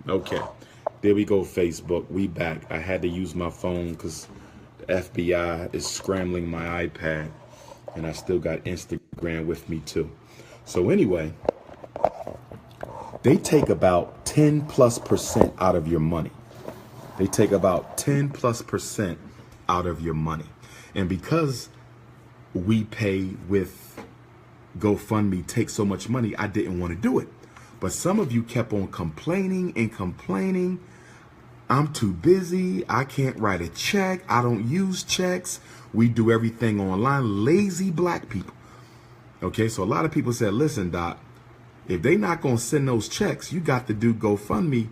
Okay, there we go, Facebook. We back. I had to use my phone because the FBI is scrambling my iPad, and I still got Instagram with me too. So anyway, they take about 10+% out of your money. They take about 10+% out of your money. And because we pay with GoFundMe take so much money, I didn't want to do it. But some of you kept on complaining and complaining. I'm too busy. I can't write a check. I don't use checks. We do everything online. Lazy black people. Okay, so a lot of people said, listen, Doc, if they not going to send those checks, you got to do GoFundMe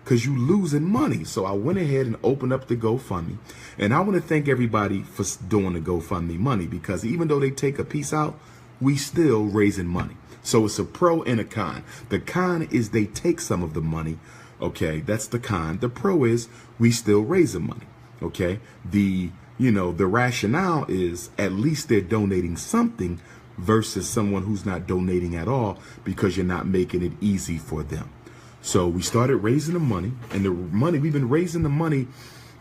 because you losing money. So I went ahead and opened up the GoFundMe. And I want to thank everybody for doing the GoFundMe money, because even though they take a piece out, we still raising money. So it's a pro and a con. The con is they take some of the money. Okay, that's the con. The pro is we still raising money. Okay, the rationale is at least they're donating something versus someone who's not donating at all because you're not making it easy for them. So we started raising the money, and the money, we've been raising the money,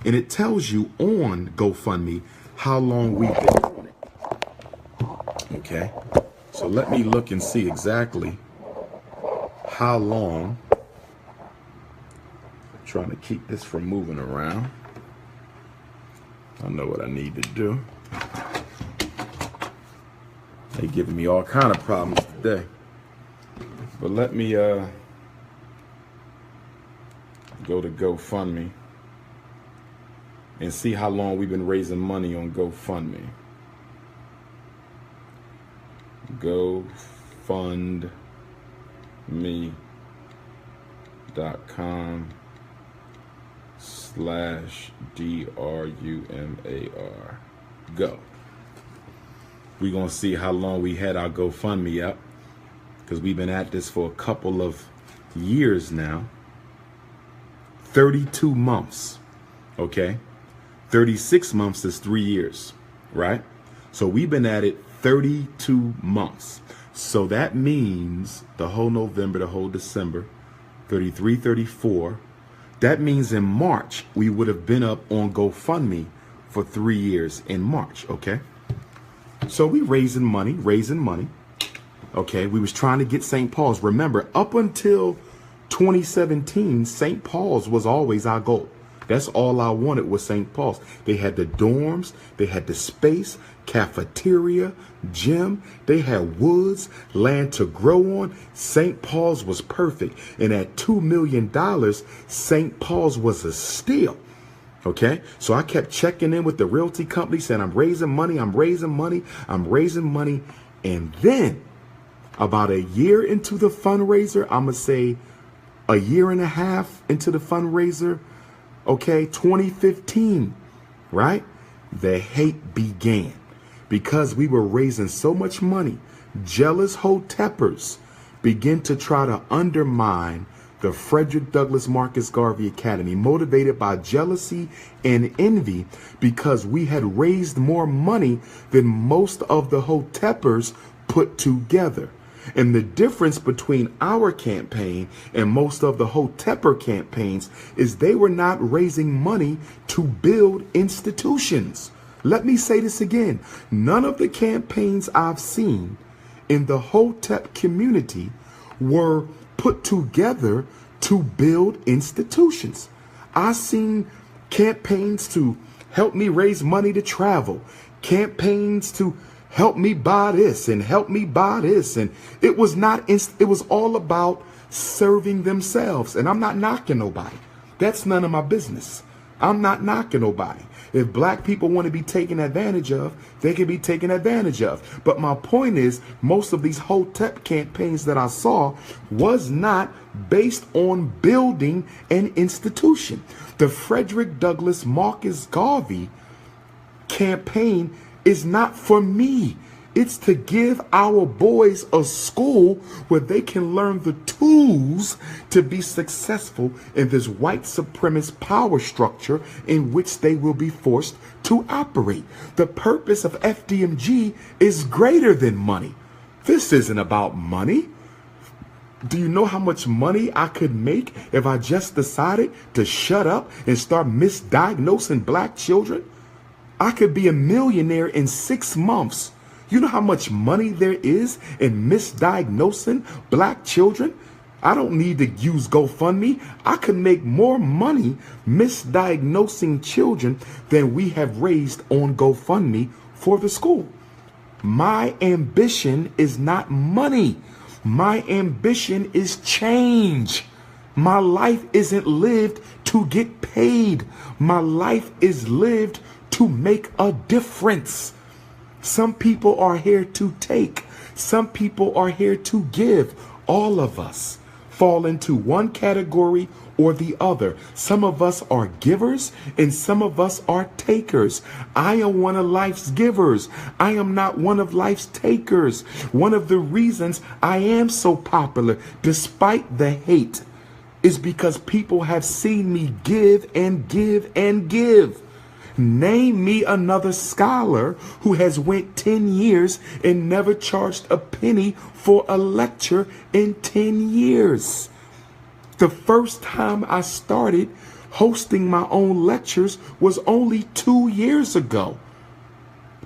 and it tells you on GoFundMe how long we've been doing it. Okay, so let me look and see exactly how long. I'm trying to keep this from moving around. I know what I need to do. They're giving me all kind of problems today. But let me go to GoFundMe and see how long we've been raising money on GoFundMe. GoFundMe.com/DRUMAR. Go. We're going to see how long we had our GoFundMe up, because we've been at this for a couple of years now. 32 months. Okay. 36 months is 3 years, right? So we've been at it 32 months. So that means the whole November, the whole December, 33, 34. That means in March, we would have been up on GoFundMe for 3 years in March. Okay. So we raising money. Okay. We was trying to get St. Paul's. Remember, up until 2017, St. Paul's was always our goal. That's all I wanted was St. Paul's. They had the dorms, they had the space, cafeteria, gym, they had woods, land to grow on. St. Paul's was perfect. And at $2 million, St. Paul's was a steal. Okay, so I kept checking in with the realty company saying, I'm raising money. And then about a year into the fundraiser, I'm going to say a year and a half into the fundraiser, okay, 2015, right? The hate began because we were raising so much money. Jealous hoteppers began to try to undermine the Frederick Douglass Marcus Garvey Academy, motivated by jealousy and envy because we had raised more money than most of the hoteppers put together. And the difference between our campaign and most of the hotepper campaigns is they were not raising money to build institutions. Let me say this again. None of the campaigns I've seen in the hotep community were put together to build institutions. I've seen campaigns to help me raise money to travel, campaigns to help me buy this and help me buy this. And it was all about serving themselves. And I'm not knocking nobody. That's none of my business. I'm not knocking nobody. If black people want to be taken advantage of, they can be taken advantage of. But my point is, most of these hotep campaigns that I saw was not based on building an institution. The Frederick Douglass Marcus Garvey campaign is not for me. It's to give our boys a school where they can learn the tools to be successful in this white supremacist power structure in which they will be forced to operate. The purpose of FDMG is greater than money. This isn't about money. Do you know how much money I could make if I just decided to shut up and start misdiagnosing black children? I could be a millionaire in 6 months. You know how much money there is in misdiagnosing black children? I don't need to use GoFundMe. I could make more money misdiagnosing children than we have raised on GoFundMe for the school. My ambition is not money. My ambition is change. My life isn't lived to get paid. My life is lived to make a difference. Some people are here to take. Some people are here to give. All of us fall into one category or the other. Some of us are givers and some of us are takers. I am one of life's givers. I am not one of life's takers. One of the reasons I am so popular, despite the hate, is because people have seen me give and give and give. Name me another scholar who has went 10 years and never charged a penny for a lecture in 10 years. The first time I started hosting my own lectures was only 2 years ago,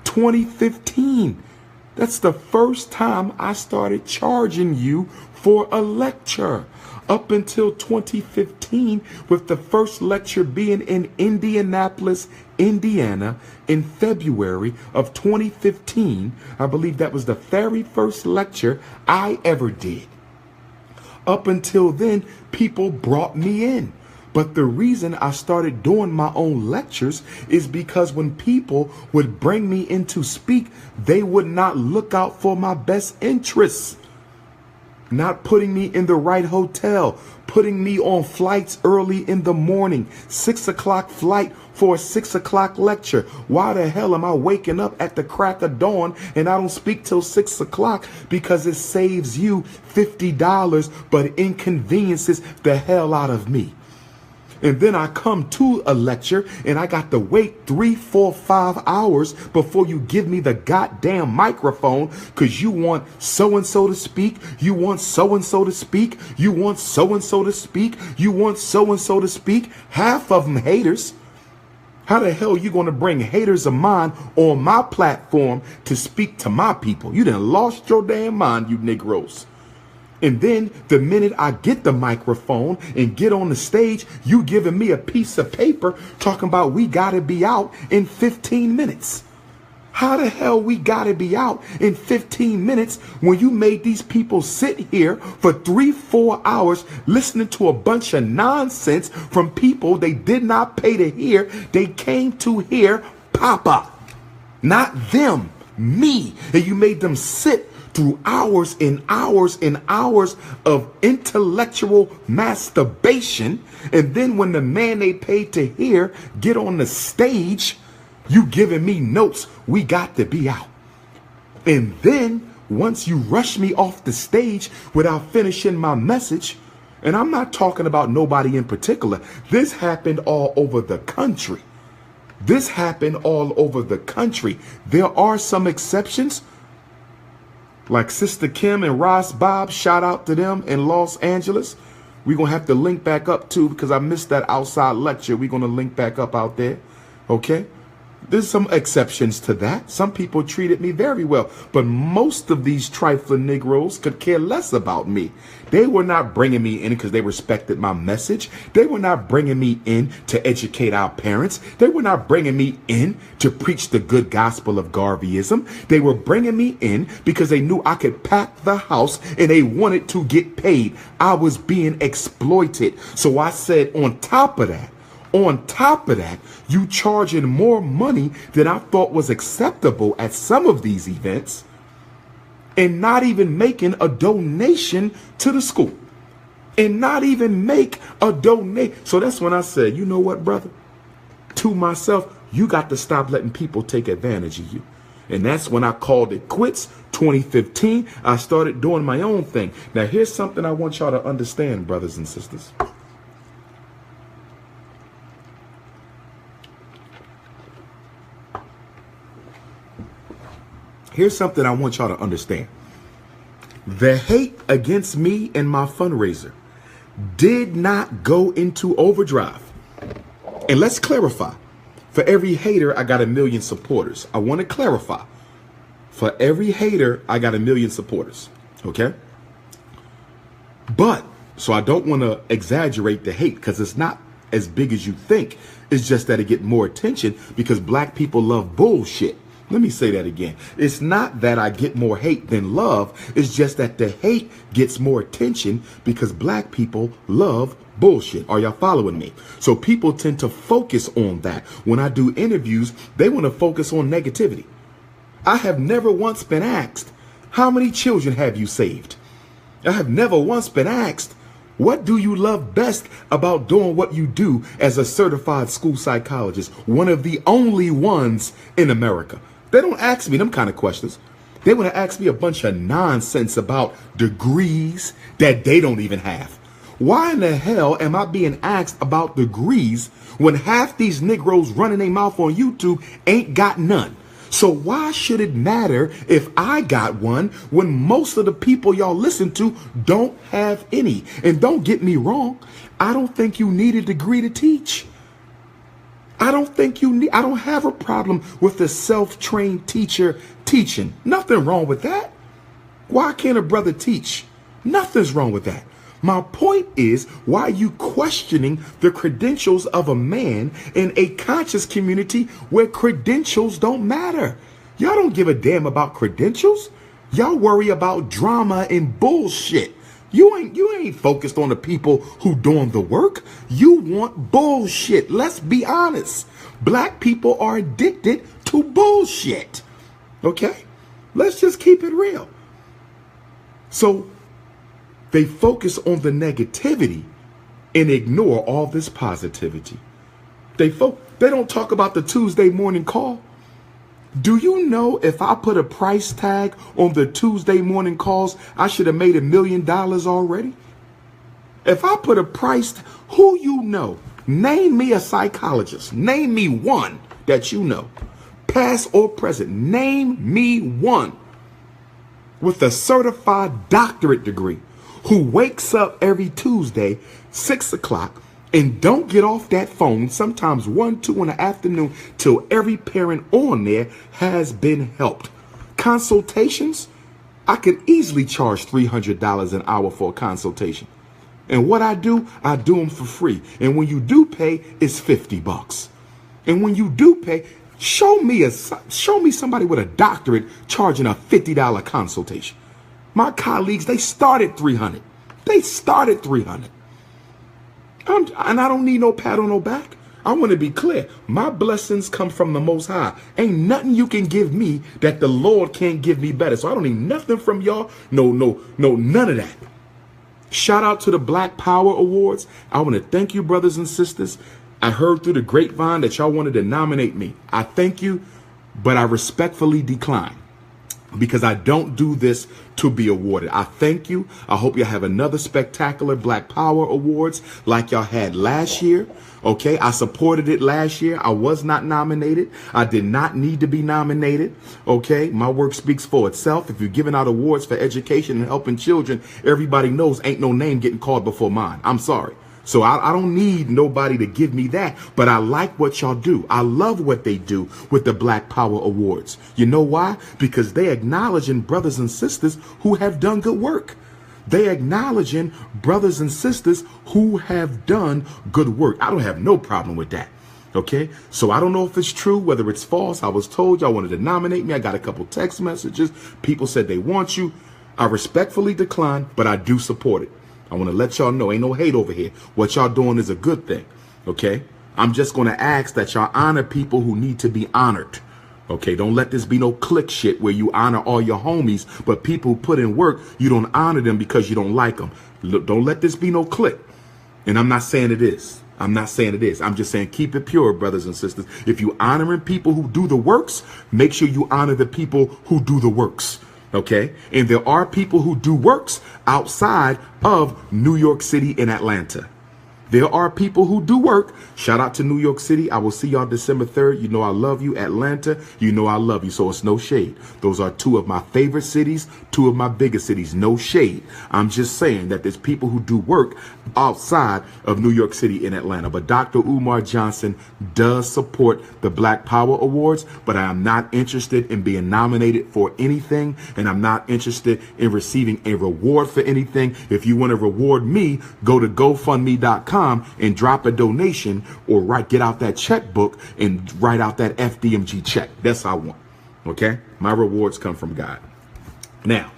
2015. That's the first time I started charging you for a lecture. Up until 2015, with the first lecture being in Indianapolis, Indiana, in February of 2015. I believe that was the very first lecture I ever did. Up until then, people brought me in. But the reason I started doing my own lectures is because when people would bring me in to speak, they would not look out for my best interests. Not putting me in the right hotel, putting me on flights early in the morning, 6 o'clock flight for a 6 o'clock lecture. Why the hell am I waking up at the crack of dawn and I don't speak till 6 o'clock? Because it saves you $50, but inconveniences the hell out of me. And then I come to a lecture and I got to wait 3, 4, 5 hours before you give me the goddamn microphone because you want so-and-so to speak. You want so-and-so to speak. You want so-and-so to speak. You want so-and-so to speak. Half of them haters. How the hell are you going to bring haters of mine on my platform to speak to my people? You done lost your damn mind, you Negroes. And then the minute I get the microphone and get on the stage, you giving me a piece of paper talking about we got to be out in 15 minutes. How the hell we got to be out in 15 minutes when you made these people sit here for 3, 4 hours listening to a bunch of nonsense from people they did not pay to hear? They came to hear Papa, not them, me. And you made them sit through hours and hours and hours of intellectual masturbation. And then when the man they paid to hear get on the stage, you giving me notes, we got to be out. And then once you rush me off the stage without finishing my message, and I'm not talking about nobody in particular, this happened all over the country. This happened all over the country. There are some exceptions, like Sister Kim and Ross Bob, shout out to them in Los Angeles. We're going to have to link back up too because I missed that outside lecture. We're going to link back up out there. Okay. There's some exceptions to that. Some people treated me very well, but most of these trifling Negroes could care less about me. They were not bringing me in because they respected my message. They were not bringing me in to educate our parents. They were not bringing me in to preach the good gospel of Garveyism. They were bringing me in because they knew I could pack the house and they wanted to get paid. I was being exploited. So I said, on top of that, you charging more money than I thought was acceptable at some of these events and not even making a donation to the school and not even make a donation. So that's when I said, you know what, brother, to myself, you got to stop letting people take advantage of you. And that's when I called it quits. 2015, I started doing my own thing. Now, here's something I want y'all to understand, brothers and sisters. Here's something I want y'all to understand. The hate against me and my fundraiser did not go into overdrive. And let's clarify. For every hater, I got 1 million supporters. I want to clarify. For every hater, I got 1 million supporters. Okay? But, so I don't want to exaggerate the hate because it's not as big as you think. It's just that it get more attention because black people love bullshit. Let me say that again. It's not that I get more hate than love. It's just that the hate gets more attention because black people love bullshit. Are y'all following me? So people tend to focus on that. When I do interviews, they want to focus on negativity. I have never once been asked, how many children have you saved? I have never once been asked, what do you love best about doing what you do as a certified school psychologist? One of the only ones in America. They don't ask me them kind of questions. They want to ask me a bunch of nonsense about degrees that they don't even have. Why in the hell am I being asked about degrees when half these Negroes running their mouth on YouTube ain't got none? So why should it matter if I got one when most of the people y'all listen to don't have any? And don't get me wrong, I don't think you need a degree to teach. I don't have a problem with the self-trained teacher teaching. Nothing wrong with that. Why can't a brother teach? Nothing's wrong with that. My point is, why are you questioning the credentials of a man in a conscious community where credentials don't matter? Y'all don't give a damn about credentials. Y'all worry about drama and bullshit. You ain't focused on the people who doing the work. You want bullshit. Let's be honest. Black people are addicted to bullshit. Okay? Let's just keep it real. So they focus on the negativity and ignore all this positivity. They don't talk about the Tuesday morning call. Do you know if I put a price tag on the Tuesday morning calls, I should have made $1 million already? If I put a price, who you know? Name me a psychologist. Name me one that you know. Past or present. Name me one with a certified doctorate degree who wakes up every Tuesday, 6 o'clock, and don't get off that phone, sometimes 1, 2 in the afternoon, till every parent on there has been helped. Consultations, I could easily charge $300 an hour for a consultation. And what I do them for free. And when you do pay, it's $50. And when you do pay, show me somebody with a doctorate charging a $50 consultation. My colleagues, they started $300. They started $300. And I don't need no pat on no back. I want to be clear. My blessings come from the Most High. Ain't nothing you can give me that the Lord can't give me better. So I don't need nothing from y'all. No, none of that. Shout out to the Black Power Awards. I want to thank you, brothers and sisters. I heard through the grapevine that y'all wanted to nominate me. I thank you, but I respectfully decline. Because I don't do this to be awarded. I thank you. I hope you have another spectacular Black Power Awards like y'all had last year. Okay, I supported it last year. I was not nominated. I did not need to be nominated. Okay, my work speaks for itself. If you're giving out awards for education and helping children, everybody knows ain't no name getting called before mine. I'm sorry. So I don't need nobody to give me that, but I like what y'all do. I love what they do with the Black Power Awards. You know why? Because they acknowledging brothers and sisters who have done good work. They acknowledging brothers and sisters who have done good work. I don't have no problem with that. Okay, so I don't know if it's true, whether it's false. I was told y'all wanted to nominate me. I got a couple text messages. People said they want you. I respectfully decline, but I do support it. I want to let y'all know, ain't no hate over here. What y'all doing is a good thing, okay? I'm just going to ask that y'all honor people who need to be honored, okay? Don't let this be no clique shit where you honor all your homies, but people who put in work, you don't honor them because you don't like them. Look, don't let this be no clique. And I'm not saying it is. I'm not saying it is. I'm just saying keep it pure, brothers and sisters. If you honoring people who do the works, make sure you honor the people who do the works. Okay, and there are people who do works outside of New York City and Atlanta. There are people who do work. Shout out to New York City. I will see y'all December 3rd. You know I love you. Atlanta, you know I love you. So it's no shade. Those are two of my favorite cities, two of my biggest cities. No shade. I'm just saying that there's people who do work outside of New York City and Atlanta. But Dr. Umar Johnson does support the Black Power Awards, but I am not interested in being nominated for anything, and I'm not interested in receiving a reward for anything. If you want to reward me, go to GoFundMe.com and drop a donation, or get out that checkbook and write out that FDMG check. That's what I want. Okay? My rewards come from God. Now,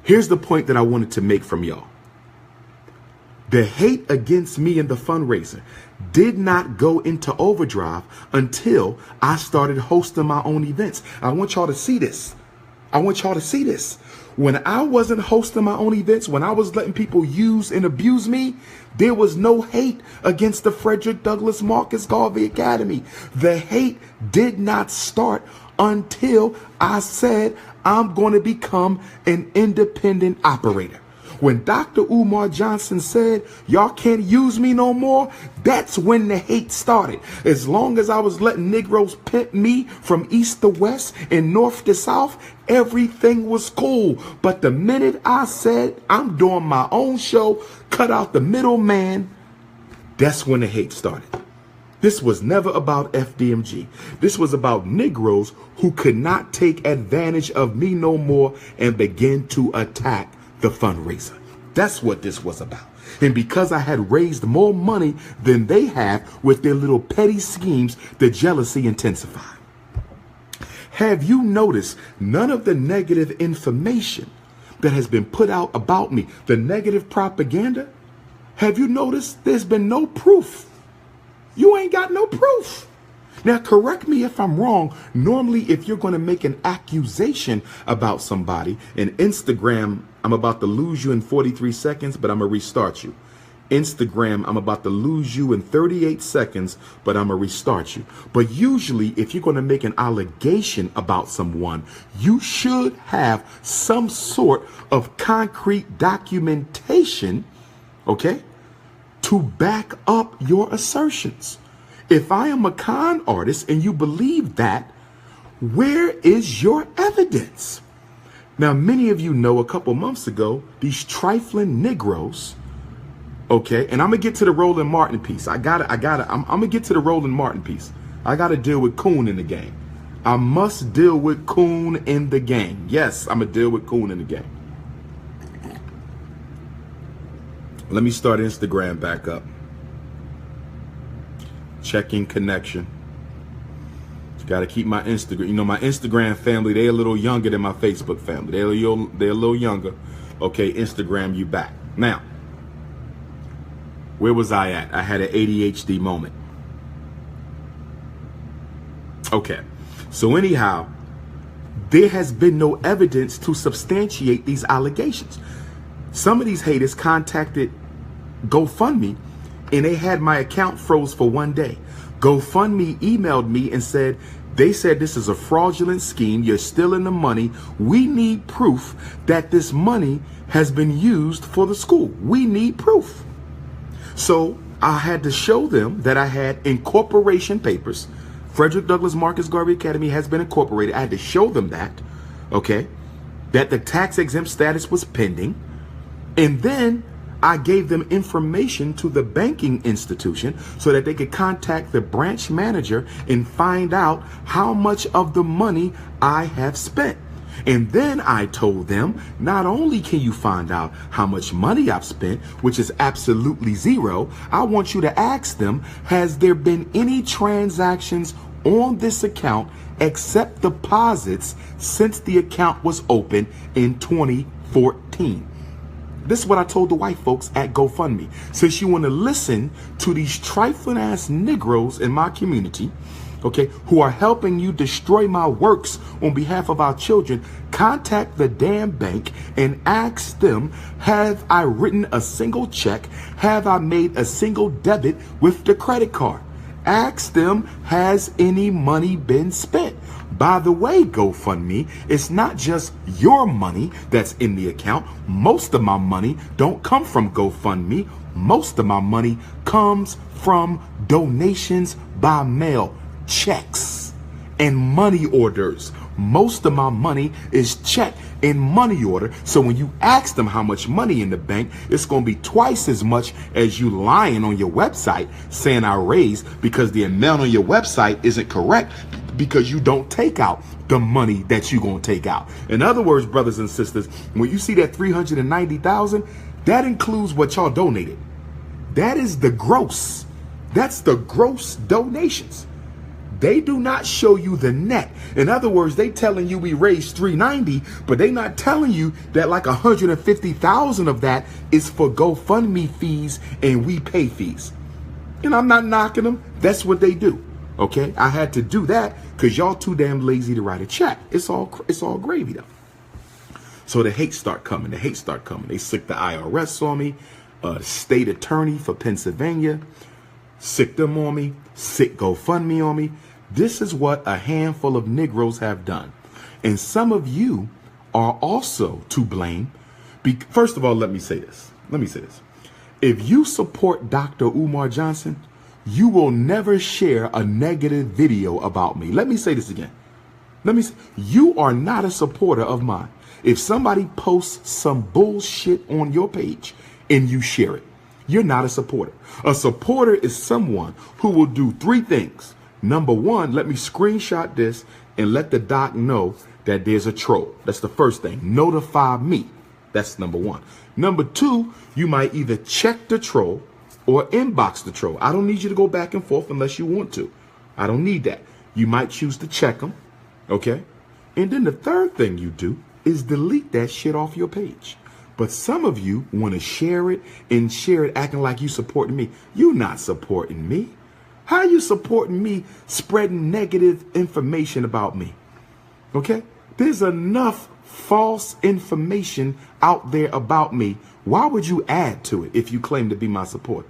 here's the point that I wanted to make from y'all. The hate against me in the fundraiser did not go into overdrive until I started hosting my own events. I want y'all to see this. I want y'all to see this. When I wasn't hosting my own events, when I was letting people use and abuse me, there was no hate against the Frederick Douglass Marcus Garvey Academy. The hate did not start until I said I'm going to become an independent operator. When Dr. Umar Johnson said, y'all can't use me no more, that's when the hate started. As long as I was letting Negroes pimp me from east to west and north to south, everything was cool. But the minute I said I'm doing my own show, cut out the middleman, that's when the hate started. This was never about FDMG. This was about Negroes who could not take advantage of me no more and begin to attack the fundraiser. That's what this was about. And because I had raised more money than they have with their little petty schemes, the jealousy intensified. Have you noticed none of the negative information that has been put out about me, the negative propaganda? Have you noticed there's been no proof? You ain't got no proof. Now, correct me if I'm wrong. Normally, if you're going to make an accusation about somebody, in Instagram, I'm about to lose you in 43 seconds, but I'm going to restart you. Instagram, I'm about to lose you in 38 seconds, but I'm going to restart you. But usually, if you're going to make an allegation about someone, you should have some sort of concrete documentation, okay, to back up your assertions. If I am a con artist and you believe that, where is your evidence? Now, many of you know a couple months ago, these trifling Negroes, okay, and I'm going to get to the Roland Martin piece. I'm going to get to the Roland Martin piece. I got to deal with Coon in the game. I must deal with Coon in the game. Yes, I'm going to deal with Coon in the game. Let me start Instagram back up. Checking connection. Got to keep my Instagram. You know, my Instagram family, they're a little younger than my Facebook family. They're a little younger. Okay, Instagram, you back. Now, where was I at? I had an ADHD moment. Okay, so anyhow, there has been no evidence to substantiate these allegations. Some of these haters contacted GoFundMe and they had my account froze for 1 day. GoFundMe emailed me and said, they said this is a fraudulent scheme. You're still in the money. We need proof that this money has been used for the school. We need proof. So I had to show them that I had incorporation papers. Frederick Douglass Marcus Garvey Academy has been incorporated. I had to show them that, okay, that the tax exempt status was pending. And then I gave them information to the banking institution so that they could contact the branch manager and find out how much of the money I have spent. And then I told them, not only can you find out how much money I've spent, which is absolutely zero, I want you to ask them, has there been any transactions on this account except deposits since the account was open in 2014? This is what I told the white folks at GoFundMe. Since you want to listen to these trifling ass Negroes in my community, okay, who are helping you destroy my works on behalf of our children, contact the damn bank and ask them, have I written a single check? Have I made a single debit with the credit card? Ask them, has any money been spent? By the way, GoFundMe, it's not just your money that's in the account. Most of my money don't come from GoFundMe. Most of my money comes from donations by mail, checks, and money orders. Most of my money is check and money order. So when you ask them how much money in the bank, it's going to be twice as much as you lying on your website saying I raised, because the amount on your website isn't correct because you don't take out the money that you're going to take out. In other words, brothers and sisters, when you see that 390,000, that includes what y'all donated. That is the gross. That's the gross donations. They do not show you the net. In other words, they telling you we raised 390, but they not telling you that like 150,000 of that is for GoFundMe fees and we pay fees. And I'm not knocking them. That's what they do. Okay, I had to do that because y'all too damn lazy to write a check. It's all gravy though. So the hate start coming. The hate start coming. They sick the IRS on me. State attorney for Pennsylvania sick them on me. Sick GoFundMe on me. This is what a handful of Negroes have done. And some of you are also to blame. First of all, let me say this. If you support Dr. Umar Johnson, you will never share a negative video about me. Let me say this again. You are not a supporter of mine. If somebody posts some bullshit on your page and you share it, you're not a supporter. A supporter is someone who will do three things. Number one, let me screenshot this and let the doc know that there's a troll. That's the first thing. Notify me. That's number one. Number two, you might either check the troll or inbox the troll. I don't need you to go back and forth unless you want to. I don't need that. You might choose to check them. Okay. And then the third thing you do is delete that shit off your page. But some of you want to share it and share it acting like you supporting me. You're not supporting me. How are you supporting me spreading negative information about me? Okay? There's enough false information out there about me. Why would you add to it if you claim to be my supporter?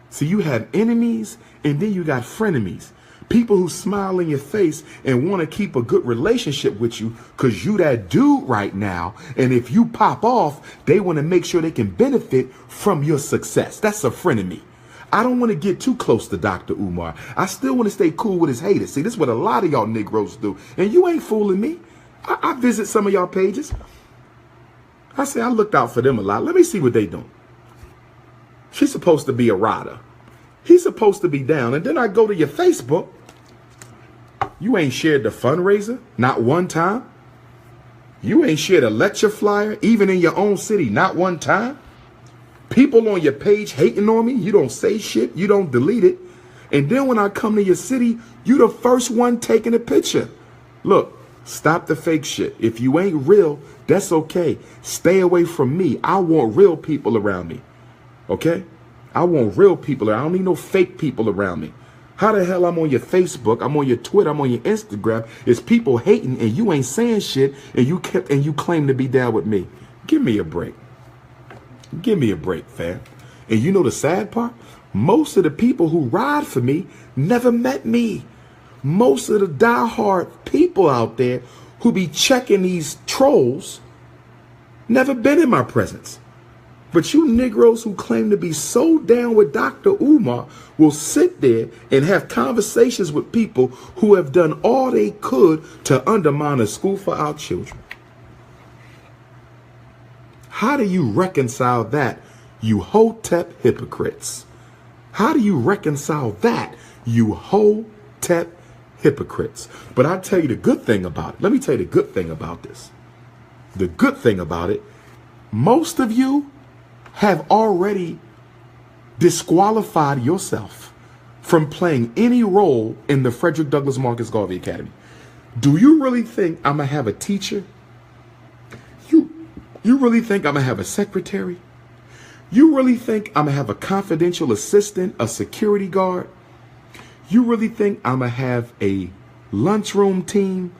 So you have enemies and then you got frenemies. People who smile in your face and want to keep a good relationship with you because you that dude right now. And if you pop off, they want to make sure they can benefit from your success. That's a frenemy. I don't want to get too close to Dr. Umar. I still want to stay cool with his haters. See, this is what a lot of y'all Negroes do. And you ain't fooling me. I visit some of y'all pages. I say I looked out for them a lot. Let me see what they doing. She's supposed to be a rider. He's supposed to be down. And then I go to your Facebook. You ain't shared the fundraiser, not one time. You ain't shared a lecture flyer, even in your own city, not one time. People on your page hating on me. You don't say shit. You don't delete it. And then when I come to your city, you the first one taking a picture. Look, stop the fake shit. If you ain't real, that's okay. Stay away from me. I want real people around me. Okay? I want real people. I don't need no fake people around me. How the hell I'm on your Facebook, I'm on your Twitter, I'm on your Instagram. It's people hating and you ain't saying shit and you claim to be down with me. Give me a break. Give me a break, fam. And you know the sad part? Most of the people who ride for me never met me. Most of the diehard people out there who be checking these trolls never been in my presence. But you Negroes who claim to be so down with Dr. Umar will sit there and have conversations with people who have done all they could to undermine a school for our children. How do you reconcile that, you Hotep hypocrites? How do you reconcile that, you Hotep hypocrites? But I'll tell you the good thing about it. Let me tell you the good thing about this. The good thing about it, most of you have already disqualified yourself from playing any role in the Frederick Douglass Marcus Garvey Academy. Do you really think I'm going to have a teacher? You really think I'm going to have a secretary? You really think I'm going to have a confidential assistant, a security guard? You really think I'm going to have a lunchroom team,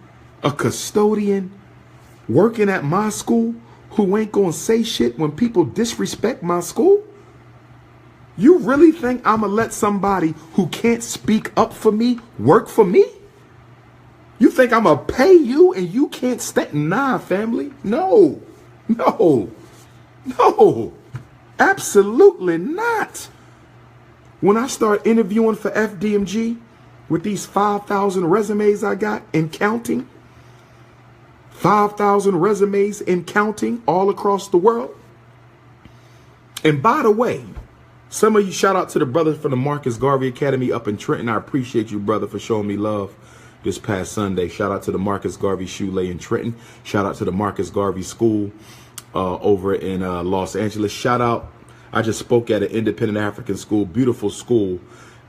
a custodian working at my school who ain't going to say shit when people disrespect my school? You really think I'm going to let somebody who can't speak up for me work for me? You think I'm going to pay you and you can't stand? Nah, family. No. Absolutely not. When I start interviewing for FDMG with these 5,000 resumes I got and counting, 5,000 resumes and counting all across the world. And by the way, some of you, shout out to the brothers from the Marcus Garvey Academy up in Trenton. I appreciate you, brother, for showing me love this past Sunday. Shout out to the Marcus Garvey Shule in Trenton. Shout out to the Marcus Garvey School over in Los Angeles. Shout out, I just spoke at an independent African school, beautiful school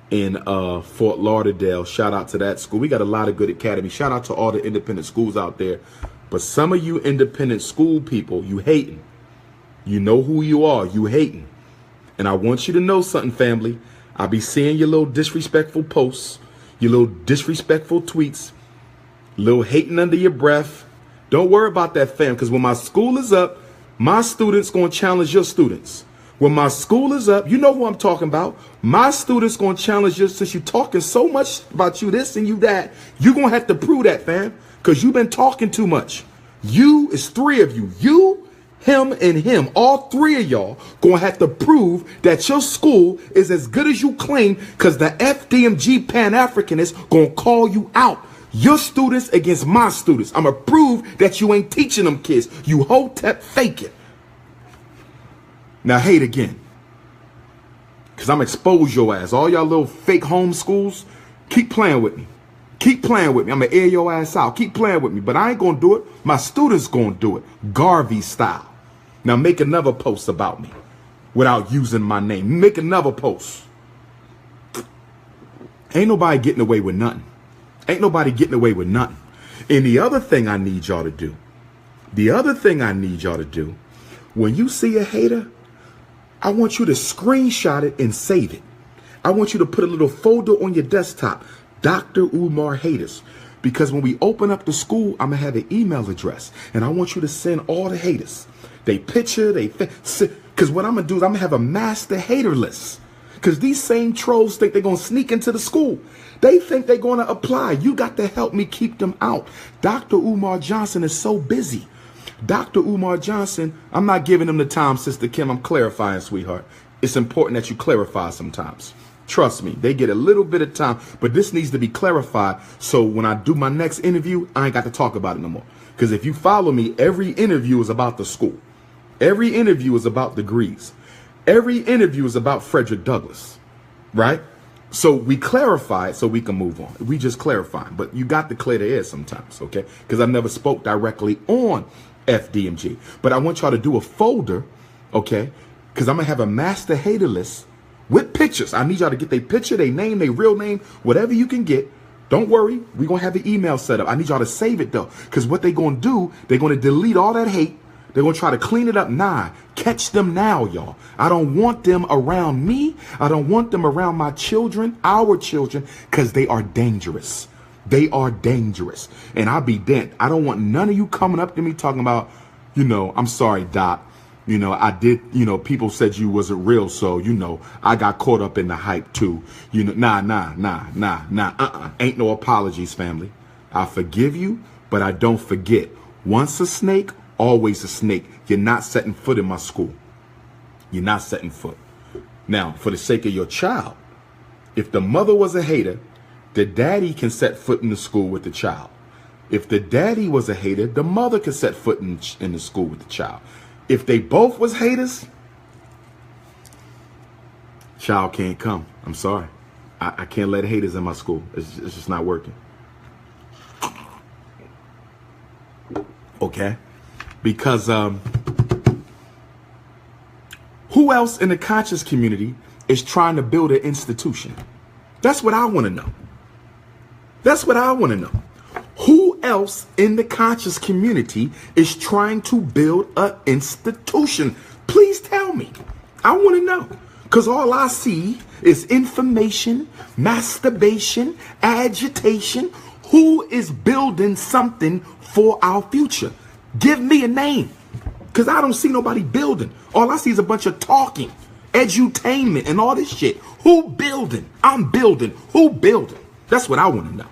in Fort Lauderdale. Shout out to that school. We got a lot of good academies. Shout out to all the independent schools out there. But some of you independent school people, you hating. You know who you are. You hating. And I want you to know something, family. I be seeing your little disrespectful posts, your little disrespectful tweets, little hating under your breath. Don't worry about that, fam, because when my school is up, my students going to challenge your students. When my school is up, you know who I'm talking about. My students going to challenge you. Since you're talking so much about you this and you that, you're going to have to prove that, fam, because you've been talking too much. You, is three of you. You, him, and him. All three of y'all going to have to prove that your school is as good as you claim, because the FDMG Pan-Africanists going to call you out. Your students against my students. I'm going to prove that you ain't teaching them kids. You hotep fake it. Now hate again, because I'm expose your ass. All y'all little fake homeschools, keep playing with me. Keep playing with me. I'm going to air your ass out. Keep playing with me. But I ain't going to do it. My students going to do it. Garvey style. Now make another post about me without using my name. Make another post. Ain't nobody getting away with nothing. Ain't nobody getting away with nothing. And the other thing I need y'all to do, when you see a hater, I want you to screenshot it and save it. I want you to put a little folder on your desktop, Dr. Umar haters. Because when we open up the school, I'm going to have an email address. And I want you to send all the haters. They picture, because what I'm going to do is I'm going to have a master hater list. Because these same trolls think they're going to sneak into the school. They think they're going to apply. You got to help me keep them out. Dr. Umar Johnson is so busy. Dr. Umar Johnson, I'm not giving him the time, Sister Kim. I'm clarifying, sweetheart. It's important that you clarify sometimes. Trust me, they get a little bit of time, but this needs to be clarified. So when I do my next interview, I ain't got to talk about it no more. Because if you follow me, every interview is about the school. Every interview is about degrees. Every interview is about Frederick Douglass, right? So we clarify it so we can move on. We just clarify, but you got to clear the air sometimes, okay? Because I never spoke directly on FDMG. But I want y'all to do a folder, okay? Because I'm going to have a master hater list with pictures. I need y'all to get their picture, their name, their real name, whatever you can get. Don't worry. We're going to have the email set up. I need y'all to save it, though. Because what they're going to do, they're going to delete all that hate. They're going to try to clean it up. Nah, catch them now, y'all. I don't want them around me. I don't want them around my children, our children, because they are dangerous. They are dangerous. And I'll be damned. I don't want none of you coming up to me talking about, you know, I'm sorry, Doc. You know, I did, you know, people said you wasn't real. So, you know, I got caught up in the hype too. You know, nah. Ain't no apologies, family. I forgive you, but I don't forget. Once a snake, always a snake. You're not setting foot in my school. You're not setting foot. Now, for the sake of your child, if the mother was a hater, the daddy can set foot in the school with the child. If the daddy was a hater, the mother can set foot in the school with the child. If they both was haters, child can't come. I'm sorry. I can't let haters in my school. It's just not working. Okay? Because who else in the conscious community is trying to build an institution? That's what I want to know. That's what I want to know. Who else in the conscious community is trying to build an institution? Please tell me. I want to know. Because all I see is information, masturbation, agitation. Who is building something for our future? Give me a name. Because I don't see nobody building. All I see is a bunch of talking, edutainment, and all this shit. Who building? I'm building. Who building? That's what I want to know.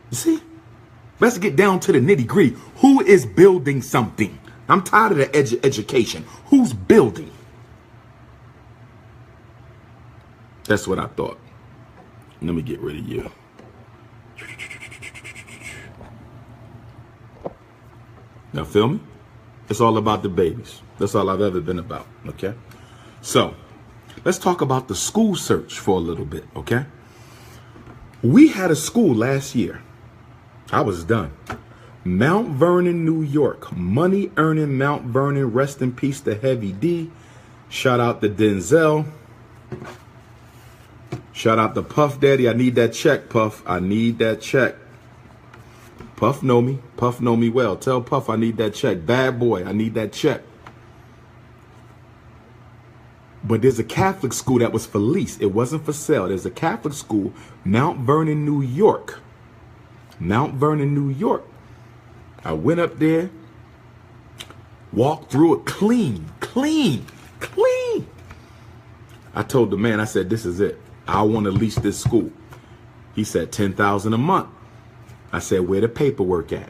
You see? Let's get down to the nitty gritty. Who is building something? I'm tired of the education. Who's building? That's what I thought. Let me get rid of you. Now, feel me? It's all about the babies. That's all I've ever been about, okay? So, let's talk about the school search for a little bit, okay? We had a school last year. I was done. Mount Vernon, New York. Money earning Mount Vernon. Rest in peace to Heavy D. Shout out to Denzel. Shout out to Puff Daddy. I need that check, Puff. I need that check. Puff know me. Puff know me well. Tell Puff I need that check. Bad boy, I need that check. But there's a Catholic school that was for lease. It wasn't for sale. There's a Catholic school, Mount Vernon, New York. Mount Vernon, New York. I went up there, walked through it clean. I told the man, I said, this is it. I want to lease this school. He said, $10,000 a month. I said, where the paperwork at?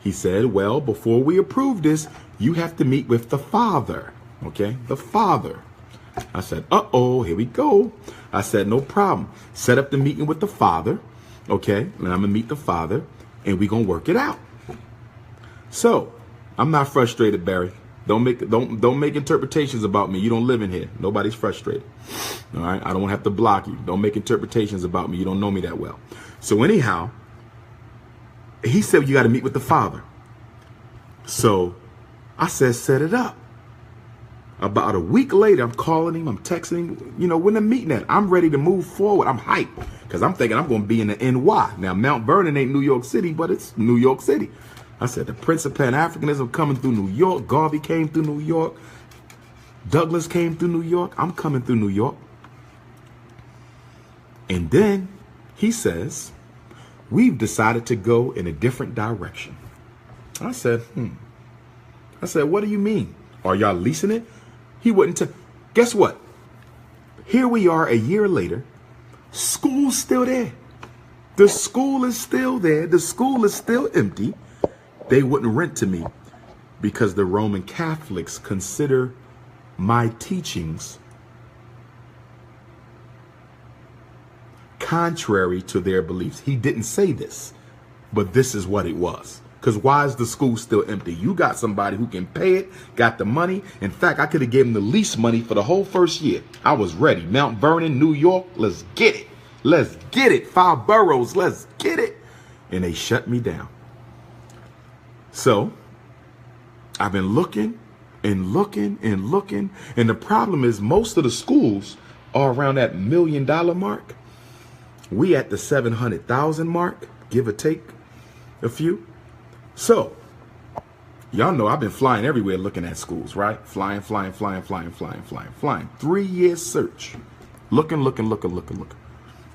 He said, well, before we approve this, you have to meet with the father. Okay, the father. I said, uh-oh, here we go. I said, no problem. Set up the meeting with the father. Okay, and I'm gonna meet the father, and we're gonna work it out. So, I'm not frustrated, Barry. Don't make interpretations about me. You don't live in here. Nobody's frustrated. All right, I don't have to block you. Don't make interpretations about me. You don't know me that well. So anyhow, he said, you got to meet with the father. So I said, set it up. About a week later, I'm calling him, I'm texting him, you know, when the meeting at, I'm ready to move forward. I'm hyped because I'm thinking I'm going to be in the NY. Now, Mount Vernon ain't New York City, but it's New York City. I said, the Prince of Pan-Africanism coming through New York. Garvey came through New York. Douglas came through New York. I'm coming through New York. And then he says, we've decided to go in a different direction. I said, I said, what do you mean? Are y'all leasing it? He wouldn't tell. Guess what? Here we are a year later. School's still there. The school is still there. The school is still empty. They wouldn't rent to me because the Roman Catholics consider my teachings contrary to their beliefs. He didn't say this, but this is what it was. Because why is the school still empty? You got somebody who can pay it, got the money. In fact, I could have given the lease money for the whole first year. I was ready. Mount Vernon, New York, let's get it. Let's get it. 5 boroughs, let's get it. And they shut me down. So I've been looking and looking and looking. And the problem is most of the schools are around that $1 million mark. We at the 700,000 mark, give or take a few. So, y'all know I've been flying everywhere looking at schools, right? Flying. 3-year search. Looking.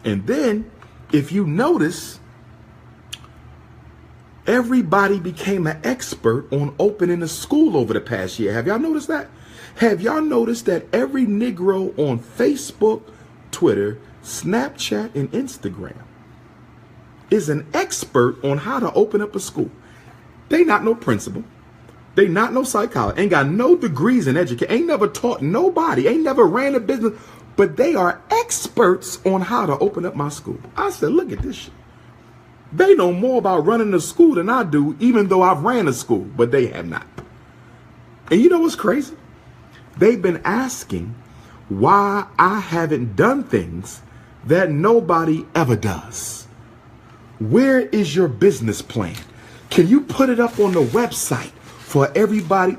And then, if you notice, everybody became an expert on opening a school over the past year. Have y'all noticed that? Have y'all noticed that every Negro on Facebook, Twitter, Snapchat, and Instagram is an expert on how to open up a school? They not no principal. They not no psychologist. Ain't got no degrees in education. Ain't never taught nobody. Ain't never ran a business. But they are experts on how to open up my school. I said, look at this shit. They know more about running a school than I do, even though I've ran a school, but they have not. And you know what's crazy? They've been asking why I haven't done things that nobody ever does. Where is your business plan? Can you put it up on the website for everybody?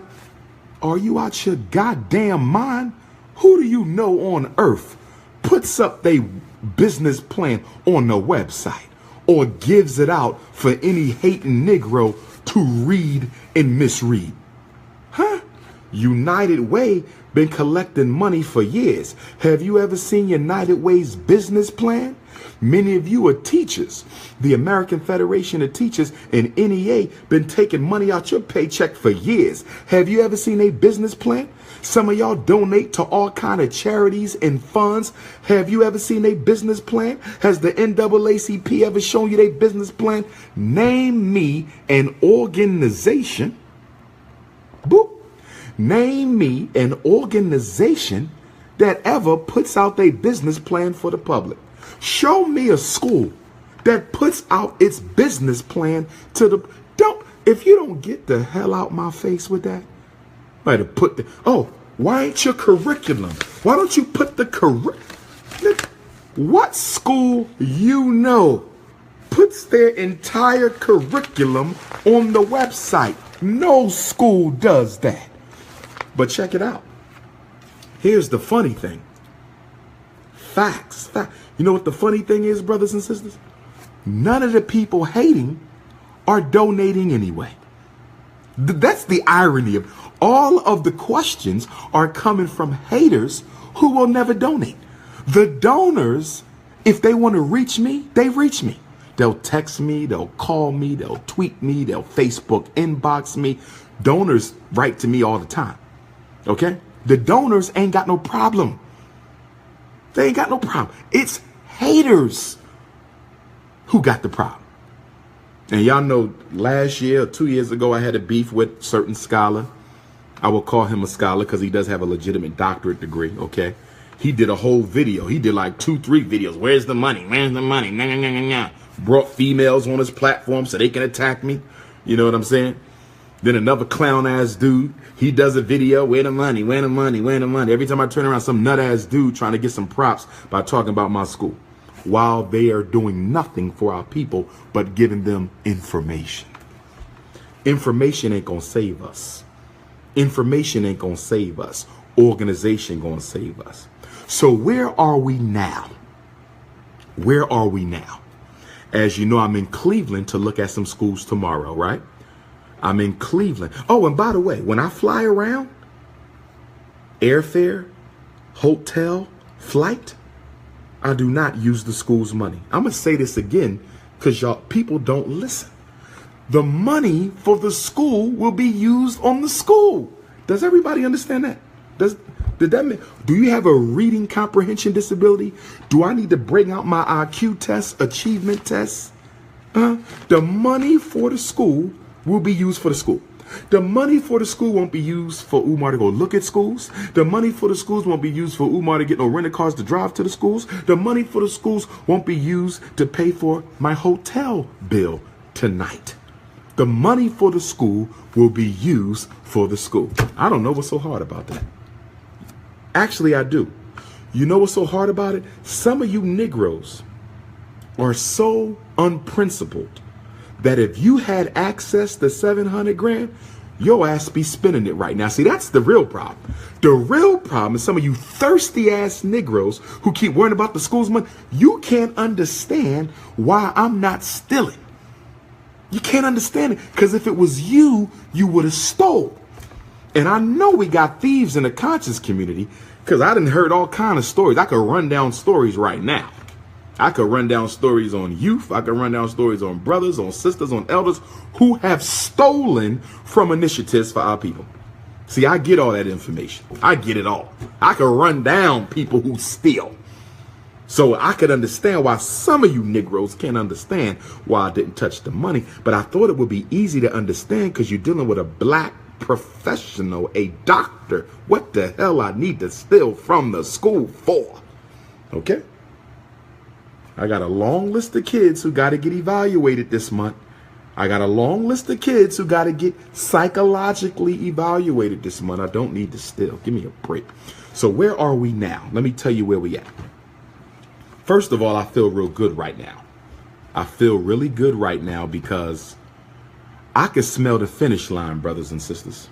Are you out your goddamn mind? Who do you know on earth puts up their business plan on the website or gives it out for any hating Negro to read and misread? Huh? United Way been collecting money for years. Have you ever seen United Way's business plan? Many of you are teachers. The American Federation of Teachers and NEA been taking money out your paycheck for years. Have you ever seen a business plan? Some of y'all donate to all kind of charities and funds. Have you ever seen a business plan? Has the NAACP ever shown you their business plan? Name me an organization. Boop. Name me an organization that ever puts out their business plan for the public. Show me a school that puts out its business plan to the, if you don't get the hell out my face with that, might have put the, oh, why ain't your curriculum? Why don't you put the what school you know puts their entire curriculum on the website? No school does that. But check it out. Here's the funny thing. Facts. You know what the funny thing is, brothers and sisters? None of the people hating are donating anyway. That's the irony of all of the questions are coming from haters who will never donate. The donors, if they want to reach me, they reach me. They'll text me, they'll call me, they'll tweet me, they'll Facebook inbox me. Donors write to me all the time. Okay? The donors ain't got no problem. They ain't got no problem. It's haters who got the problem. And y'all know last year or 2 years ago, I had a beef with a certain scholar. I will call him a scholar because he does have a legitimate doctorate degree, okay? He did a whole video. He did like 2-3 videos. Where's the money? Where's the money? Nah, nah, nah, nah. Brought females on his platform so they can attack me. You know what I'm saying? Then another clown ass dude, he does a video. Where the money? Where the money? Where the money? Every time I turn around, some nut ass dude trying to get some props by talking about my school, while they are doing nothing for our people but giving them information. Information ain't gonna save us. Information ain't gonna save us. Organization gonna save us. So where are we now? Where are we now? As you know, I'm in Cleveland to look at some schools tomorrow, right? I'm in Cleveland. Oh, and by the way, when I fly around, airfare, hotel, flight, I do not use the school's money. I'm going to say this again because y'all people don't listen. The money for the school will be used on the school. Does everybody understand that? Did that mean, do you have a reading comprehension disability? Do I need to bring out my IQ test, achievement tests? The money for the school will be used for the school. The money for the school won't be used for Umar to go look at schools. The money for the schools won't be used for Umar to get no rental cars to drive to the schools. The money for the schools won't be used to pay for my hotel bill tonight. The money for the school will be used for the school. I don't know what's so hard about that. Actually, I do. You know what's so hard about it? Some of you Negroes are so unprincipled that if you had access to 700 grand, your ass be spending it right now. See, that's the real problem. The real problem is some of you thirsty ass Negroes who keep worrying about the school's money. You can't understand why I'm not stealing. You can't understand it because if it was you, you would have stole. And I know we got thieves in the conscious community because I done heard all kind of stories. I could run down stories right now. I could run down stories on youth. I could run down stories on brothers, on sisters, on elders who have stolen from initiatives for our people. See, I get all that information. I get it all. I could run down people who steal. So I could understand why some of you Negroes can't understand why I didn't touch the money. But I thought it would be easy to understand because you're dealing with a black professional, a doctor. What the hell I need to steal from the school for? Okay? I got a long list of kids who got to get evaluated this month. I got a long list of kids who got to get psychologically evaluated this month. I don't need to steal. Give me a break. So where are we now? Let me tell you where we at. First of all, I feel real good right now. I feel really good right now because I can smell the finish line, brothers and sisters.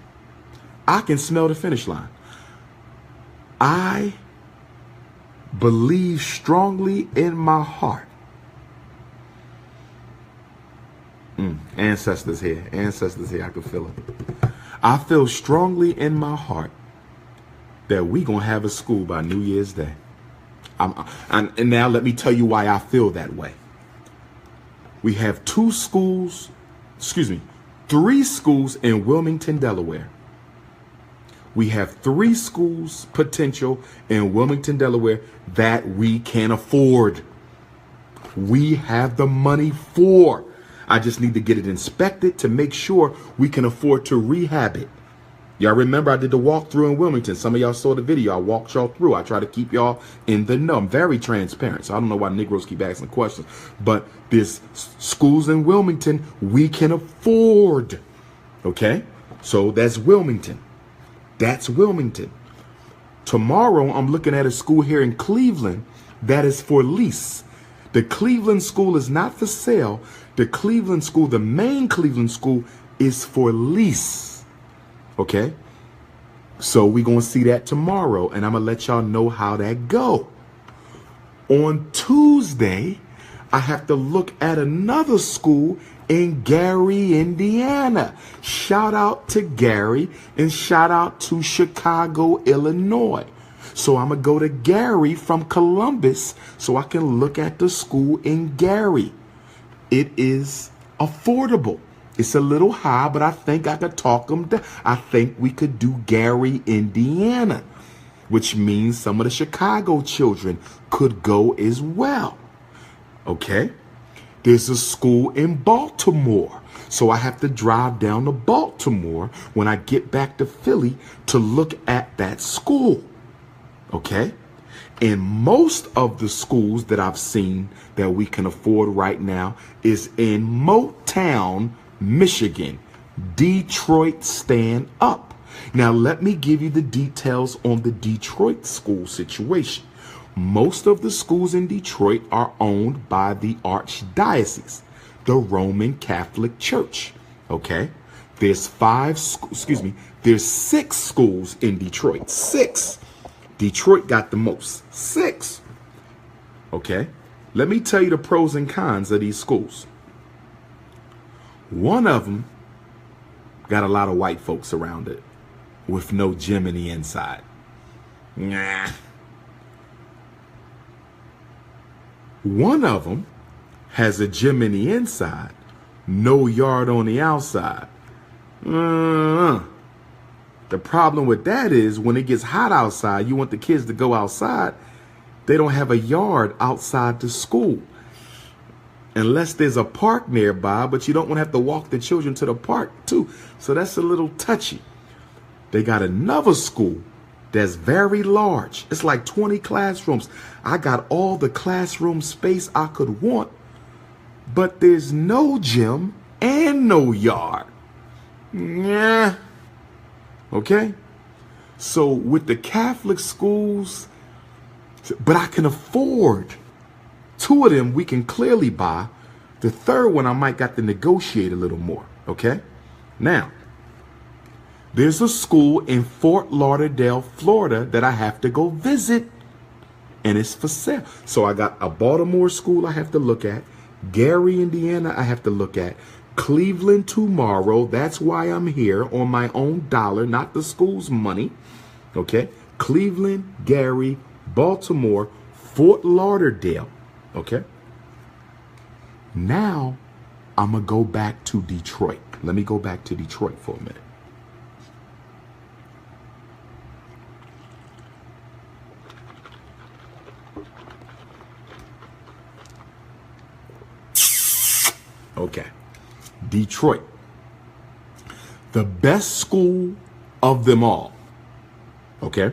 I can smell the finish line. I believe strongly in my heart. Ancestors here. Ancestors here. I can feel it. I feel strongly in my heart that we going to have a school by New Year's Day. And now let me tell you why I feel that way. We have 3 schools in Wilmington, Delaware. We have 3 schools potential in Wilmington, Delaware that we can afford. We have the money for. I just need to get it inspected to make sure we can afford to rehab it. Y'all remember I did the walkthrough in Wilmington. Some of y'all saw the video. I walked y'all through. I try to keep y'all in the know. I'm very transparent, so I don't know why Negroes keep asking questions. But there's schools in Wilmington we can afford. Okay? So that's Wilmington. That's Wilmington. Tomorrow, I'm looking at a school here in Cleveland that is for lease. The Cleveland school is not for sale. The Cleveland school, the main Cleveland school, is for lease. Okay, so we're going to see that tomorrow, and I'm going to let y'all know how that go. On Tuesday, I have to look at another school in Gary, Indiana. Shout out to Gary and shout out to Chicago, Illinois. So I'm going to go to Gary from Columbus so I can look at the school in Gary. It is affordable. It's a little high, but I think I could talk them down. I think we could do Gary, Indiana, which means some of the Chicago children could go as well. Okay? There's a school in Baltimore. So I have to drive down to Baltimore when I get back to Philly to look at that school. Okay? And most of the schools that I've seen that we can afford right now is in Motown, Michigan. Detroit, stand up. Now let me give you the details on the Detroit school situation. Most of the schools in Detroit are owned by the Archdiocese, the Roman Catholic Church. Okay? There's there's 6 schools in Detroit. 6. Detroit got the most. 6. Okay? Let me tell you the pros and cons of these schools. One of them got a lot of white folks around it with no gym in the inside. Nah. One of them has a gym in the inside, no yard on the outside. The problem with that is when it gets hot outside, you want the kids to go outside. They don't have a yard outside the school. Unless there's a park nearby, but you don't want to have to walk the children to the park too. So that's a little touchy. They got another school that's very large. It's like 20 classrooms. I got all the classroom space I could want, but there's no gym and no yard. Yeah. Okay? So with the Catholic schools, but I can afford 2 of them we can clearly buy. The third one I might got to negotiate a little more. Okay? Now, there's a school in Fort Lauderdale, Florida that I have to go visit. And it's for sale. So I got a Baltimore school I have to look at. Gary, Indiana I have to look at. Cleveland tomorrow. That's why I'm here on my own dollar, not the school's money. Okay? Cleveland, Gary, Baltimore, Fort Lauderdale. Okay? Now, I'm going to go back to Detroit. Let me go back to Detroit for a minute. Okay. Detroit. The best school of them all. Okay?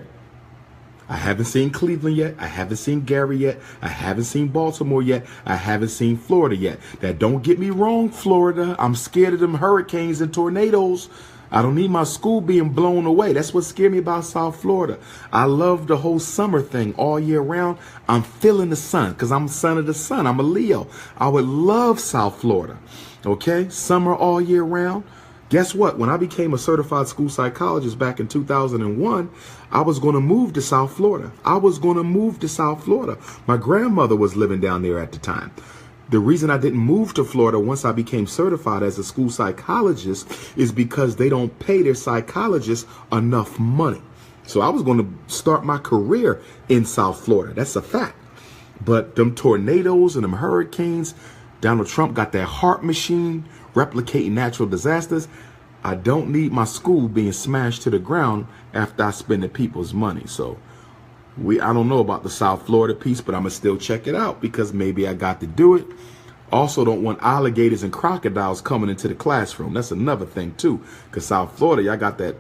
I haven't seen Cleveland yet. I haven't seen Gary yet. I haven't seen Baltimore yet. I haven't seen Florida yet. Now, don't get me wrong, Florida. I'm scared of them hurricanes and tornadoes. I don't need my school being blown away. That's what scared me about South Florida. I love the whole summer thing all year round. I'm feeling the sun because I'm son of the sun. I'm a Leo. I would love South Florida. Okay? Summer all year round. Guess what? When I became a certified school psychologist back in 2001, I was going to move to South Florida. I was going to move to South Florida. My grandmother was living down there at the time. The reason I didn't move to Florida once I became certified as a school psychologist is because they don't pay their psychologists enough money. So I was going to start my career in South Florida. That's a fact. But them tornadoes and them hurricanes, Donald Trump got that heart machine replicating natural disasters. I don't need my school being smashed to the ground after I spend the people's money. So I don't know about the South Florida piece, but I'm going to still check it out because maybe I got to do it. Also don't want alligators and crocodiles coming into the classroom. That's another thing too, because South Florida, y'all got that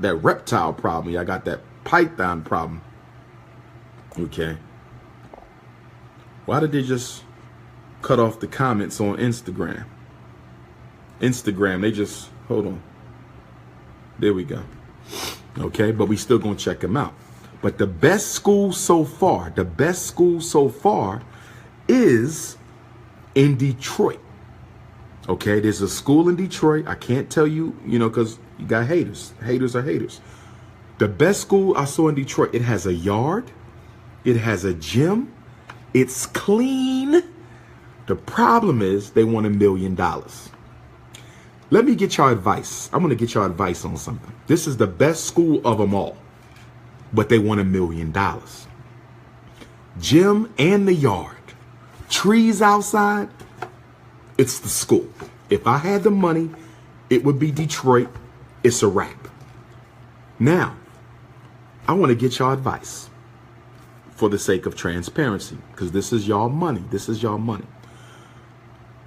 that reptile problem. Y'all got that python problem. Okay. Why did they just cut off the comments on Instagram? They just, hold on. There we go. Okay, but we still gonna check them out. But the best school so far, is in Detroit. Okay, there's a school in Detroit. I can't tell you, because you got haters. Haters are haters. The best school I saw in Detroit, it has a yard. It has a gym. It's clean. The problem is they want $1 million. Let me get y'all advice. I'm going to get y'all advice on something. This is the best school of them all, but they want $1 million. Gym and the yard. Trees outside. It's the school. If I had the money, it would be Detroit. It's a wrap. Now, I want to get y'all advice for the sake of transparency, because this is y'all money. This is y'all money.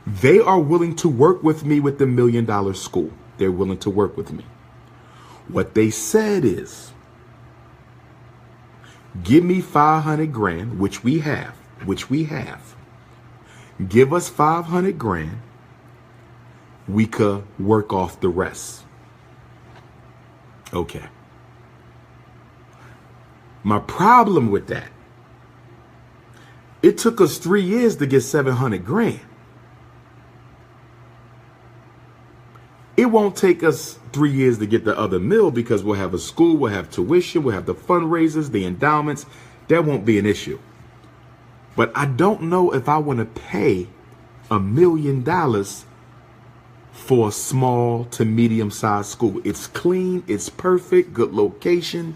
They are willing to work with me with the $1 million school. They're willing to work with me. What they said is, give me 500 grand, which we have. Give us 500 grand. We could work off the rest. Okay. My problem with that, it took us 3 years to get 700 grand. It won't take us 3 years to get the other mill, because we'll have a school, we'll have tuition, we'll have the fundraisers, the endowments. That won't be an issue. But I don't know if I want to pay $1 million for a small to medium-sized school. It's clean, it's perfect, good location.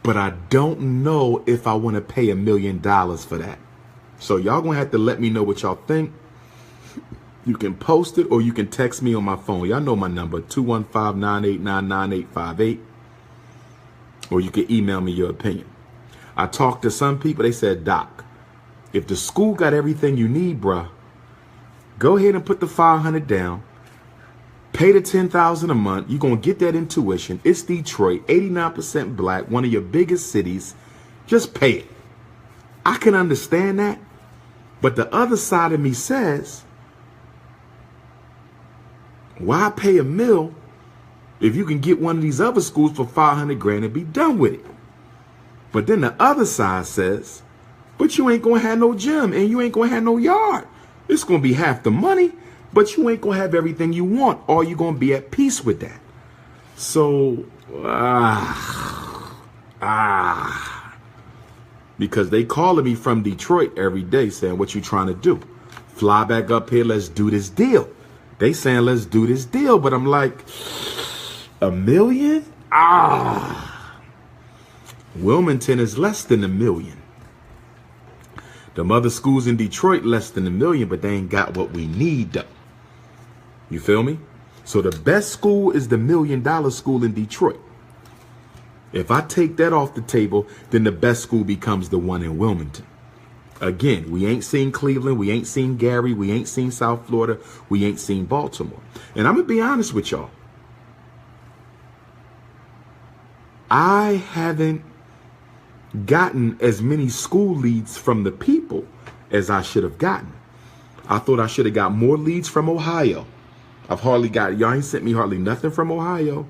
But I don't know if I want to pay $1 million for that. So y'all gonna have to let me know what y'all think. You can post it or you can text me on my phone. Y'all know my number, 215-989-9858. Or you can email me your opinion. I talked to some people, they said, Doc, if the school got everything you need, bruh, go ahead and put the 500 down. Pay the 10,000 a month. You're going to get that in tuition. It's Detroit, 89% black, one of your biggest cities. Just pay it. I can understand that. But the other side of me says, why pay $1 million if you can get one of these other schools for 500 grand and be done with it? But then the other side says, but you ain't going to have no gym and you ain't going to have no yard. It's going to be half the money, but you ain't going to have everything you want, or you going to be at peace with that. So, because they calling me from Detroit every day saying, what you trying to do? Fly back up here, let's do this deal. They saying, let's do this deal. But I'm like, $1 million? Wilmington is less than $1 million. The other schools in Detroit less than $1 million, but they ain't got what we need though. You feel me? So the best school is the $1 million school in Detroit. If I take that off the table, then the best school becomes the one in Wilmington. Again, we ain't seen Cleveland, we ain't seen Gary, we ain't seen South Florida, we ain't seen Baltimore. And I'm gonna be honest with y'all. I haven't gotten as many school leads from the people as I should have gotten. I thought I should have got more leads from Ohio. I've hardly got, y'all ain't sent me hardly nothing from Ohio.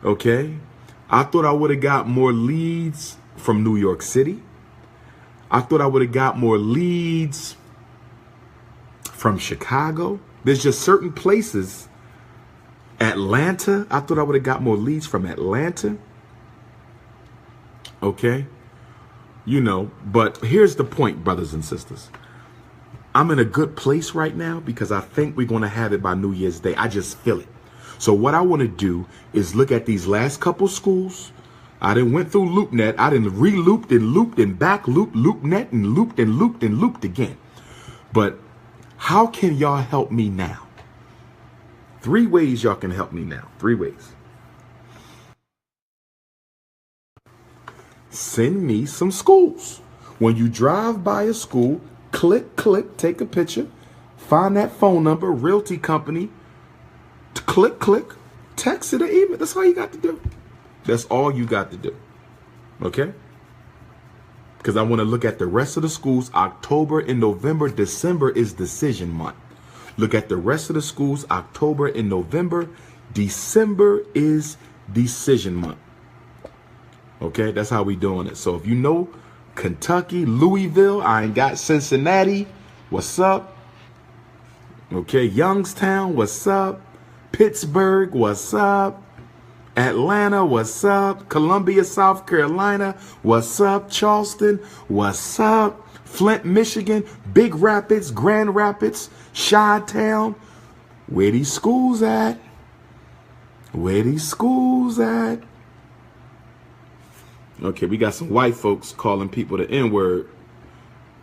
Okay. I thought I would have got more leads from New York City. I thought I would have got more leads from Chicago. There's just certain places. Atlanta. I thought I would have got more leads from Atlanta. Okay. You know, but here's the point, brothers and sisters. I'm in a good place right now because I think we're going to have it by New Year's Day. I just feel it. So what I want to do is look at these last couple schools. I done went through LoopNet. I done re-looped and looped and back looped LoopNet and looped and looped and looped again. But how can y'all help me now? 3 ways y'all can help me now. 3 ways. Send me some schools. When you drive by a school, click, take a picture, find that phone number, realty company, click, Text it or email. That's all you got to do. That's all you got to do. Okay? Because I want to look at the rest of the schools. October and November. December is decision month. Look at the rest of the schools. October and November. December is decision month. Okay? That's how we doing it. So if you know Kentucky, Louisville, I ain't got Cincinnati. What's up? Okay, Youngstown, what's up? Pittsburgh, what's up? Atlanta, what's up? Columbia, South Carolina, what's up? Charleston, what's up? Flint, Michigan, Big Rapids, Grand Rapids, Chi-Town. Where these schools at? Where these schools at? Okay, we got some white folks calling people the N-word.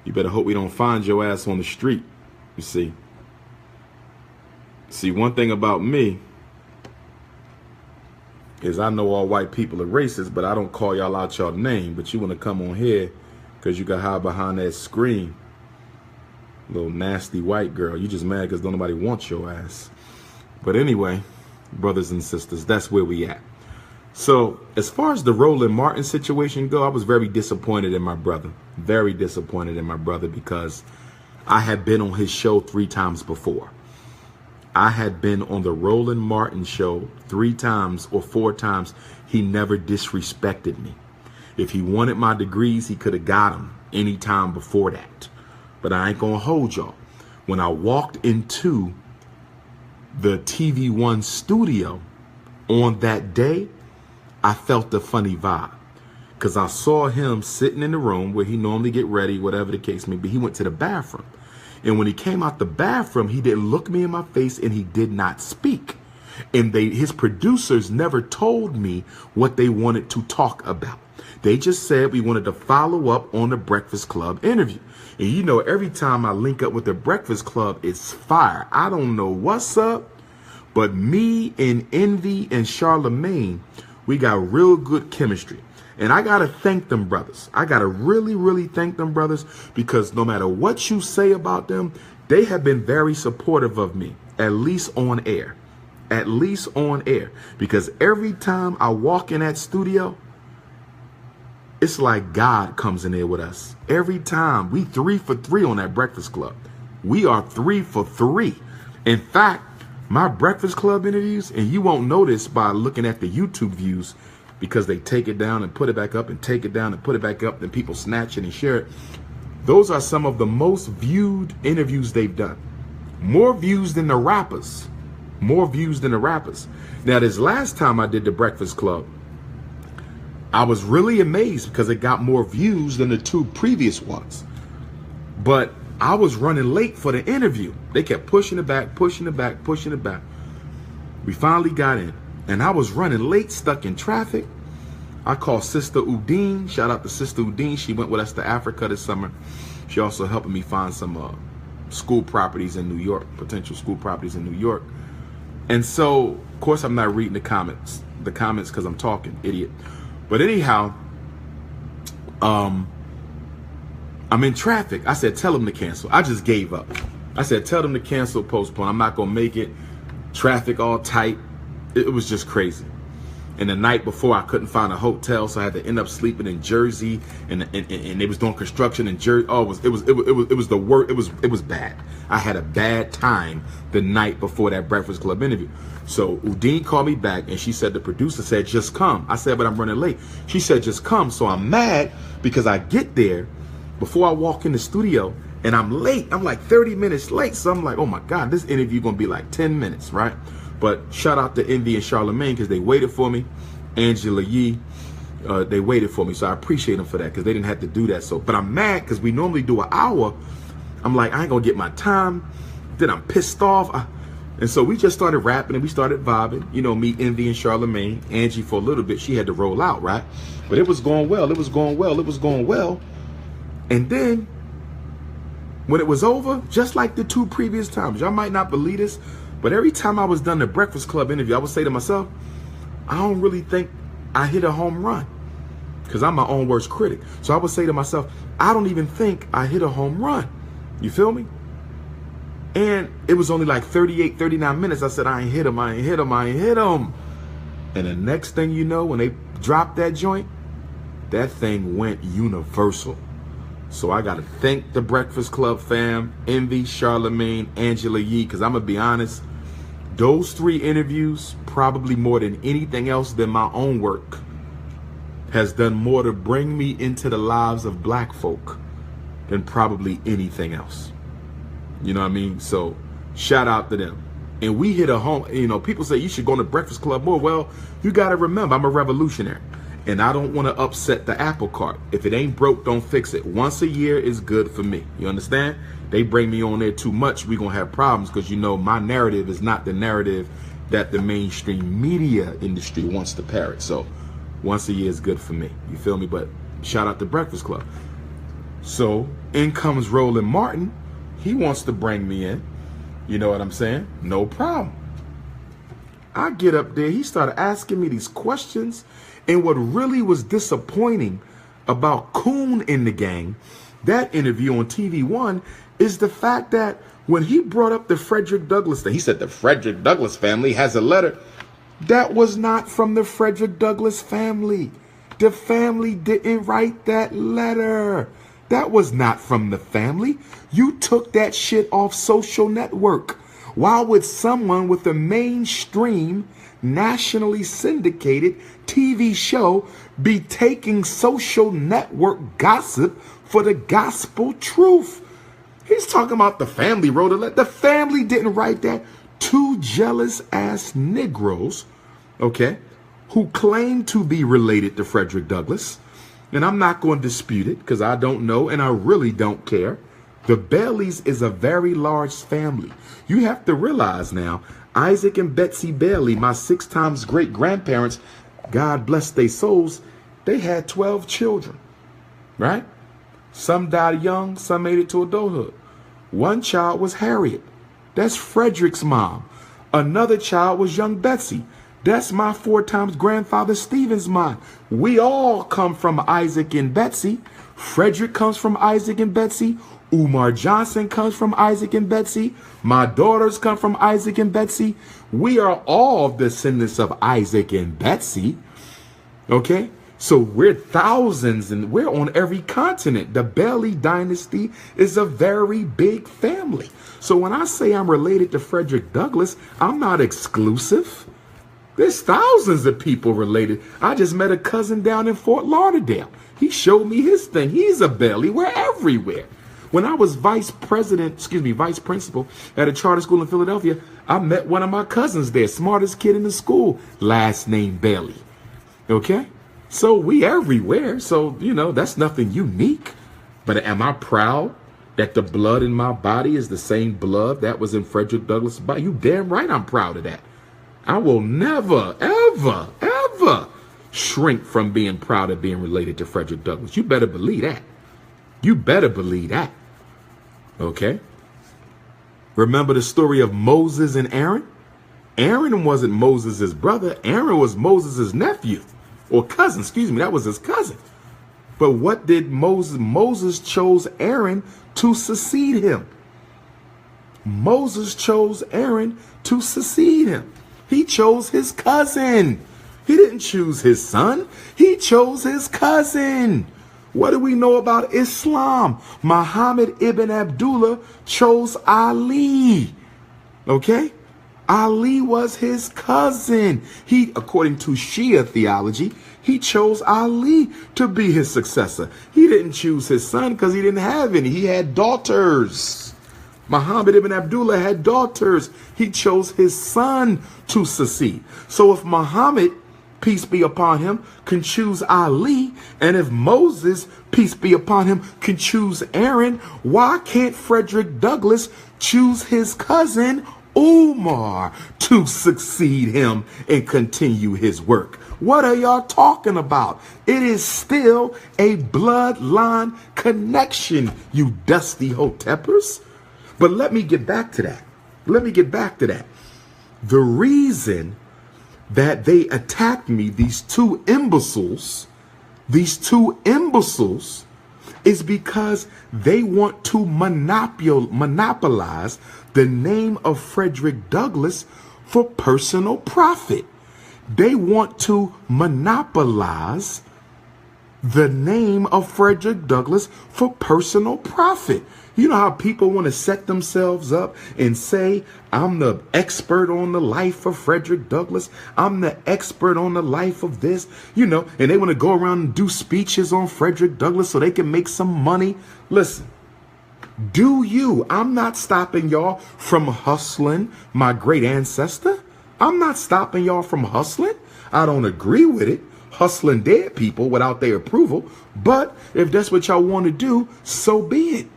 You better hope we don't find your ass on the street, you see. See, one thing about me is I know all white people are racist, but I don't call y'all out your name. But you want to come on here because you can hide behind that screen. Little nasty white girl. You just mad because don't nobody want your ass. But anyway, brothers and sisters, that's where we at. So as far as the Roland Martin situation go, I was very disappointed in my brother. Very disappointed in my brother because I had been on his show 3 times before. I had been on the Roland Martin show 3 times or 4 times. He never disrespected me. If he wanted my degrees, he could have got them any time before that. But I ain't gonna hold y'all. When I walked into the TV One studio on that day, I felt a funny vibe because I saw him sitting in the room where he normally get ready, whatever the case may be. He went to the bathroom. And when he came out the bathroom, he didn't look me in my face and he did not speak. And his producers never told me what they wanted to talk about. They just said we wanted to follow up on the Breakfast Club interview. And you know, every time I link up with the Breakfast Club, it's fire. I don't know what's up, but me and Envy and Charlemagne, we got real good chemistry. And I got to thank them brothers. I got to really, really thank them brothers because no matter what you say about them, they have been very supportive of me, at least on air. At least on air. Because every time I walk in that studio, it's like God comes in there with us. Every time. We 3 for 3 on that Breakfast Club. We are 3 for 3. In fact, my Breakfast Club interviews, and you won't notice by looking at the YouTube views, because they take it down and put it back up and take it down and put it back up, then people snatch it and share it. Those are some of the most viewed interviews they've done. More views than the rappers. More views than the rappers. Now, this last time I did the Breakfast Club, I was really amazed because it got more views than the 2 previous ones. But I was running late for the interview. They kept pushing it back, pushing it back, pushing it back. We finally got in. And I was running late, stuck in traffic. I called Sister Udine. Shout out to Sister Udine. She went with us to Africa this summer. She also helping me find some school properties in New York, potential school properties in New York. And so, of course, I'm not reading the comments because I'm talking, idiot. But anyhow, I'm in traffic. I said, tell them to cancel. I just gave up. I said, tell them to cancel, postpone. I'm not going to make it. Traffic all tight. It was just crazy. And the night before, I couldn't find a hotel, so I had to end up sleeping in Jersey, and they was doing construction in Jersey. Oh, it was the worst. It was bad. I had a bad time the night before that Breakfast Club interview. So Udine called me back, and she said the producer said just come. I said, but I'm running late. She said just come. So I'm mad because I get there before I walk in the studio, and I'm late. I'm like 30 minutes late. So I'm like, oh my God, this interview gonna be like 10 minutes, right? But shout out to Envy and Charlemagne because they waited for me. Angela Yee, they waited for me. So I appreciate them for that because they didn't have to do that. So, but I'm mad because we normally do an hour. I'm like, I ain't going to get my time. Then I'm pissed off. And so we just started rapping and we started vibing. You know, me, Envy, and Charlemagne. Angie, for a little bit, she had to roll out, right? But it was going well. It was going well. It was going well. And then when it was over, just like the 2 previous times, y'all might not believe this, but every time I was done the Breakfast Club interview, I would say to myself, I don't really think I hit a home run because I'm my own worst critic. So I would say to myself, I don't even think I hit a home run. You feel me? And it was only like 38, 39 minutes. I said, I ain't hit him. I ain't hit him. I ain't hit him. And the next thing you know, when they dropped that joint, that thing went universal. So I got to thank the Breakfast Club fam, Envy, Charlemagne, Angela Yee, because I'm going to be honest, those 3 interviews, probably more than anything else than my own work, has done more to bring me into the lives of black folk than probably anything else. You know what I mean? So shout out to them. And we hit a home, you know, people say you should go to Breakfast Club more. Well, you got to remember, I'm a revolutionary. And I don't want to upset the apple cart. If it ain't broke, don't fix it. Once a year is good for me. You understand? They bring me on there too much, we're going to have problems because, you know, my narrative is not the narrative that the mainstream media industry wants to parrot. So once a year is good for me. You feel me? But shout out to Breakfast Club. So in comes Roland Martin. He wants to bring me in. You know what I'm saying? No problem. I get up there. He started asking me these questions. And what really was disappointing about Coon in the Gang, that interview on TV One, is the fact that when he brought up the Frederick Douglass thing, he said the Frederick Douglass family has a letter. That was not from the Frederick Douglass family. The family didn't write that letter. That was not from the family. You took that shit off social network. Why would someone with a mainstream, nationally syndicated TV show be taking social network gossip for the gospel truth? He's talking about the family wrote a letter. The family didn't write that. 2 jealous ass Negroes, okay, who claim to be related to Frederick Douglass. And I'm not going to dispute it because I don't know and I really don't care. The Baileys is a very large family. You have to realize now, Isaac and Betsy Bailey, my 6 times great grandparents, God bless their souls, they had 12 children, right? Some died young, some made it to adulthood. One child was Harriet. That's Frederick's mom. Another child was young Betsy. That's my 4 times grandfather Stephen's mom. We all come from Isaac and Betsy. Frederick comes from Isaac and Betsy. Umar Johnson comes from Isaac and Betsy. My daughters come from Isaac and Betsy. We are all descendants of Isaac and Betsy. Okay? So we're thousands and we're on every continent. The Bailey dynasty is a very big family. So when I say I'm related to Frederick Douglass, I'm not exclusive. There's thousands of people related. I just met a cousin down in Fort Lauderdale. He showed me his thing. He's a Bailey. We're everywhere. When I was vice principal at a charter school in Philadelphia, I met one of my cousins there, smartest kid in the school, last name Bailey. Okay? So we everywhere. So, you know, that's nothing unique. But am I proud that the blood in my body is the same blood that was in Frederick Douglass' body? You damn right I'm proud of that. I will never, ever, ever shrink from being proud of being related to Frederick Douglass. You better believe that. You better believe that. Okay? Remember the story of Moses and Aaron? Aaron wasn't Moses' brother. Aaron was Moses' nephew. Or cousin, excuse me. That was his cousin. But what did Moses? Moses chose Aaron to succeed him. Moses chose Aaron to succeed him. He chose his cousin. He didn't choose his son. He chose his cousin. What do we know about Islam? Muhammad ibn Abdullah chose Ali. Okay? Ali was his cousin. He, according to Shia theology, he chose Ali to be his successor. He didn't choose his son because he didn't have any. He had daughters. Muhammad ibn Abdullah had daughters. He chose his son to succeed. So if Muhammad, peace be upon him, can choose Ali, and if Moses, peace be upon him, can choose Aaron, why can't Frederick Douglass choose his cousin Umar to succeed him and continue his work? What are y'all talking about? It is still a bloodline connection, you dusty hoteppers. But let me get back to that. The reason that they attacked me, these two imbeciles, is because they want to monopolize the name of Frederick Douglass for personal profit. They want to monopolize the name of Frederick Douglass for personal profit. You know how people want to set themselves up and say, I'm the expert on the life of Frederick Douglass. I'm the expert on the life of this, and they want to go around and do speeches on Frederick Douglass so they can make some money. Listen, do you? I'm not stopping y'all from hustling my great ancestor. I'm not stopping y'all from hustling. I don't agree with it. Hustling dead people without their approval. But if that's what y'all want to do, so be it.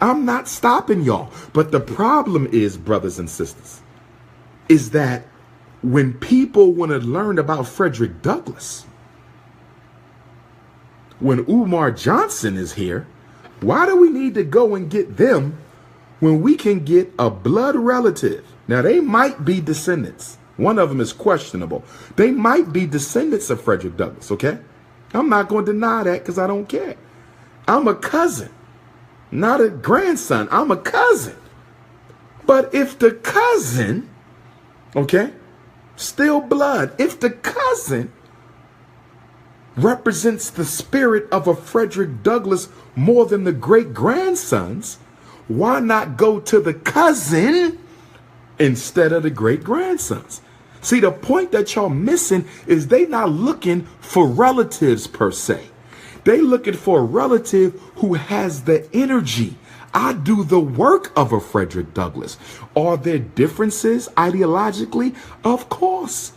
I'm not stopping y'all. But the problem is, brothers and sisters, is that when people want to learn about Frederick Douglass, when Umar Johnson is here, why do we need to go and get them when we can get a blood relative? Now, they might be descendants. One of them is questionable. They might be descendants of Frederick Douglass, okay? I'm not going to deny that because I don't care. I'm a cousin, not a grandson. I'm a cousin. But if the cousin, okay, still blood, if the cousin represents the spirit of a Frederick Douglass more than the great-grandsons, why not go to the cousin instead of the great-grandsons? See, the point that y'all missing is they not looking for relatives per se. They looking for a relative who has the energy. I do the work of a Frederick Douglass. Are there differences ideologically? Of course.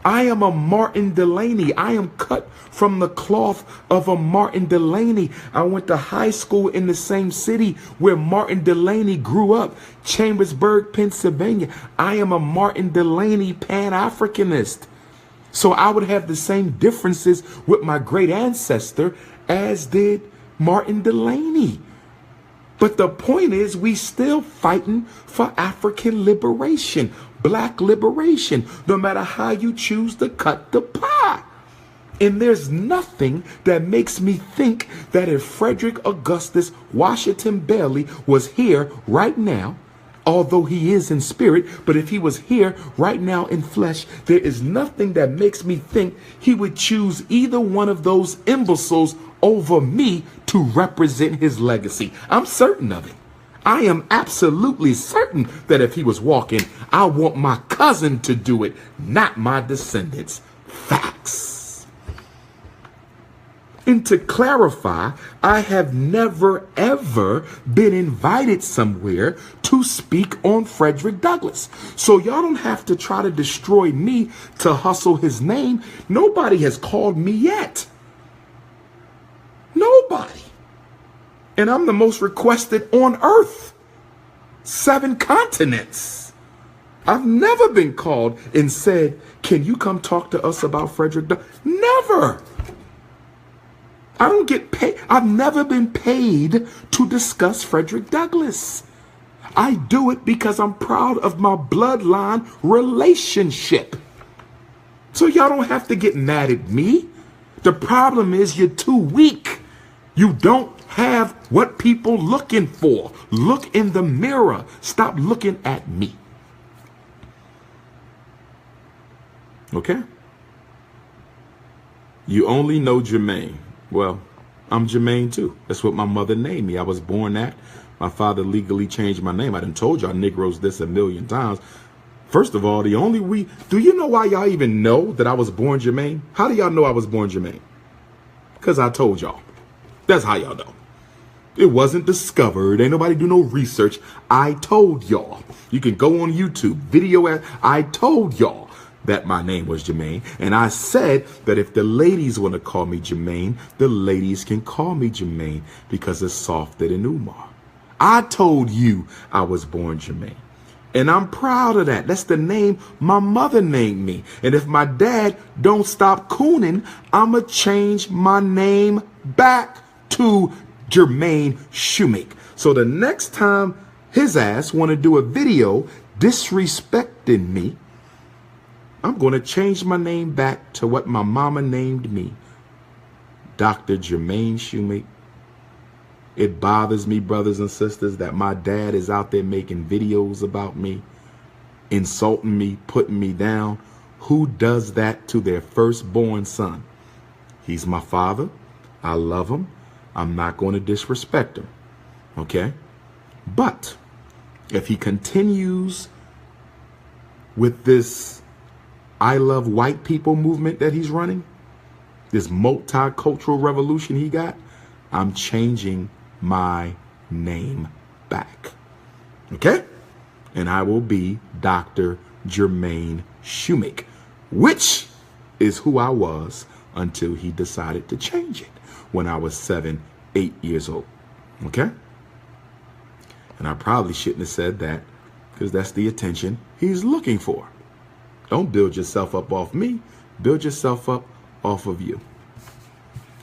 I am a Martin Delaney. I am cut from the cloth of a Martin Delaney. I went to high school in the same city where Martin Delaney grew up, Chambersburg, Pennsylvania. I am a Martin Delaney Pan-Africanist. So I would have the same differences with my great ancestor as did Martin Delaney. But the point is, we still fighting for African liberation, black liberation, no matter how you choose to cut the pie. And there's nothing that makes me think that if Frederick Augustus Washington Bailey was here right now, although he is in spirit, but if he was here right now in flesh, there is nothing that makes me think he would choose either one of those imbeciles over me to represent his legacy. I'm certain of it. I am absolutely certain that if he was walking, I want my cousin to do it, not my descendants. Facts. And to clarify, I have never, ever been invited somewhere to speak on Frederick Douglass. So y'all don't have to try to destroy me to hustle his name. Nobody has called me yet. Nobody. And I'm the most requested on earth. 7 continents. I've never been called and said, can you come talk to us about Frederick Douglass? Never. I don't get paid. I've never been paid to discuss Frederick Douglass. I do it because I'm proud of my bloodline relationship. So y'all don't have to get mad at me. The problem is you're too weak. You don't have what people looking for. Look in the mirror. Stop looking at me. Okay? You only know Jermaine. Well, I'm Jermaine too. That's what my mother named me. I was born that. My father legally changed my name. I done told y'all Negroes this a million times. First of all, do you know why y'all even know that I was born Jermaine? How do y'all know I was born Jermaine? Because I told y'all. That's how y'all know. It wasn't discovered. Ain't nobody do no research. I told y'all. You can go on YouTube, video. I told y'all that my name was Jermaine. And I said that if the ladies want to call me Jermaine, the ladies can call me Jermaine because it's softer than Umar. I told you I was born Jermaine. And I'm proud of that. That's the name my mother named me. And if my dad don't stop cooning, I'ma change my name back to Jermaine Shoemake. So the next time his ass want to do a video disrespecting me, I'm going to change my name back to what my mama named me, Dr. Jermaine Shoemake. It bothers me, brothers and sisters, that my dad is out there making videos about me, insulting me, putting me down, who does that to their firstborn son? He's my father. I love him. I'm not going to disrespect him. Okay? But if he continues with this I love white people movement that he's running, this multicultural revolution he got, I'm changing my name back. Okay? And I will be Dr. Jermaine Shoemake, which is who I was until he decided to change it when I was 7, 8 years old. Okay? And I probably shouldn't have said that because that's the attention he's looking for. Don't build yourself up off me. Build yourself up off of you.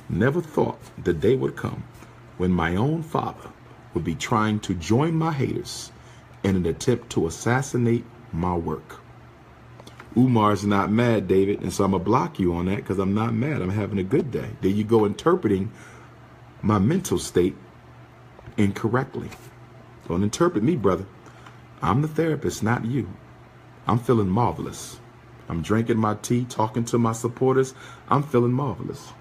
Never thought the day would come when my own father would be trying to join my haters in an attempt to assassinate my work. Umar's not mad, David, and so I'm going to block you on that because I'm not mad. I'm having a good day. There you go, interpreting my mental state incorrectly. Don't interpret me, brother. I'm the therapist, not you. I'm feeling marvelous. I'm drinking my tea, talking to my supporters. I'm feeling marvelous.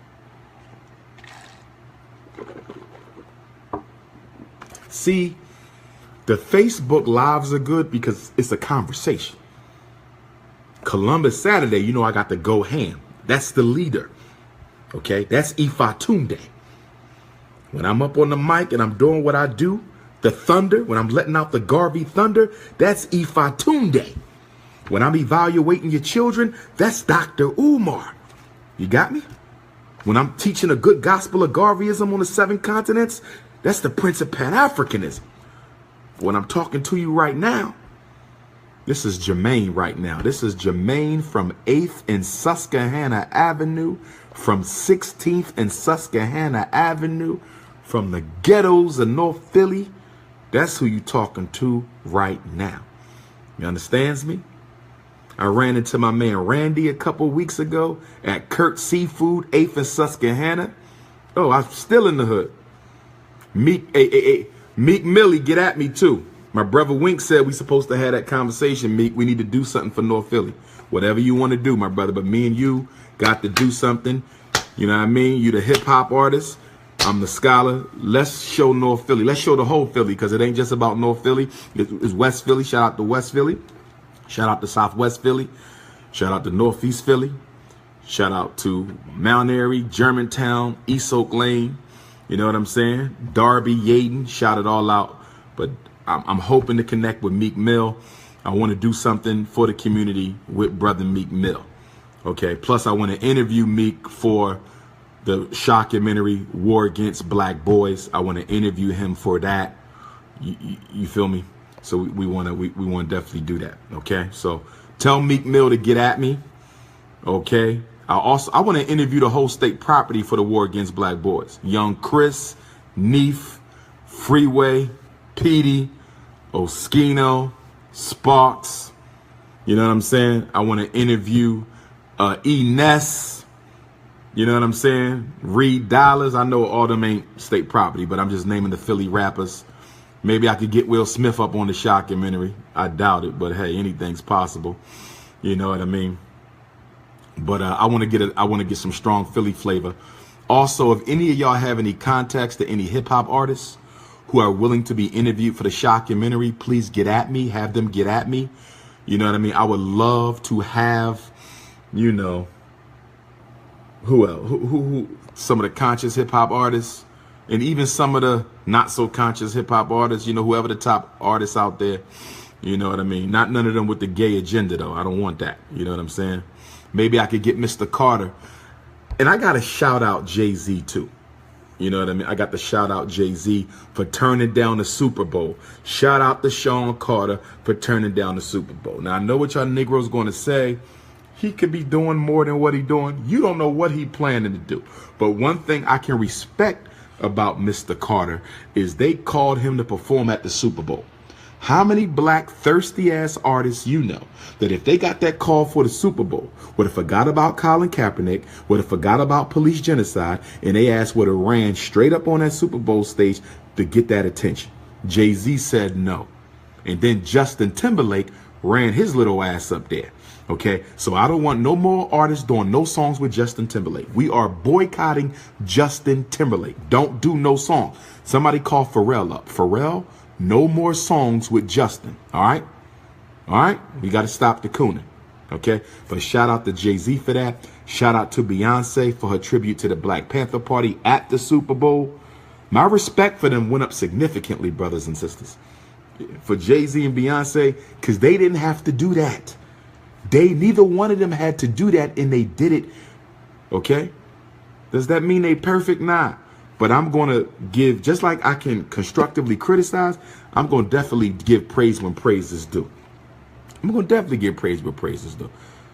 See, the Facebook Lives are good because it's a conversation. Columbus Saturday, you know I got to go ham. That's the leader. Okay, that's Ifatunde. When I'm up on the mic and I'm doing what I do, the thunder, when I'm letting out the Garvey thunder, that's Ifatunde. When I'm evaluating your children, that's Dr. Umar. You got me? When I'm teaching a good gospel of Garveyism on the 7 continents, that's the Prince of Pan-Africanism. When I'm talking to you right now, this is Jermaine right now. This is Jermaine from 8th and Susquehanna Avenue, from 16th and Susquehanna Avenue, from the ghettos of North Philly. That's who you talking to right now. You understands me? I ran into my man Randy a couple weeks ago at Kurt Seafood, 8th and Susquehanna. Oh, I'm still in the hood. Meek Millie, get at me too. My brother Wink said we supposed to have that conversation, Meek. We need to do something for North Philly. Whatever you want to do, my brother. But me and you got to do something. You know what I mean? You the hip hop artist. I'm the scholar. Let's show North Philly. Let's show the whole Philly because it ain't just about North Philly. It's West Philly. Shout out to West Philly. Shout out to Southwest Philly. Shout out to Northeast Philly. Shout out to Mount Airy, Germantown, East Oak Lane. You know what I'm saying? Darby, Yaden, shout it all out. But I'm hoping to connect with Meek Mill. I want to do something for the community with brother Meek Mill. Okay. Plus, I want to interview Meek for the documentary War Against Black Boys. I want to interview him for that. You feel me? So we want to definitely do that. Okay. So tell Meek Mill to get at me. Okay. I want to interview the whole state property for the War Against Black Boys. Young Chris, Neef, Freeway, Petey, Oskino, Sparks. You know what I'm saying? I want to interview E. Ness. You know what I'm saying? Reed Dollars. I know all them ain't state property, but I'm just naming the Philly rappers. Maybe I could get Will Smith up on the documentary. I doubt it, but hey, anything's possible. You know what I mean? But I want to get some strong Philly flavor. Also, if any of y'all have any contacts to any hip hop artists who are willing to be interviewed for the documentary, please get at me. Have them get at me. You know what I mean? I would love to have, you know, who else? Who some of the conscious hip hop artists, and even some of the not so conscious hip hop artists. You know, whoever the top artists out there. You know what I mean? Not none of them with the gay agenda though. I don't want that. You know what I'm saying? Maybe I could get Mr. Carter. And I got to shout out Jay-Z too. You know what I mean? I got to shout out Jay-Z for turning down the Super Bowl. Shout out to Sean Carter for turning down the Super Bowl. Now, I know what y'all Negroes going to say. He could be doing more than what he doing. You don't know what he planning to do. But one thing I can respect about Mr. Carter is they called him to perform at the Super Bowl. How many black thirsty ass artists you know that if they got that call for the Super Bowl would have forgot about Colin Kaepernick, would have forgot about police genocide, and they asked would have ran straight up on that Super Bowl stage to get that attention? Jay-Z said no. And then Justin Timberlake ran his little ass up there. Okay, so I don't want no more artists doing no songs with Justin Timberlake. We are boycotting Justin Timberlake. Don't do no song. Somebody call Pharrell up. Pharrell, no more songs with Justin. All right? All right? We got to stop the cooning. Okay? But shout out to Jay-Z for that. Shout out to Beyonce for her tribute to the Black Panther Party at the Super Bowl. My respect for them went up significantly, brothers and sisters. For Jay-Z and Beyonce, because they didn't have to do that. Neither one of them had to do that, and they did it. Okay? Does that mean they perfect? Nah. But I'm going to give, just like I can constructively criticize, I'm going to definitely give praise when praise is due. I'm going to definitely give praise when praise is due.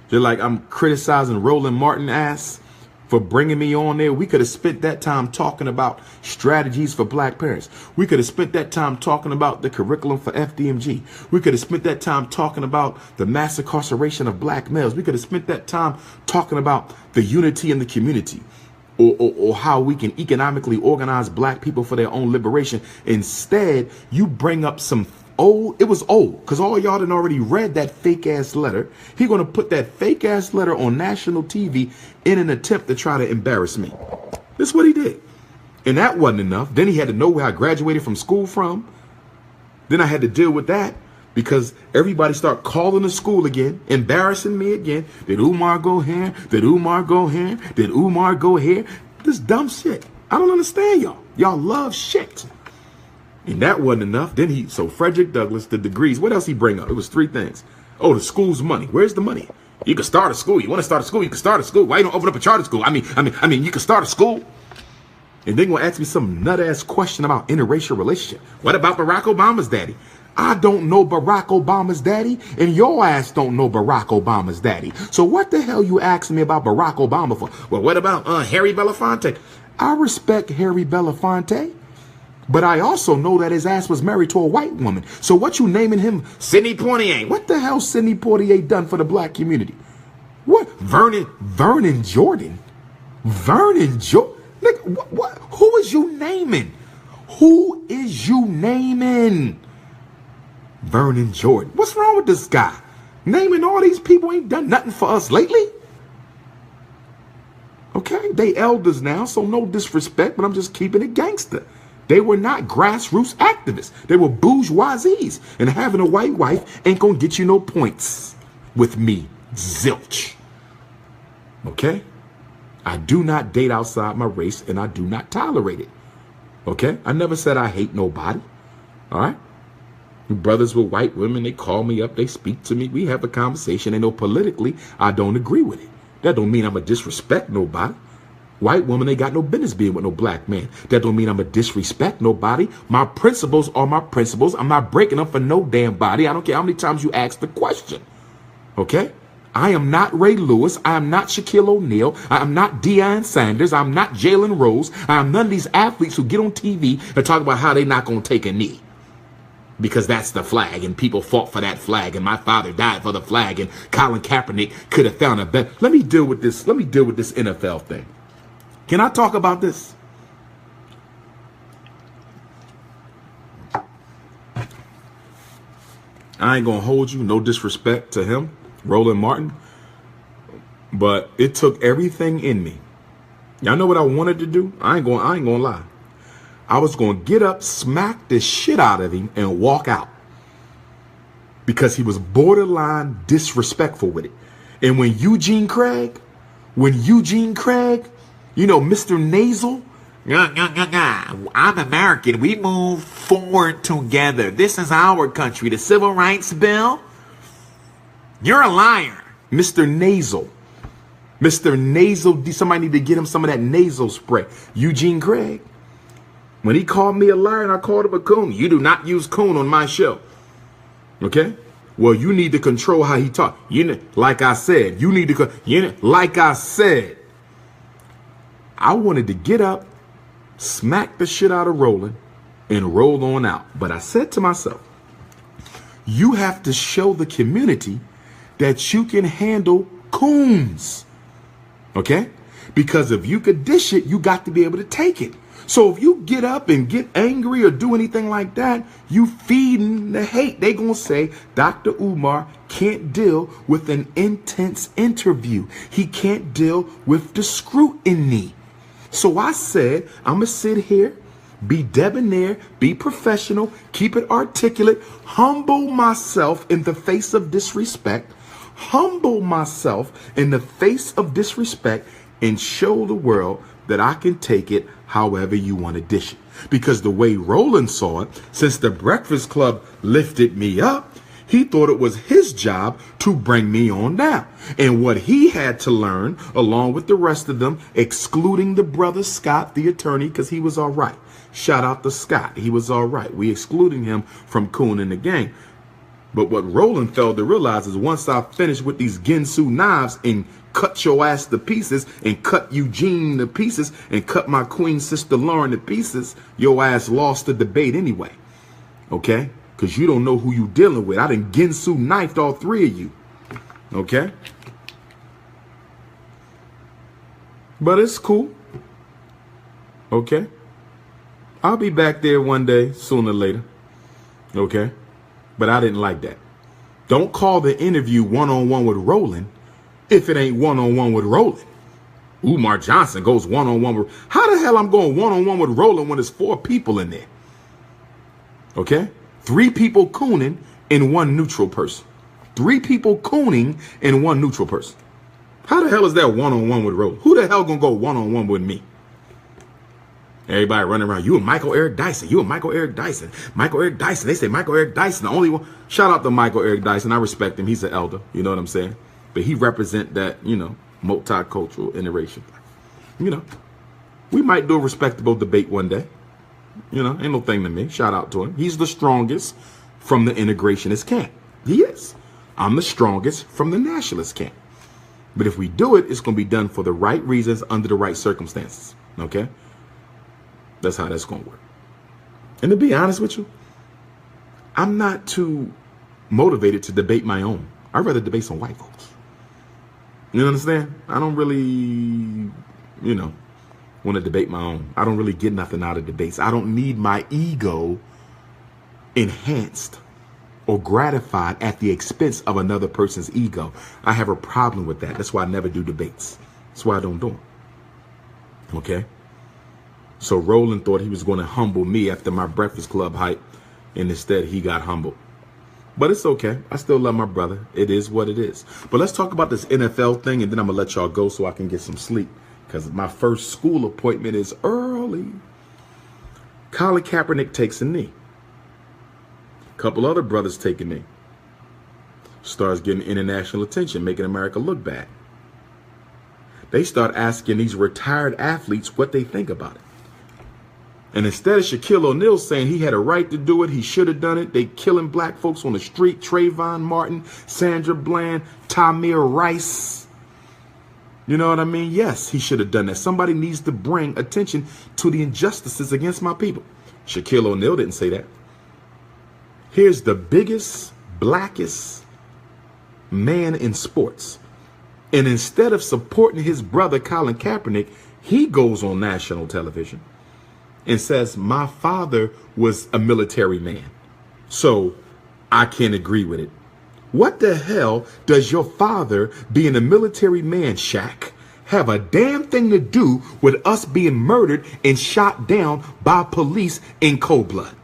Just like I'm criticizing Roland Martin ass for bringing me on there. We could have spent that time talking about strategies for black parents. We could have spent that time talking about the curriculum for FDMG. We could have spent that time talking about the mass incarceration of black males. We could have spent that time talking about the unity in the community, or how we can economically organize black people for their own liberation. Instead, you bring up some old, it was old, because all y'all done already read that fake ass letter. He gonna put that fake ass letter on national TV in an attempt to try to embarrass me. That's what he did. And that wasn't enough. Then he had to know where I graduated from school from. Then I had to deal with that because everybody start calling the school again, embarrassing me again. Did Umar go here? Did Umar go here? Did Umar go here? This dumb shit. I don't understand y'all. Y'all love shit. And that wasn't enough. Then so Frederick Douglass, the degrees, what else he bring up? It was 3 things. Oh, the school's money. Where's the money? You can start a school. You want to start a school? You can start a school. Why you don't open up a charter school? I mean, you can start a school. And then gonna ask me some nut ass question about interracial relationship. What about Barack Obama's daddy? I don't know Barack Obama's daddy, and your ass don't know Barack Obama's daddy. So what the hell you asking me about Barack Obama for? Well, what about Harry Belafonte? I respect Harry Belafonte. But I also know that his ass was married to a white woman. So what you naming him Sidney Poitier? What the hell Sidney Poitier done for the black community? What? Vernon Jordan? Vernon Jordan? Nigga, what? Who is you naming? Who is you naming? Vernon Jordan. What's wrong with this guy? Naming all these people ain't done nothing for us lately. Okay, they elders now, so no disrespect, but I'm just keeping it gangster. They were not grassroots activists. They were bourgeoisies. And having a white wife ain't gonna get you no points with me. Zilch. Okay? I do not date outside my race, and I do not tolerate it. Okay? I never said I hate nobody. All right? Brothers with white women, they call me up, they speak to me, we have a conversation. They know politically I don't agree with it. That don't mean I'm gonna disrespect nobody. White woman ain't got no business being with no black man. That don't mean I'm a disrespect nobody. My principles are my principles. I'm not breaking them for no damn body. I don't care how many times you ask the question. Okay? I am not Ray Lewis. I am not Shaquille O'Neal. I am not Deion Sanders. I'm not Jalen Rose. I am none of these athletes who get on TV and talk about how they not going to take a knee. Because that's the flag, and people fought for that flag, and my father died for the flag, and Colin Kaepernick could have found a better. Let me deal with this NFL thing. Can I talk about this? I ain't gonna hold you, no disrespect to him, Roland Martin, but it took everything in me. Y'all know what I wanted to do? I ain't gonna lie. I was gonna get up, smack the shit out of him, and walk out. Because he was borderline disrespectful with it. And when Eugene Craig, you know, Mr. Nasal. I'm American. We move forward together. This is our country. The Civil Rights Bill. You're a liar. Mr. Nasal. Mr. Nasal. Somebody need to get him some of that nasal spray. Eugene Craig. When he called me a liar and I called him a coon. You do not use coon on my show. Okay? Well, you need to control how he talk. You know, like I said, you need to, like I said. I wanted to get up, smack the shit out of Roland, and roll on out. But I said to myself, you have to show the community that you can handle coons. Okay? Because if you could dish it, you got to be able to take it. So if you get up and get angry or do anything like that, you feeding the hate. They gonna say Dr. Umar can't deal with an intense interview. He can't deal with the scrutiny. So I said, I'm gonna sit here, be debonair, be professional, keep it articulate, humble myself in the face of disrespect, and show the world that I can take it however you want to dish it. Because the way Roland saw it, since the Breakfast Club lifted me up, he thought it was his job to bring me on down. And what he had to learn, along with the rest of them, excluding the brother Scott, the attorney, because he was all right. Shout out to Scott. He was all right. We excluding him from Coon and the gang. But what Roland failed to realize is once I finished with these Ginsu knives and cut your ass to pieces and cut Eugene to pieces and cut my queen sister Lauren to pieces, your ass lost the debate anyway. Okay? Because you don't know who you dealing with. I done Ginsu knifed all three of you. Okay? But it's cool. Okay? I'll be back there one day, sooner or later. Okay? But I didn't like that. Don't call the interview one-on-one with Roland if it ain't one-on-one with Roland. Umar Johnson goes one-on-one with... How the hell I'm going one-on-one with Roland when there's 4 people in there? Okay? 3 people cooning and 1 neutral person. 3 people cooning and 1 neutral person. How the hell is that one-on-one with Roland? Who the hell gonna go one-on-one with me? Everybody running around. You and Michael Eric Dyson. You and Michael Eric Dyson. Michael Eric Dyson. They say Michael Eric Dyson, the only one. Shout out to Michael Eric Dyson. I respect him. He's an elder. You know what I'm saying? But he represent that, you know, multicultural interracial. You know, we might do a respectable debate one day. You know, ain't no thing to me. Shout out to him. He's the strongest from the integrationist camp. He is. I'm the strongest from the nationalist camp. But if we do it, it's going to be done for the right reasons under the right circumstances. Okay? That's how that's going to work. And to be honest with you, I'm not too motivated to debate my own. I'd rather debate some white folks. You understand? I don't really, you know, want to debate my own. I don't really get nothing out of debates. I don't need my ego enhanced or gratified at the expense of another person's ego. I have a problem with that. That's why I never do debates. That's why I don't do them. Okay? So Roland thought he was going to humble me after my Breakfast Club hype, and instead he got humbled. But it's okay. I still love my brother. It is what it is. But let's talk about this NFL thing, and then I'm going to let y'all go so I can get some sleep, because my first school appointment is early. Colin Kaepernick takes a knee. A couple other brothers take a knee. Starts getting international attention, making America look bad. They start asking these retired athletes what they think about it. And instead of Shaquille O'Neal saying he had a right to do it, he should have done it, they killing black folks on the street. Trayvon Martin, Sandra Bland, Tamir Rice. You know what I mean? Yes, he should have done that. Somebody needs to bring attention to the injustices against my people. Shaquille O'Neal didn't say that. Here's the biggest, blackest man in sports. And instead of supporting his brother, Colin Kaepernick, he goes on national television and says, my father was a military man, so I can't agree with it. What the hell does your father being a military man, Shaq, have a damn thing to do with us being murdered and shot down by police in cold blood?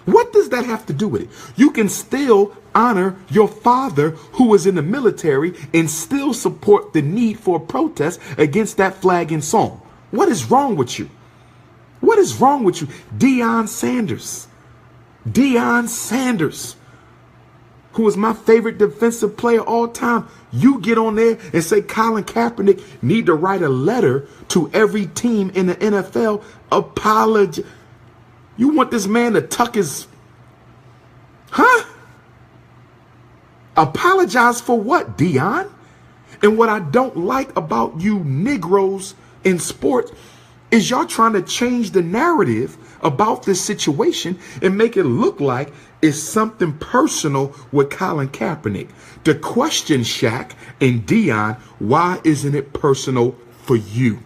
What does that have to do with it? You can still honor your father who was in the military and still support the need for a protest against that flag and song. What is wrong with you? What is wrong with you? Deion Sanders, who is my favorite defensive player all time. You get on there and say Colin Kaepernick need to write a letter to every team in the NFL. Apology. You want this man to tuck his... Huh? Apologize for what, Deion? And what I don't like about you Negroes in sports is y'all trying to change the narrative about this situation and make it look like it's something personal with Colin Kaepernick. The question, Shaq and Deion, why isn't it personal for you?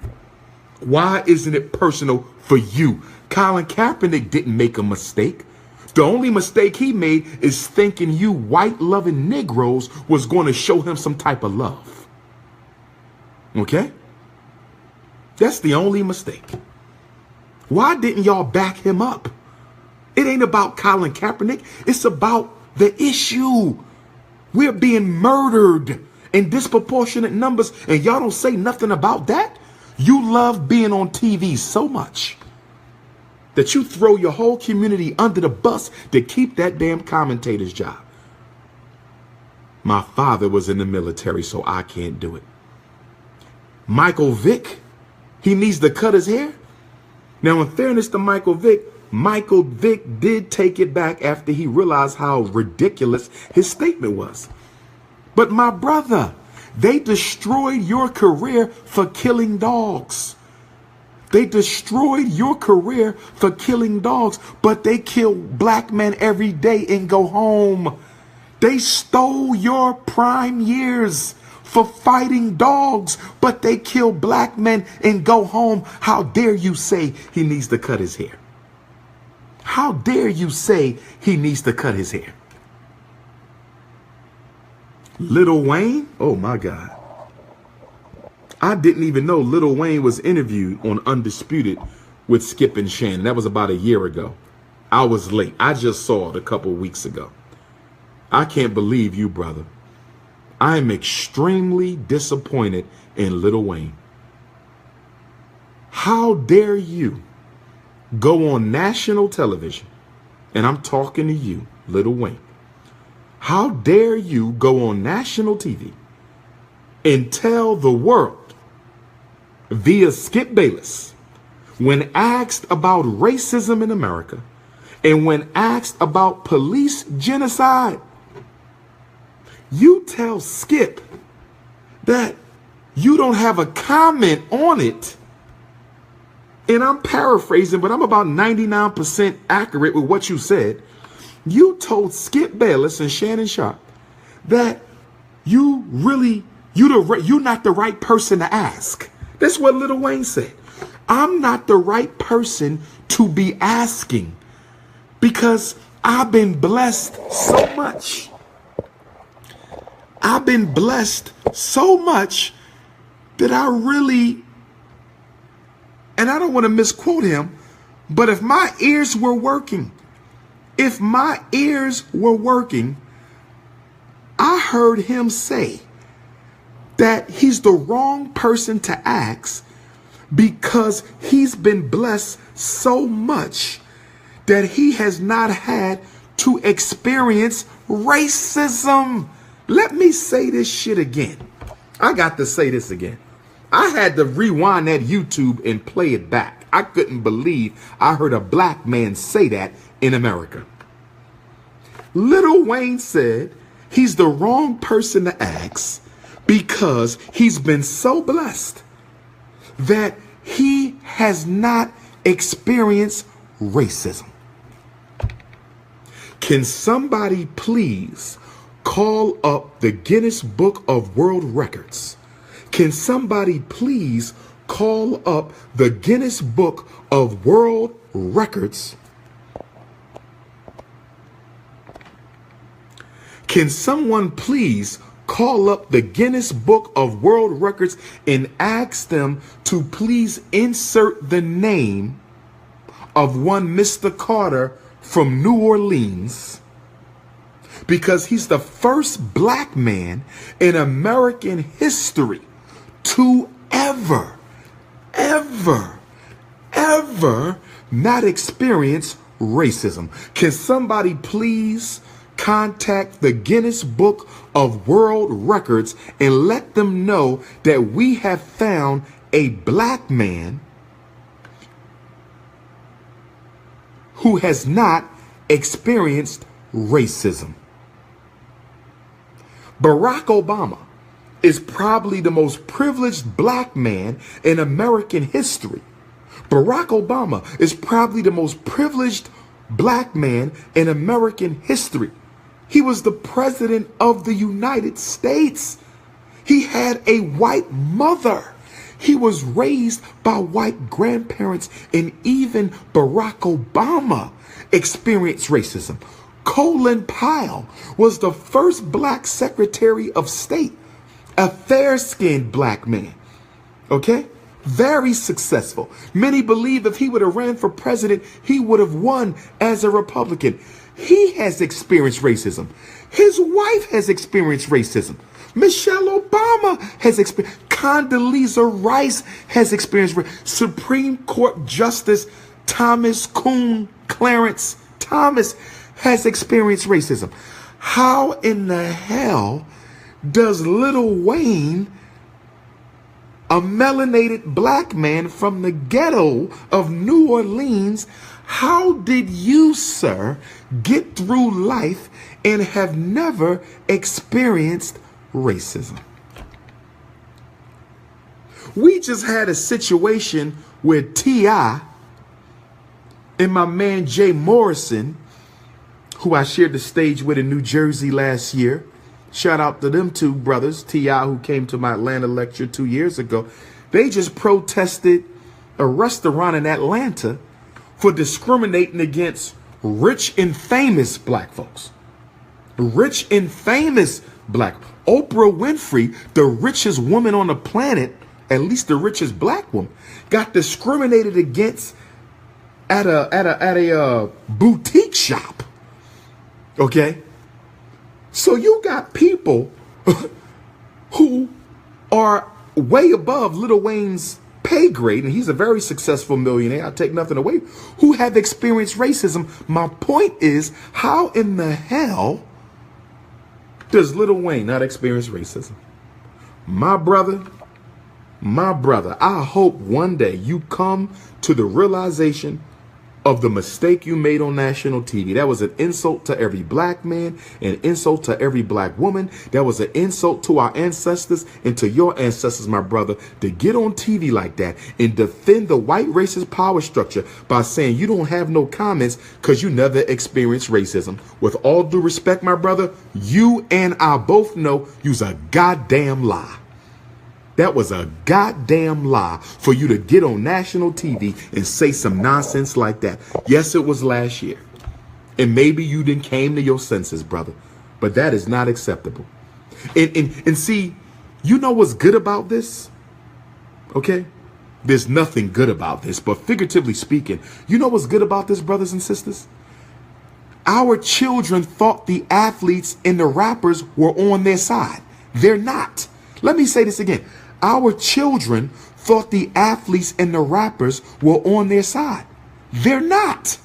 Why isn't it personal for you? Colin Kaepernick didn't make a mistake. The only mistake he made is thinking you white loving Negroes was going to show him some type of love. Okay? That's the only mistake. Why didn't y'all back him up? It ain't about Colin Kaepernick. It's about the issue. We're being murdered in disproportionate numbers, and y'all don't say nothing about that. You love being on TV so much that you throw your whole community under the bus to keep that damn commentator's job. My father was in the military, so I can't do it. Michael Vick, he needs to cut his hair. Now, in fairness to Michael Vick did take it back after he realized how ridiculous his statement was. But my brother, they destroyed your career for killing dogs. They destroyed your career for killing dogs, but they kill black men every day and go home. They stole your prime years for fighting dogs, but they kill black men and go home. How dare you say he needs to cut his hair? How dare you say he needs to cut his hair? Lil Wayne? Oh my God. I didn't even know Lil Wayne was interviewed on Undisputed with Skip and Shannon. That was about a year ago. I was late. I just saw it a couple weeks ago. I can't believe you, brother. I am extremely disappointed in Lil Wayne. How dare you go on national television, and I'm talking to you, Lil Wayne. How dare you go on national TV and tell the world via Skip Bayless, when asked about racism in America and when asked about police genocide, you tell Skip that you don't have a comment on it. And I'm paraphrasing, but I'm about 99% accurate with what you said. You told Skip Bayless and Shannon Sharp that you're not the right person to ask. That's what Lil Wayne said. I'm not the right person to be asking because I've been blessed so much. I've been blessed so much that I really, and I don't want to misquote him, but if my ears were working, I heard him say that he's the wrong person to ask because he's been blessed so much that he has not had to experience racism. Let me say this shit again. I got to say this again. I had to rewind that YouTube and play it back. I couldn't believe I heard a black man say that in America. Lil Wayne said he's the wrong person to ask because he's been so blessed that he has not experienced racism. Can somebody please call up the Guinness Book of World Records? Can somebody please call up the Guinness Book of World Records? Can someone please call up the Guinness Book of World Records and ask them to please insert the name of one Mr. Carter from New Orleans, because he's the first black man in American history to ever not experience racism. Can somebody please contact the Guinness Book of World Records and let them know that we have found a black man who has not experienced racism? Barack Obama is probably the most privileged black man in American history. Barack Obama is probably the most privileged black man in American history. He was the president of the United States. He had a white mother. He was raised by white grandparents, and even Barack Obama experienced racism. Colin Powell was the first black Secretary of State, a fair-skinned black man. Okay? Very successful. Many believe if he would have ran for president, he would have won as a Republican. He has experienced racism. His wife has experienced racism. Michelle Obama has experienced. Condoleezza Rice has experienced. Supreme Court Justice Thomas Clarence Thomas has experienced racism. How in the hell does Lil Wayne, a melanated black man from the ghetto of New Orleans, how did you, sir, get through life and have never experienced racism? We just had a situation where T.I. and my man Jay Morrison, who I shared the stage with in New Jersey last year, shout out to them two brothers, T.I., who came to my Atlanta lecture 2 years ago. They just protested a restaurant in Atlanta for discriminating against rich and famous black folks. Rich and famous black. Oprah Winfrey, the richest woman on the planet, at least the richest black woman, got discriminated against at a boutique shop. Okay? So you got people who are way above Lil Wayne's pay grade, and he's a very successful millionaire, I take nothing away, who have experienced racism. My point is, how in the hell does Lil Wayne not experience racism? My brother, I hope one day you come to the realization of the mistake you made on national TV. That was an insult to every black man, an insult to every black woman. That was an insult to our ancestors and to your ancestors, my brother, to get on TV like that and defend the white racist power structure by saying you don't have no comments because you never experienced racism. With all due respect, my brother, you and I both know you's a goddamn lie. That was a goddamn lie for you to get on national TV and say some nonsense like that. Yes, it was last year. And maybe you didn't came to your senses, brother. But that is not acceptable. And see, you know what's good about this? Okay? There's nothing good about this. But figuratively speaking, you know what's good about this, brothers and sisters? Our children thought the athletes and the rappers were on their side. They're not. Let me say this again. Our children thought the athletes and the rappers were on their side. They're not.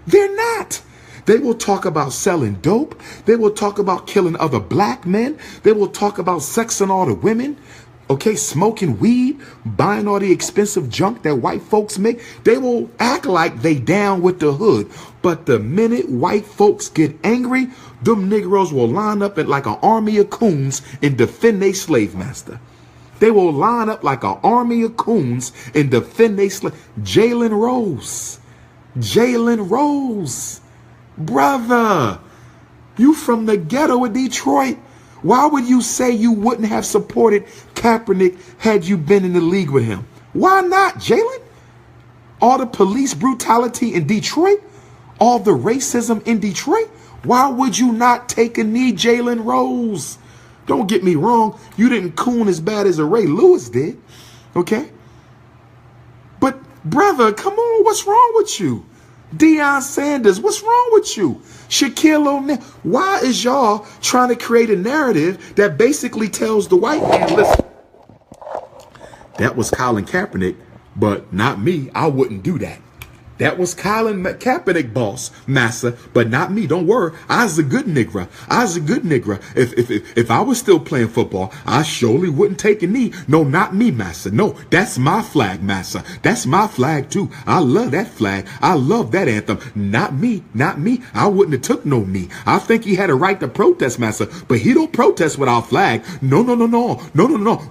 They're not. They will talk about selling dope. They will talk about killing other black men. They will talk about sexing all the women. Okay, smoking weed, buying all the expensive junk that white folks make. They will act like they down with the hood. But the minute white folks get angry, them Negroes will line up like an army of coons and defend their slave master. They will line up like an army of coons and defend their slave. Jalen Rose. Brother, you from the ghetto of Detroit. Why would you say you wouldn't have supported Kaepernick had you been in the league with him? Why not, Jalen? All the police brutality in Detroit, all the racism in Detroit, why would you not take a knee, Jalen Rose? Don't get me wrong, you didn't coon as bad as a Ray Lewis did, okay? But brother, come on, what's wrong with you? Deion Sanders, what's wrong with you? Shaquille O'Neal, why is y'all trying to create a narrative that basically tells the white man, listen, that was Colin Kaepernick, but not me, I wouldn't do that. That was Colin Kaepernick, boss, massa, but not me. Don't worry. I was a good nigger. If I was still playing football, I surely wouldn't take a knee. No, not me, massa. No, that's my flag, massa. That's my flag too. I love that flag. I love that anthem. Not me. I wouldn't have took no knee. I think he had a right to protest, massa, but he don't protest with our flag. No.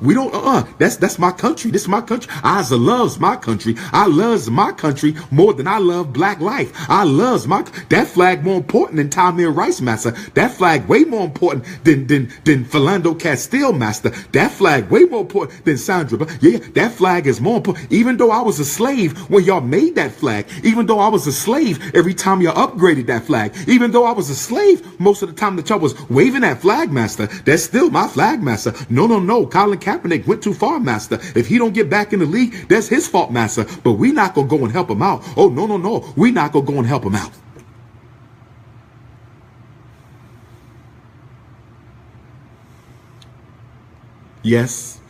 We don't. That's my country. This is my country. I loves my country. I loves my country more then I love black life. I loves that flag more important than Tamir Rice Master. That flag way more important than Philando Castile Master. That flag way more important than Sandra. Yeah, that flag is more important. Even though I was a slave when y'all made that flag, even though I was a slave every time you upgraded that flag, even though I was a slave most of the time that y'all was waving that flag, Master, that's still my flag, Master. No. Colin Kaepernick went too far, Master. If he don't get back in the league, that's his fault, Master. But we not gonna go and help him out. Oh, no. We not gonna go and help him out. Yes,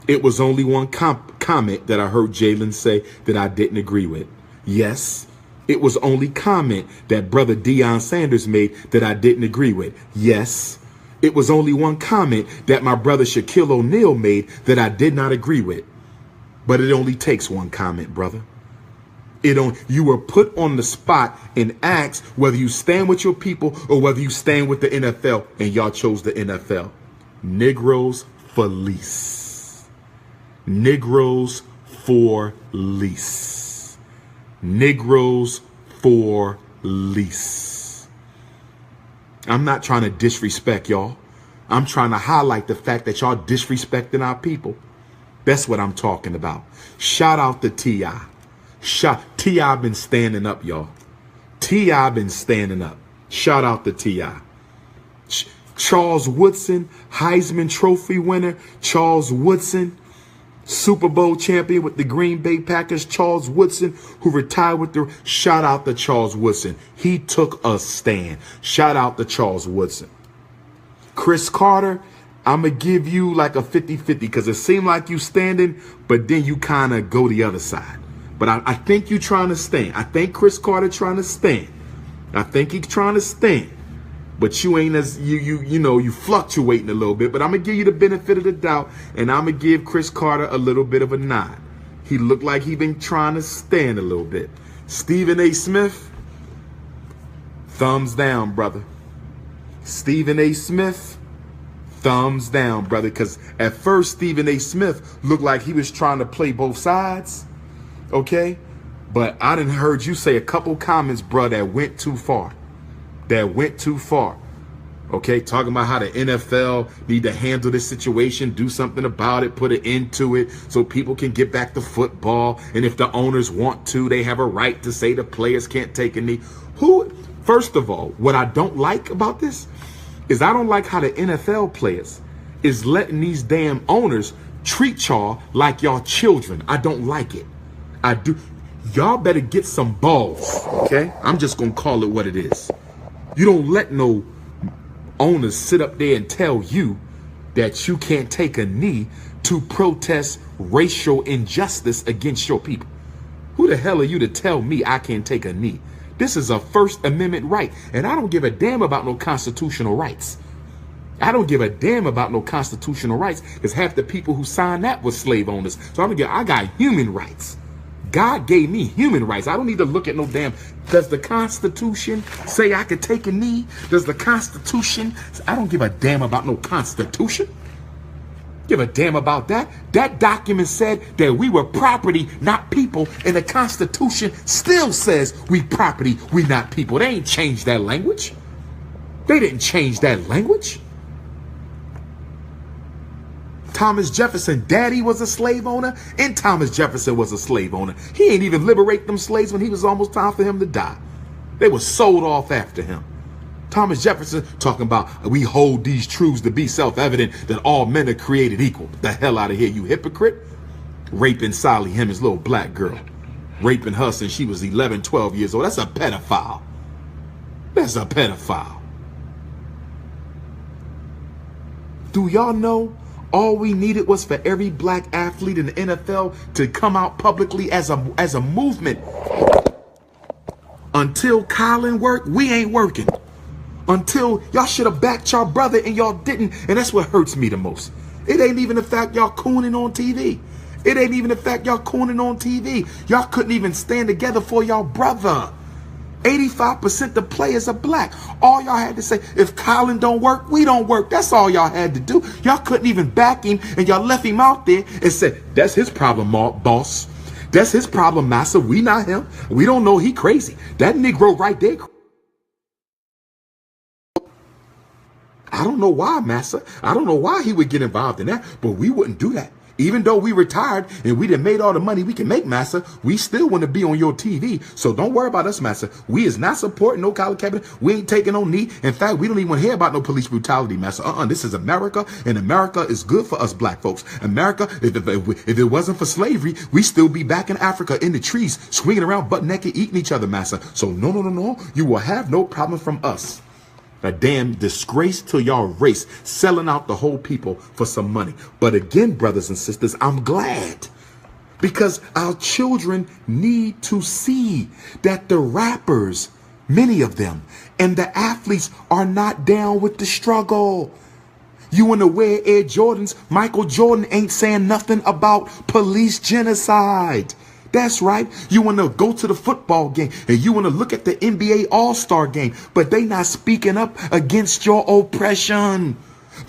it was only one comment that I heard Jalen say that I didn't agree with. Yes, it was only comment that Brother Deion Sanders made that I didn't agree with. Yes, it was only one comment that my brother Shaquille O'Neal made that I did not agree with. But it only takes one comment, brother. You were put on the spot and asked whether you stand with your people or whether you stand with the NFL, and y'all chose the NFL. Negroes for lease. Negroes for lease. Negroes for lease. I'm not trying to disrespect y'all. I'm trying to highlight the fact that y'all disrespecting our people. That's what I'm talking about. Shout out to T.I. T.I. been standing up, y'all. T.I. been standing up. Shout out to T.I. Charles Woodson, Heisman Trophy winner. Charles Woodson, Super Bowl champion with the Green Bay Packers. Charles Woodson, who retired with the... Shout out to Charles Woodson. He took a stand. Shout out to Charles Woodson. Chris Carter, I'm going to give you like a 50-50 because it seemed like you standing, but then you kind of go the other side. But I think you trying to stand. I think Chris Carter trying to stand. I think he's trying to stand. But you ain't as, you fluctuating a little bit. But I'm going to give you the benefit of the doubt, and I'm going to give Chris Carter a little bit of a nod. He looked like he been trying to stand a little bit. Stephen A. Smith, thumbs down, brother. Stephen A. Smith, thumbs down, brother. Because at first, Stephen A. Smith looked like he was trying to play both sides. Okay? But I done heard you say a couple comments, bro, that went too far. That went too far. Okay? Talking about how the NFL need to handle this situation, do something about it, put an end to it so people can get back to football. And if the owners want to, they have a right to say the players can't take a knee. First of all, what I don't like about this is I don't like how the NFL players is letting these damn owners treat y'all like y'all children. I don't like it. I do. Y'all better get some balls, okay? I'm just going to call it what it is. You don't let no owners sit up there and tell you that you can't take a knee to protest racial injustice against your people. Who the hell are you to tell me I can't take a knee? This is a First Amendment right, and I don't give a damn about no constitutional rights. I don't give a damn about no constitutional rights because half the people who signed that were slave owners. So I got human rights. God gave me human rights. I don't need to look at no damn. Does the Constitution say I could take a knee? Does the Constitution? I don't give a damn about no Constitution. Give a damn about that. That document said that we were property, not people. And the Constitution still says we property, we not people. They ain't changed that language. They didn't change that language. Thomas Jefferson, daddy was a slave owner, and Thomas Jefferson was a slave owner. He ain't even liberate them slaves when he was almost time for him to die. They were sold off after him. Thomas Jefferson talking about we hold these truths to be self-evident that all men are created equal. Get the hell out of here, you hypocrite. Raping Sally, him, his little black girl. Raping her since she was 11, 12 years old. That's a pedophile. That's a pedophile. Do y'all know all we needed was for every black athlete in the NFL to come out publicly as a movement? Until Colin worked, we ain't working. Until y'all should have backed y'all brother and y'all didn't. And that's what hurts me the most. It ain't even the fact y'all cooning on TV. It ain't even the fact y'all cooning on TV. Y'all couldn't even stand together for y'all brother. 85% the players are black. All y'all had to say, if Colin don't work, we don't work. That's all y'all had to do. Y'all couldn't even back him, and y'all left him out there and said, that's his problem, boss. That's his problem, massa. We not him. We don't know he crazy. That Negro right there. I don't know why, massa. I don't know why he would get involved in that, but we wouldn't do that. Even though we retired and we done made all the money we can make, massa, we still want to be on your TV. So don't worry about us, massa. We is not supporting no collar cabinet. We ain't taking no knee. In fact, we don't even want to hear about no police brutality, massa. This is America, and America is good for us black folks. America, if it wasn't for slavery, we still be back in Africa in the trees, swinging around butt naked, eating each other, massa. So no. You will have no problem from us. A damn disgrace to y'all race, selling out the whole people for some money. But again, brothers and sisters, I'm glad, because our children need to see that the rappers, many of them, and the athletes are not down with the struggle. You want to wear Air Jordans? Michael Jordan ain't saying nothing about police genocide. That's right. You want to go to the football game and you want to look at the NBA All-Star game, but they not speaking up against your oppression.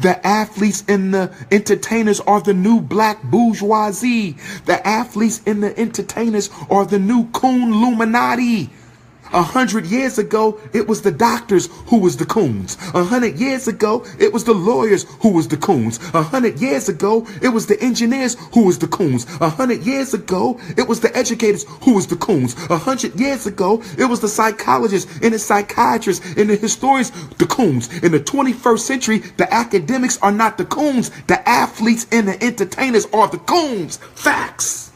The athletes and the entertainers are the new black bourgeoisie. The athletes and the entertainers are the new coon Illuminati. 100 years ago, it was the doctors who was the coons. 100 years ago, it was the lawyers who was the coons. 100 years ago, it was the engineers who was the coons. 100 years ago, it was the educators who was the coons. 100 years ago, it was the psychologists and the psychiatrists and the historians, the coons. In the 21st century, the academics are not the coons. The athletes and the entertainers are the coons. Facts.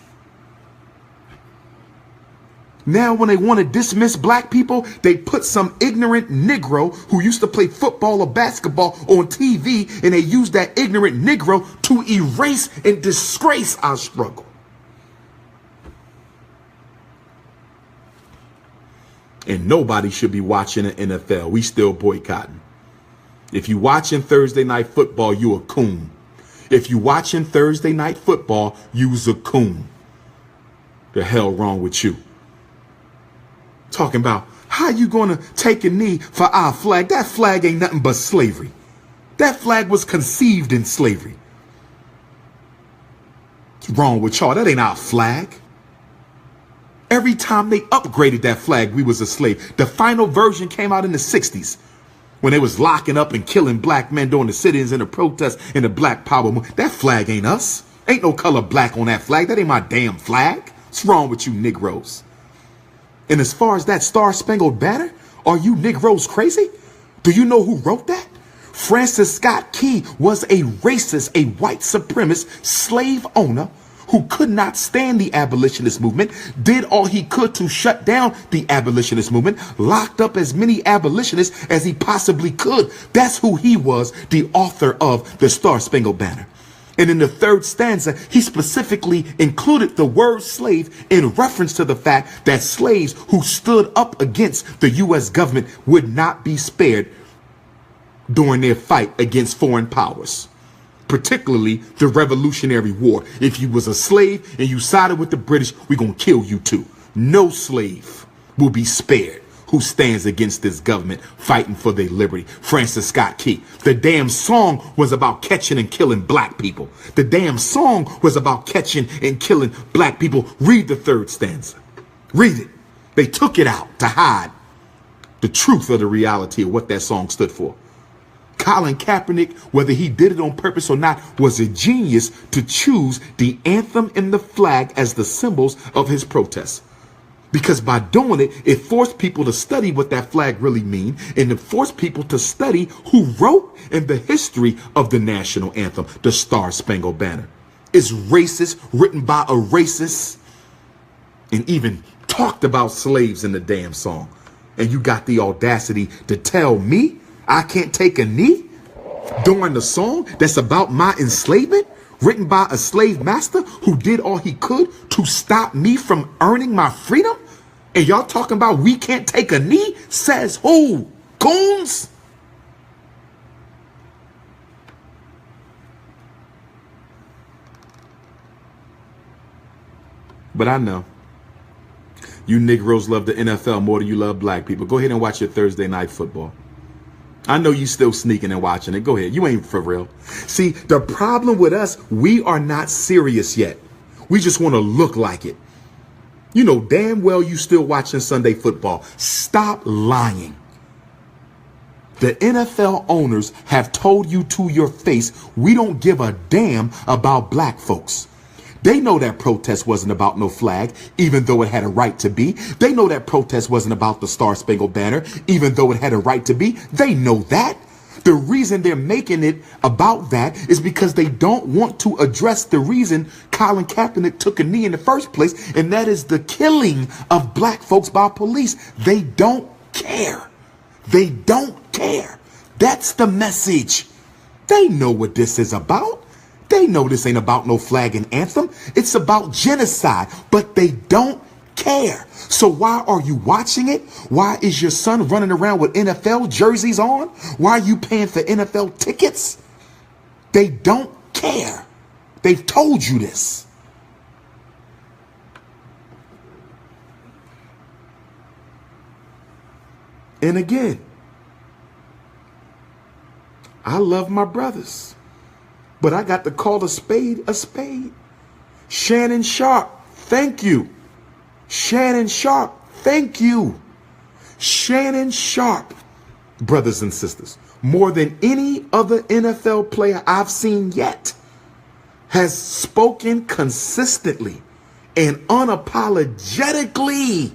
Now, when they want to dismiss black people, they put some ignorant Negro who used to play football or basketball on TV, and they use that ignorant Negro to erase and disgrace our struggle. And nobody should be watching the NFL. We still boycotting. If you watching Thursday night football, you a coon. If you watching Thursday night football, you's a coon. The hell wrong with you? Talking about how you gonna take a knee for our flag? That flag ain't nothing but slavery. That flag was conceived in slavery. What's wrong with y'all? That ain't our flag. Every time they upgraded that flag, we was a slave. The final version came out in the 60s when they was locking up and killing black men during the sit-ins and the protests and the Black Power movement. That flag ain't us. Ain't no color black on that flag. That ain't my damn flag. What's wrong with you Negroes? And as far as that Star-Spangled Banner, are you Negroes crazy? Do you know who wrote that? Francis Scott Key was a racist, a white supremacist slave owner who could not stand the abolitionist movement, did all he could to shut down the abolitionist movement, locked up as many abolitionists as he possibly could. That's who he was, the author of the Star-Spangled Banner. And in the third stanza, he specifically included the word slave in reference to the fact that slaves who stood up against the U.S. government would not be spared during their fight against foreign powers, particularly the Revolutionary War. If you was a slave and you sided with the British, we're going to kill you too. No slave will be spared who stands against this government fighting for their liberty. Francis Scott Key. The damn song was about catching and killing black people. The damn song was about catching and killing black people. Read the third stanza. Read it. They took it out to hide the truth of the reality of what that song stood for. Colin Kaepernick, whether he did it on purpose or not, was a genius to choose the anthem and the flag as the symbols of his protest. Because by doing it, it forced people to study what that flag really mean, and it forced people to study who wrote in the history of the national anthem, the Star-Spangled Banner. It's racist, written by a racist, and even talked about slaves in the damn song. And you got the audacity to tell me I can't take a knee during the song that's about my enslavement? Written by a slave master who did all he could to stop me from earning my freedom? And y'all talking about we can't take a knee? Says who? Coons? But I know you Negroes love the NFL more than you love black people. Go ahead and watch your Thursday night football. I know you still sneaking and watching it. Go ahead. You ain't for real. See, the problem with us, we are not serious yet. We just want to look like it. You know damn well you still watching Sunday football. Stop lying. The NFL owners have told you to your face, we don't give a damn about black folks. They know that protest wasn't about no flag, even though it had a right to be. They know that protest wasn't about the Star Spangled Banner, even though it had a right to be. They know that. The reason they're making it about that is because they don't want to address the reason Colin Kaepernick took a knee in the first place, and that is the killing of black folks by police. They don't care. They don't care. That's the message. They know what this is about. They know this ain't about no flag and anthem. It's about genocide, but they don't care. So why are you watching it? Why is your son running around with NFL jerseys on? Why are you paying for NFL tickets? They don't care. They've told you this. And again, I love my brothers, but I got to call a spade a spade. Shannon Sharp, thank you. Shannon Sharp, thank you. Shannon Sharp, brothers and sisters, more than any other NFL player I've seen yet, has spoken consistently and unapologetically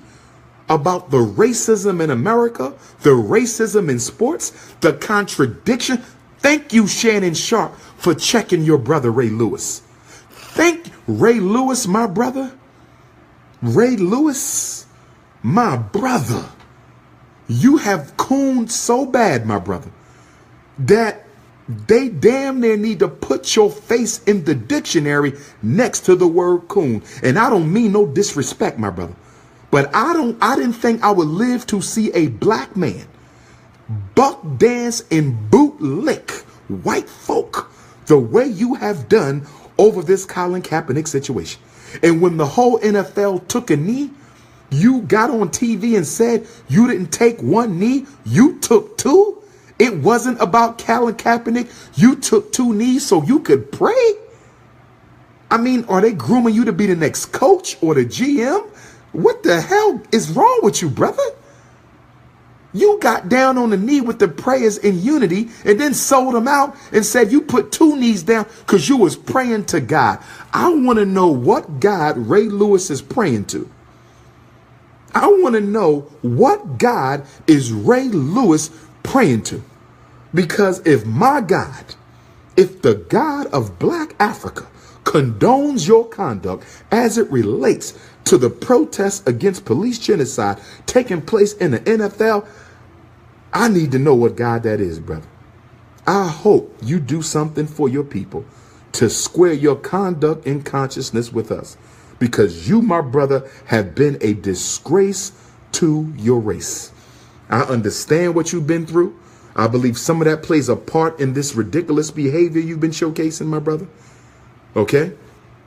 about the racism in America, the racism in sports, the contradiction. Thank you, Shannon Sharp, for checking your brother, Ray Lewis. Thank Ray Lewis, my brother. Ray Lewis, my brother. You have cooned so bad, my brother, that they damn near need to put your face in the dictionary next to the word coon. And I don't mean no disrespect, my brother, but I didn't think I would live to see a black man buck dance and boot lick white folk the way you have done over this Colin Kaepernick situation. And when the whole NFL took a knee, you got on TV and said you didn't take one knee, you took two. It wasn't about Colin Kaepernick. You took two knees so you could pray. I mean, are they grooming you to be the next coach or the GM? What the hell is wrong with you, brother? You got down on the knee with the prayers in unity and then sold them out and said you put two knees down because you was praying to God. I want to know what God Ray Lewis is praying to. I want to know what God is Ray Lewis praying to. Because if my God, if the God of Black Africa condones your conduct as it relates to the protests against police genocide taking place in the NFL, I need to know what God that is, brother. I hope you do something for your people to square your conduct and consciousness with us, because you, my brother, have been a disgrace to your race. I understand what you've been through. I believe some of that plays a part in this ridiculous behavior you've been showcasing, my brother. Okay?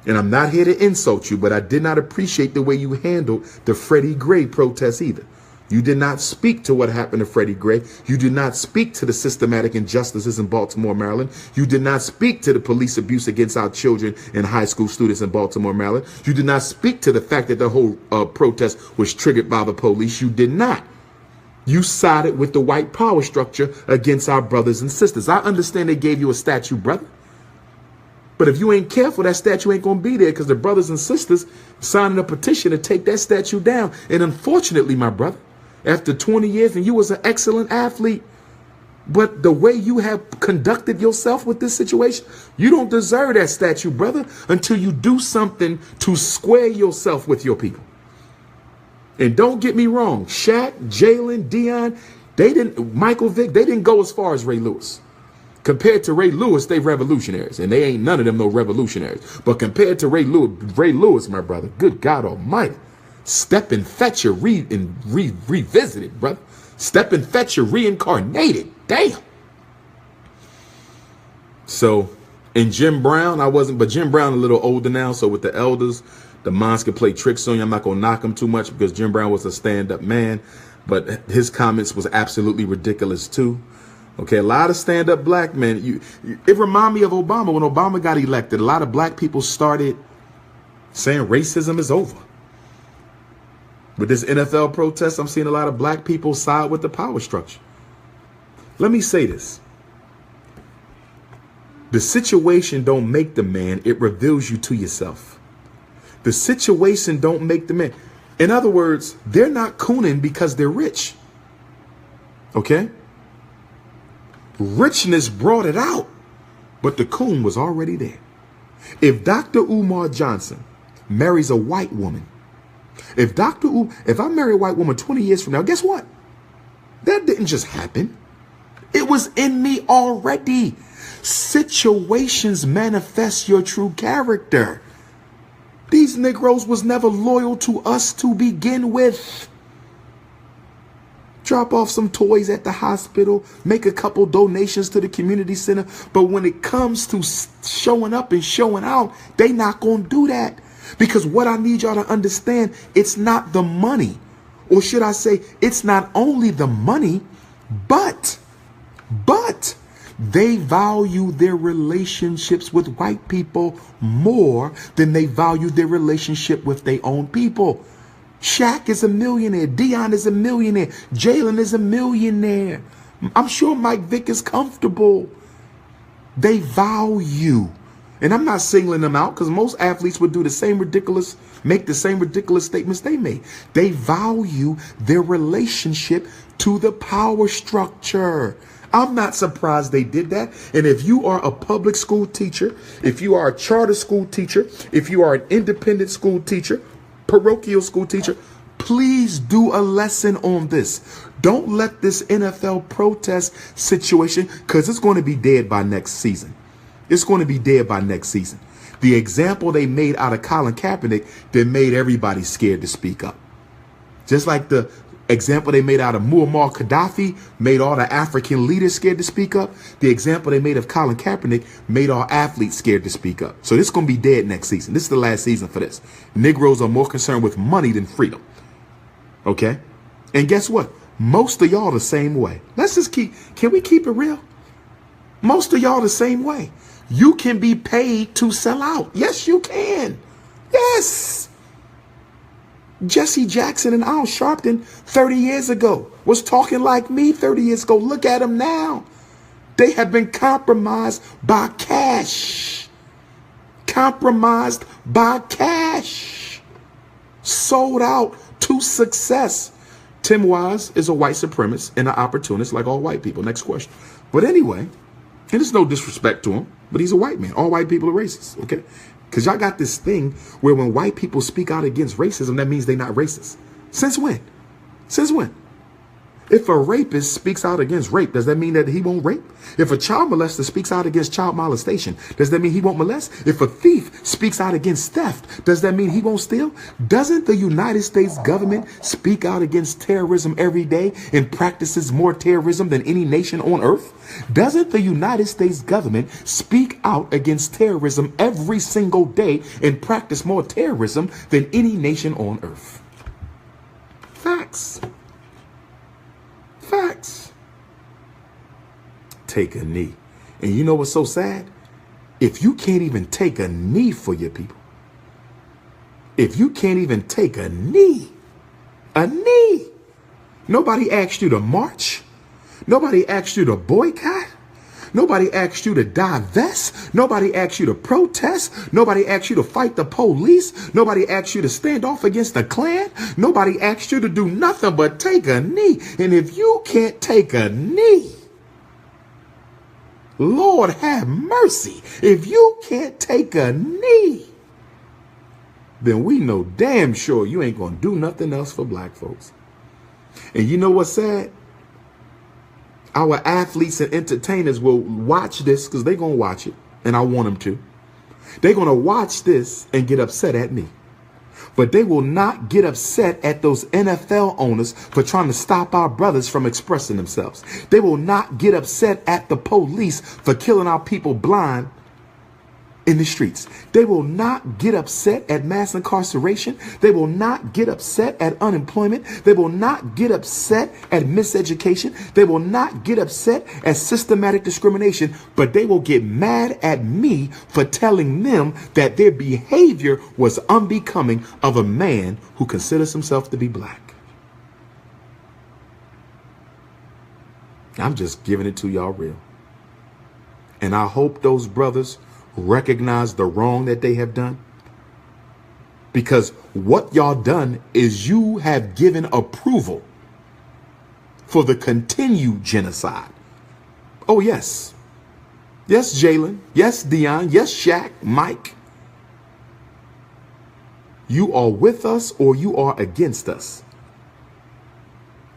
And I'm not here to insult you, but I did not appreciate the way you handled the Freddie Gray protests either. You did not speak to what happened to Freddie Gray. You did not speak to the systematic injustices in Baltimore, Maryland. You did not speak to the police abuse against our children and high school students in Baltimore, Maryland. You did not speak to the fact that the whole protest was triggered by the police. You did not. You sided with the white power structure against our brothers and sisters. I understand they gave you a statue, brother. But if you ain't careful, that statue ain't going to be there because the brothers and sisters signing a petition to take that statue down. And unfortunately, my brother, after 20 years, and you was an excellent athlete, but the way you have conducted yourself with this situation, you don't deserve that statue, brother, until you do something to square yourself with your people. And don't get me wrong, Shaq, Jalen, Deion, Michael Vick, they didn't go as far as Ray Lewis. Compared to Ray Lewis, they revolutionaries, and they ain't none of them no revolutionaries. But compared to Ray Lewis, my brother, good God Almighty, Step and Fetcher revisited, brother. Step and Fetcher reincarnated. Damn. So, in Jim Brown, but Jim Brown a little older now, so with the elders, the minds can play tricks on you. I'm not going to knock him too much because Jim Brown was a stand-up man, but his comments was absolutely ridiculous too. Okay, a lot of stand-up black men. It reminded me of Obama. When Obama got elected, a lot of black people started saying racism is over. With this NFL protest, I'm seeing a lot of black people side with the power structure. Let me say this. The situation don't make the man. It reveals you to yourself. The situation don't make the man. In other words, they're not cooning because they're rich. Okay? Richness brought it out, but the coon was already there. If Dr. Umar Johnson marries a white woman, if I marry a white woman 20 years from now, guess what? That didn't just happen. It was in me already. Situations manifest your true character. These Negroes was never loyal to us to begin with. Drop off some toys at the hospital, make a couple donations to the community center. But when it comes to showing up and showing out, they not going to do that. Because what I need y'all to understand, it's not the money. Or should I say, it's not only the money, but they value their relationships with white people more than they value their relationship with their own people. Shaq is a millionaire. Dion is a millionaire. Jalen is a millionaire. I'm sure Mike Vick is comfortable. They value. And I'm not singling them out because most athletes would do the same ridiculous, make the same ridiculous statements they made. They value their relationship to the power structure. I'm not surprised they did that. And if you are a public school teacher, if you are a charter school teacher, if you are an independent school teacher, parochial school teacher, please do a lesson on this. Don't let this NFL protest situation, because it's going to be dead by next season. It's going to be dead by next season. The example they made out of Colin Kaepernick that made everybody scared to speak up. Just like the example they made out of Muammar Gaddafi made all the African leaders scared to speak up. The example they made of Colin Kaepernick made all athletes scared to speak up. So this is going to be dead next season. This is the last season for this. Negroes are more concerned with money than freedom. Okay? And guess what? Most of y'all the same way. Can we keep it real? Most of y'all the same way. You can be paid to sell out. Yes, you can. Yes. Jesse Jackson and Al Sharpton 30 years ago was talking like me 30 years ago. Look at them now. They have been compromised by cash. Compromised by cash. Sold out to success. Tim Wise is a white supremacist and an opportunist like all white people. Next question. But anyway, and there's no disrespect to him, but he's a white man. All white people are racist, okay? Because y'all got this thing where when white people speak out against racism, that means they're not racist. Since when? Since when? If a rapist speaks out against rape, does that mean that he won't rape? If a child molester speaks out against child molestation, does that mean he won't molest? If a thief speaks out against theft, does that mean he won't steal? Doesn't the United States government speak out against terrorism every day and practices more terrorism than any nation on earth? Doesn't the United States government speak out against terrorism every single day and practice more terrorism than any nation on earth? Facts. Facts. Take a knee. And you know what's so sad? If you can't even take a knee for your people, if you can't even take a knee, nobody asked you to march. Nobody asked you to boycott. Nobody asked you to divest. Nobody asked you to protest. Nobody asked you to fight the police. Nobody asked you to stand off against the Klan. Nobody asked you to do nothing but take a knee. And if you can't take a knee, Lord have mercy. If you can't take a knee, then we know damn sure you ain't going to do nothing else for black folks. And you know what's sad? Our athletes and entertainers will watch this because they're going to watch it. And I want them to. They're going to watch this and get upset at me. But they will not get upset at those NFL owners for trying to stop our brothers from expressing themselves. They will not get upset at the police for killing our people blind in the streets. They will not get upset at mass incarceration. They will not get upset at unemployment. They will not get upset at miseducation. They will not get upset at systematic discrimination, but they will get mad at me for telling them that their behavior was unbecoming of a man who considers himself to be black. I'm just giving it to y'all real. And I hope those brothers recognize the wrong that they have done, because what y'all done is you have given approval for the continued genocide. Oh yes, Jalen, yes Dion, yes Shaq, Mike, you are with us or you are against us.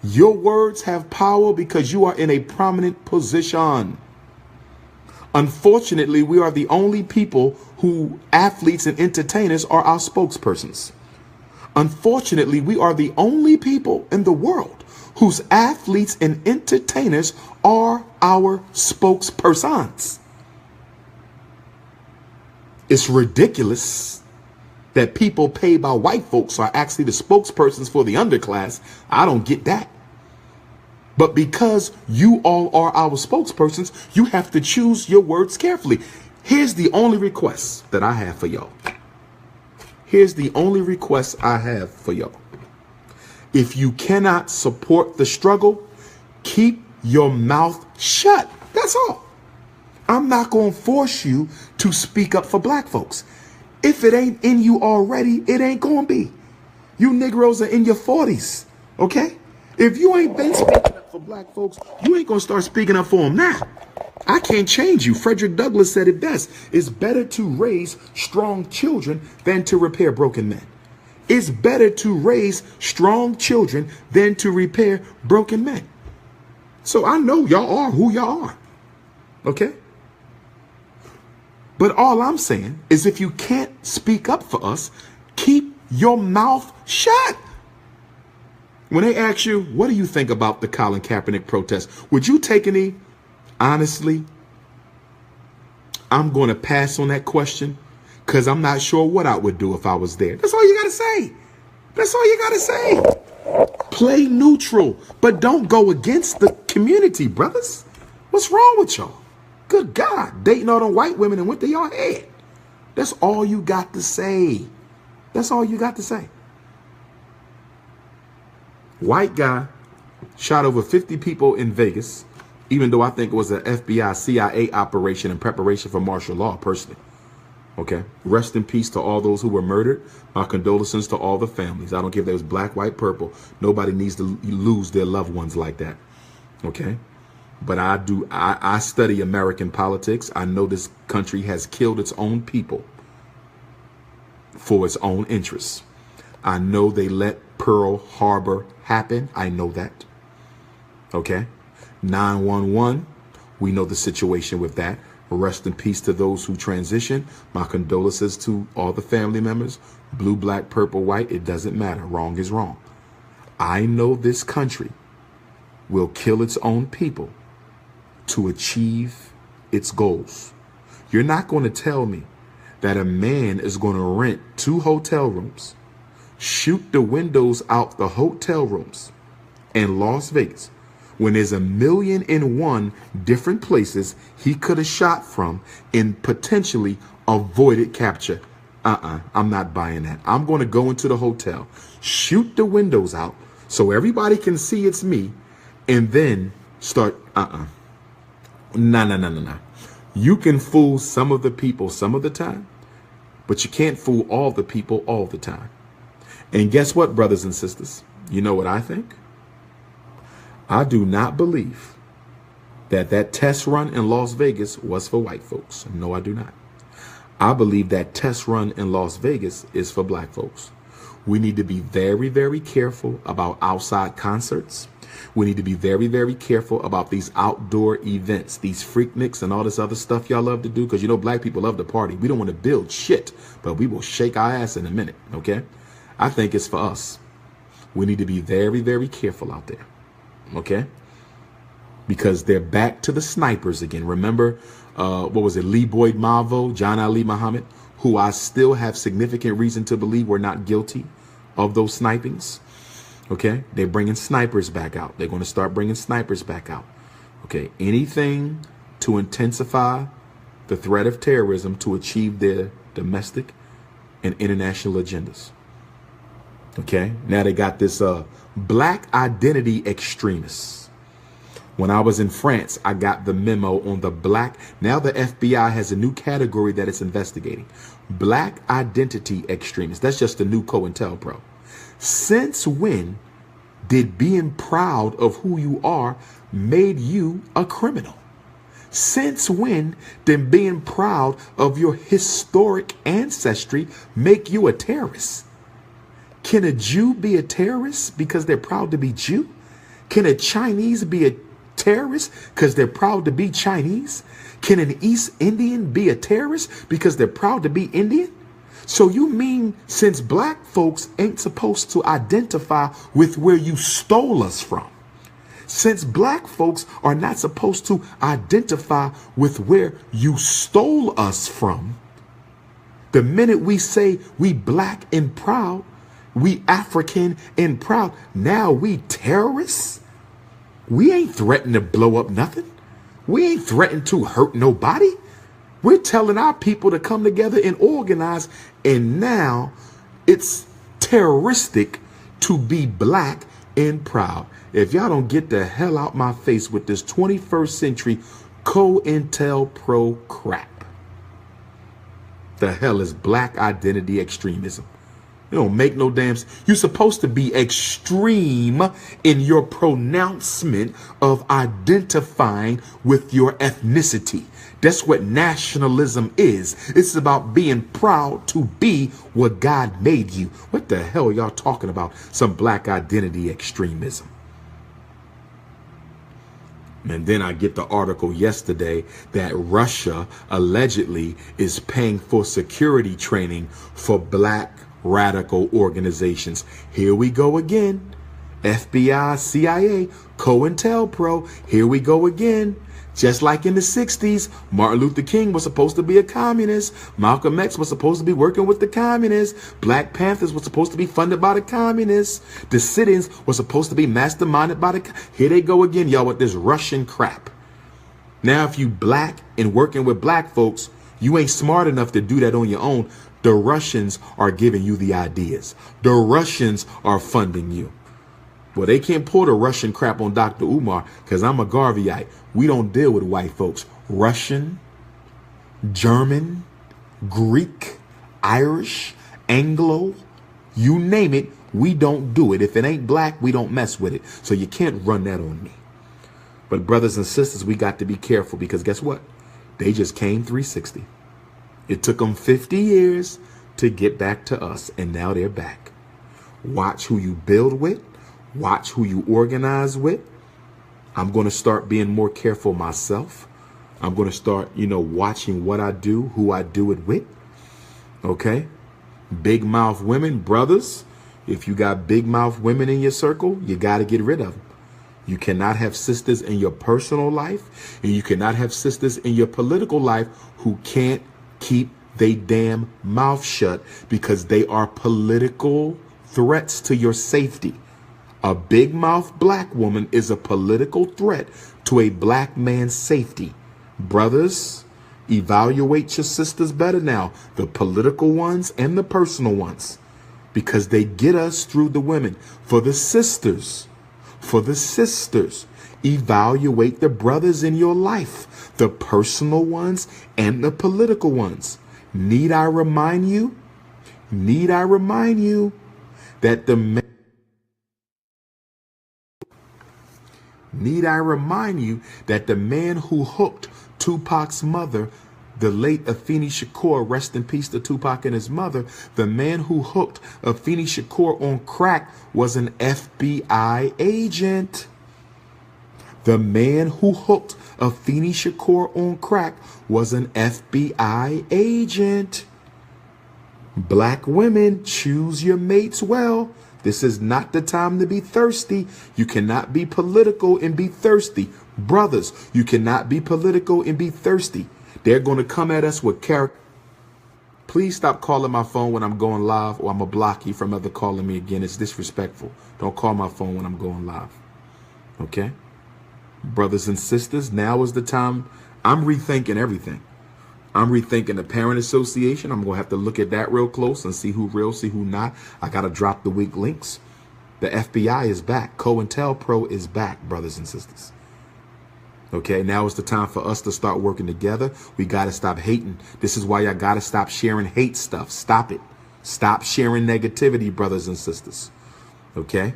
Your words have power because you are in a prominent position. Unfortunately, we are the only people who athletes and entertainers are our spokespersons. Unfortunately, we are the only people in the world whose athletes and entertainers are our spokespersons. It's ridiculous that people paid by white folks are actually the spokespersons for the underclass. I don't get that. But because you all are our spokespersons, you have to choose your words carefully. Here's the only request that I have for y'all. Here's the only request I have for y'all. If you cannot support the struggle, keep your mouth shut. That's all. I'm not going to force you to speak up for black folks. If it ain't in you already, it ain't going to be. You Negroes are in your 40s, okay? If you ain't been speaking up for black folks, you ain't going to start speaking up for them now. I can't change you. Frederick Douglass said it best. It's better to raise strong children than to repair broken men. It's better to raise strong children than to repair broken men. So I know y'all are who y'all are. Okay? But all I'm saying is if you can't speak up for us, keep your mouth shut. When they ask you, what do you think about the Colin Kaepernick protest? Would you take any? Honestly, I'm going to pass on that question because I'm not sure what I would do if I was there. That's all you got to say. That's all you got to say. Play neutral, but don't go against the community, brothers. What's wrong with y'all? Good God, dating all them white women and went to your head. That's all you got to say. That's all you got to say. White guy shot over 50 people in Vegas, even though I think it was an FBI, CIA operation in preparation for martial law, personally. Okay. Rest in peace to all those who were murdered. My condolences to all the families. I don't care if there was black, white, purple. Nobody needs to lose their loved ones like that. Okay. But I study American politics. I know this country has killed its own people for its own interests. I know they let Pearl Harbor happen. I know that. Okay. 9/11. We know the situation with that. Rest in peace to those who transition. My condolences to all the family members. Blue, black, purple, white. It doesn't matter. Wrong is wrong. I know this country will kill its own people to achieve its goals. You're not going to tell me that a man is going to rent 2 hotel rooms, shoot the windows out the hotel rooms in Las Vegas when there's 1,000,001 different places he could have shot from and potentially avoided capture. I'm not buying that. I'm going to go into the hotel, shoot the windows out so everybody can see it's me, and then start. No. You can fool some of the people some of the time, but you can't fool all the people all the time. And guess what, brothers and sisters? You know what I think? I do not believe that test run in Las Vegas was for white folks. No, I do not. I believe that test run in Las Vegas is for black folks. We need to be very, very careful about outside concerts. We need to be very, very careful about these outdoor events, these freakniks and all this other stuff y'all love to do, because you know black people love to party. We don't want to build shit, but we will shake our ass in a minute, okay? I think it's for us. We need to be very, very careful out there, okay? because they're back to the snipers again. Remember, what was it, Lee Boyd Mavo, John Ali Muhammad, who I still have significant reason to believe were not guilty of those snipings. Okay, they're bringing snipers back out. They're going to start bringing snipers back out. Okay, anything to intensify the threat of terrorism to achieve their domestic and international agendas. Okay, now they got this black identity extremists. When I was in France, I got the memo on the black. Now the FBI has a new category that it's investigating. Black identity extremists. That's just the new COINTELPRO. Since when did being proud of who you are made you a criminal? Since when did being proud of your historic ancestry make you a terrorist? Can a Jew be a terrorist because they're proud to be Jew? Can a Chinese be a terrorist because they're proud to be Chinese? Can an East Indian be a terrorist because they're proud to be Indian? So you mean since black folks ain't supposed to identify with where you stole us from, since black folks are not supposed to identify with where you stole us from, the minute we say we black and proud, we African and proud, now we terrorists? We ain't threatening to blow up nothing. We ain't threatening to hurt nobody. We're telling our people to come together and organize, and now it's terroristic to be black and proud. If y'all don't get the hell out my face with this 21st century COINTELPRO crap. The hell is black identity extremism? It don't make no damn sense. You're supposed to be extreme in your pronouncement of identifying with your ethnicity. That's what nationalism is. It's about being proud to be what God made you. What the hell are y'all talking about? Some black identity extremism. And then I get the article yesterday that Russia allegedly is paying for security training for black radical organizations. Here we go again. FBI, CIA, COINTELPRO. Here we go again. Just like in the 60s, Martin Luther King was supposed to be a communist. Malcolm X was supposed to be working with the communists. Black Panthers was supposed to be funded by the communists. The sit-ins were supposed to be masterminded by the... Here they go again, y'all, with this Russian crap. Now, if you black and working with black folks, you ain't smart enough to do that on your own. The Russians are giving you the ideas. The Russians are funding you. Well, they can't pull the Russian crap on Dr. Umar because I'm a Garveyite. We don't deal with white folks. Russian, German, Greek, Irish, Anglo, you name it, we don't do it. If it ain't black, we don't mess with it. So you can't run that on me. But brothers and sisters, we got to be careful because guess what? They just came 360. It took them 50 years to get back to us, and now they're back. Watch who you build with. Watch who you organize with. I'm going to start being more careful myself. I'm going to start, watching what I do, who I do it with. Okay? Big mouth women, brothers. If you got big mouth women in your circle, you got to get rid of them. You cannot have sisters in your personal life, and you cannot have sisters in your political life who can't keep they damn mouth shut because they are political threats to your safety. A big mouth black woman is a political threat to a black man's safety. Brothers, evaluate your sisters better now, the political ones and the personal ones, because they get us through the women. For the sisters, evaluate the brothers in your life, the personal ones and the political ones. Need I remind you that the man who hooked Tupac's mother, the late Afeni Shakur, rest in peace to Tupac and his mother, the man who hooked Afeni Shakur on crack was an FBI agent. The man who hooked Afeni Shakur on crack was an FBI agent. Black women, choose your mates well. This is not the time to be thirsty. You cannot be political and be thirsty. Brothers, you cannot be political and be thirsty. They're going to come at us with character. Please stop calling my phone when I'm going live, or I'm going to block you from ever calling me again. It's disrespectful. Don't call my phone when I'm going live. Okay? Brothers and sisters, now is the time. I'm rethinking everything. I'm rethinking the parent association. I'm going to have to look at that real close and see who real, see who not. I got to drop the weak links. The FBI is back. COINTELPRO is back, brothers and sisters. Okay, now is the time for us to start working together. We got to stop hating. This is why y'all got to stop sharing hate stuff. Stop it. Stop sharing negativity, brothers and sisters. Okay?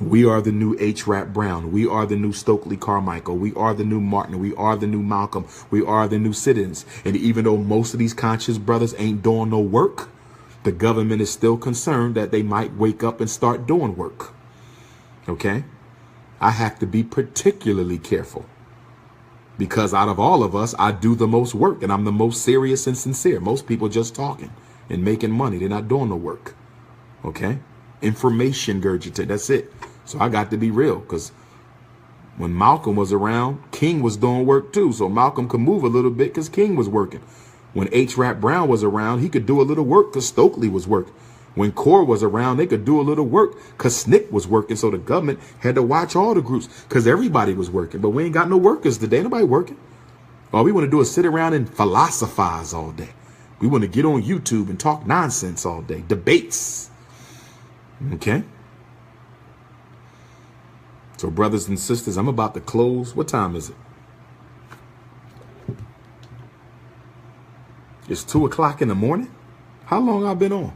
We are the new H. Rap Brown. We are the new Stokely Carmichael. We are the new Martin. We are the new Malcolm. We are the new citizens. And even though most of these conscious brothers ain't doing no work, the government is still concerned that they might wake up and start doing work. Okay? I have to be particularly careful because out of all of us, I do the most work and I'm the most serious and sincere. Most people just talking and making money. They're not doing the work. Okay? Information gurgitate. That's it. So I got to be real because when Malcolm was around, King was doing work too. So Malcolm could move a little bit because King was working. When H. Rap Brown was around, he could do a little work because Stokely was working. When Core was around, they could do a little work because Snick was working. So the government had to watch all the groups because everybody was working. But we ain't got no workers today. Nobody working. All we want to do is sit around and philosophize all day. We want to get on YouTube and talk nonsense all day. Debates. Okay. So brothers and sisters, I'm about to close. What time is it? It's 2 o'clock in the morning. How long I've been on?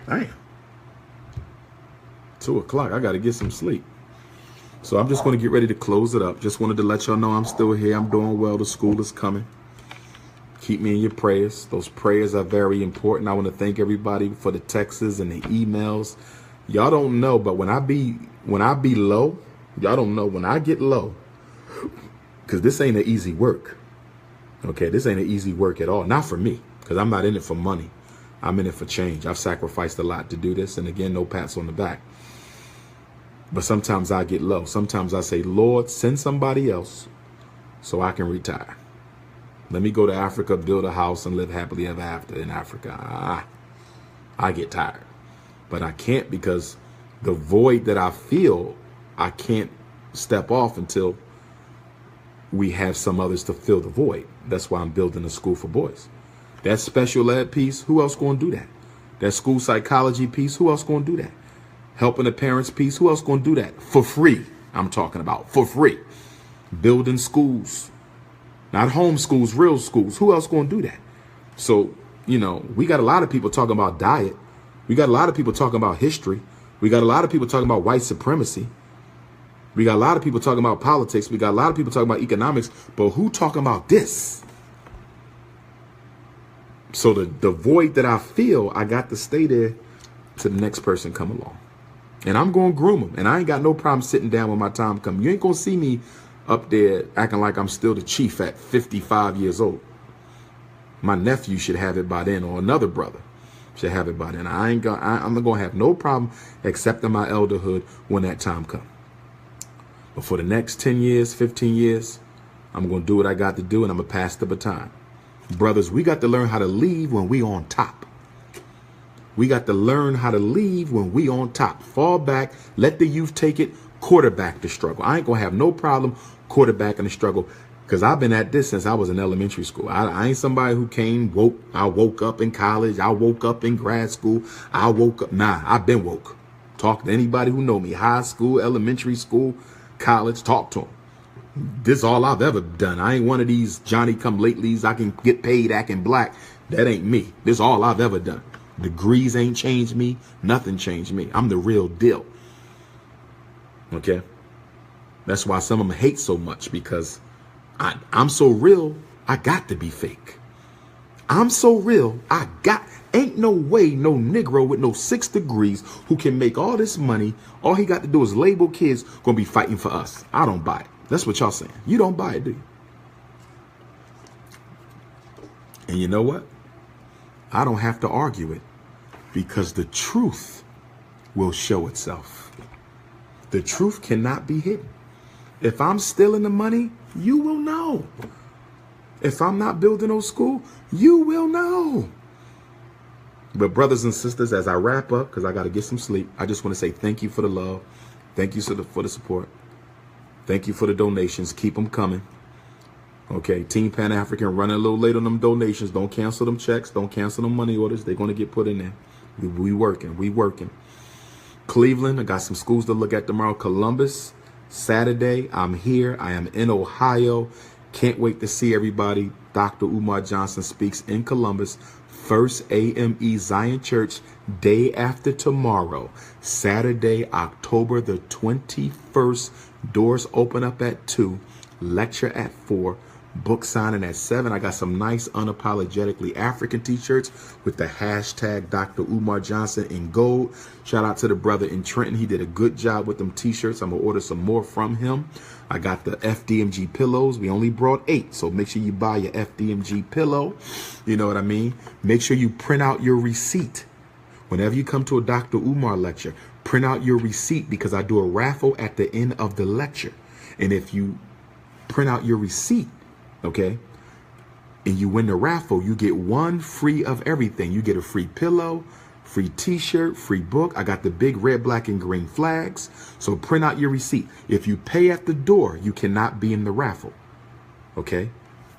Damn. 2 o'clock. I got to get some sleep. So I'm just going to get ready to close it up. Just wanted to let y'all know I'm still here. I'm doing well. The school is coming. Keep me in your prayers. Those prayers are very important. I want to thank everybody for the texts and the emails. Y'all don't know, but when I be low, y'all don't know when I get low, because this ain't an easy work. Okay, this ain't an easy work at all. Not for me, because I'm not in it for money. I'm in it for change. I've sacrificed a lot to do this. And again, no pats on the back. But sometimes I get low. Sometimes I say, Lord, send somebody else so I can retire. Let me go to Africa, build a house, and live happily ever after in Africa. I get tired. But I can't, because the void that I feel, I can't step off until we have some others to fill the void. That's why I'm building a school for boys. That special ed piece, who else going to do that? That school psychology piece, who else going to do that? Helping the parents piece, who else going to do that? For free, I'm talking about, for free. Building schools, not home schools, real schools. Who else going to do that? So, you know, we got a lot of people talking about diet. We got a lot of people talking about history. We got a lot of people talking about white supremacy. We got a lot of people talking about politics. We got a lot of people talking about economics. But who talking about this? So the void that I feel, I got to stay there till the next person come along. And I'm going to groom them. And I ain't got no problem sitting down when my time comes. You ain't going to see me up there acting like I'm still the chief at 55 years old. My nephew should have it by then, or another brother should have it by then. I'm not going to have no problem accepting my elderhood when that time comes. But for the next 10 years, 15 years, I'm going to do what I got to do, and I'm going to pass the baton. Brothers, we got to learn how to leave when we on top. We got to learn how to leave when we on top. Fall back, let the youth take it, quarterback the struggle. I ain't going to have no problem quarterbacking the struggle, because I've been at this since I was in elementary school. I ain't somebody who I woke up in college. I woke up in grad school. I woke up. Nah, I've been woke. Talk to anybody who know me. High school, elementary school, college, talk to them. This is all I've ever done. I ain't one of these Johnny come latelys. I can get paid acting black. That ain't me. This is all I've ever done. Degrees ain't changed me. Nothing changed me. I'm the real deal. Okay? That's why some of them hate so much, because I'm so real, I got to be fake. I'm so real, ain't no way no Negro with no 6 degrees who can make all this money, all he got to do is label kids, gonna be fighting for us. I don't buy it. That's what y'all saying. You don't buy it, do you? And you know what? I don't have to argue it. because the truth will show itself. The truth cannot be hidden. If I'm stealing the money, you will know. If I'm not building no school, you will know. But brothers and sisters, as I wrap up, because I got to get some sleep, I just want to say thank you for the love. Thank you for the support. Thank you for the donations. Keep them coming. Okay, Team Pan African running a little late on them donations. Don't cancel them checks. Don't cancel them money orders. They're going to get put in there. We working. We working. Cleveland, I got some schools to look at tomorrow. Columbus, Saturday, I'm here. I am in Ohio. Can't wait to see everybody. Dr. Umar Johnson speaks in Columbus. First AME Zion Church, day after tomorrow, Saturday, October the 21st. Doors open up at 2, lecture at 4, book signing at 7. I got some nice unapologetically African t-shirts with the hashtag Dr. Umar Johnson in gold. Shout out to the brother in Trenton. He did a good job with them t-shirts. I'm going to order some more from him. I got the FDMG pillows. We only brought 8, so make sure you buy your FDMG pillow. You know what I mean? Make sure you print out your receipt. Whenever you come to a Dr. Umar lecture, print out your receipt, because I do a raffle at the end of the lecture. And if you print out your receipt, okay, and you win the raffle, you get 1 free of everything. You get a free pillow, free t-shirt, free book. I got the big red, black, and green flags. So print out your receipt. If you pay at the door, you cannot be in the raffle. Okay?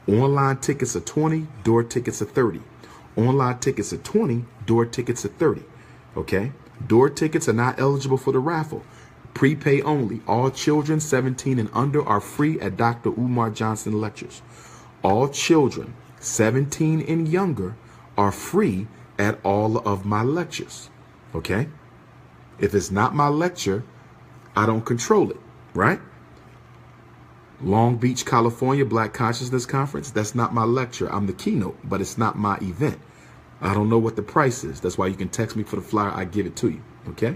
Online tickets are $20, door tickets are $30. Online tickets are $20, door tickets are $30. Okay? Door tickets are not eligible for the raffle. Prepay only. All children 17 and under are free at Dr. Umar Johnson lectures. All children 17 and younger are free at all of my lectures. Okay? If it's not my lecture, I don't control it, right? Long Beach, California, Black Consciousness Conference, that's not my lecture. I'm the keynote, but it's not my event. I don't know what the price is. That's why you can text me for the flyer. I give it to you. Okay?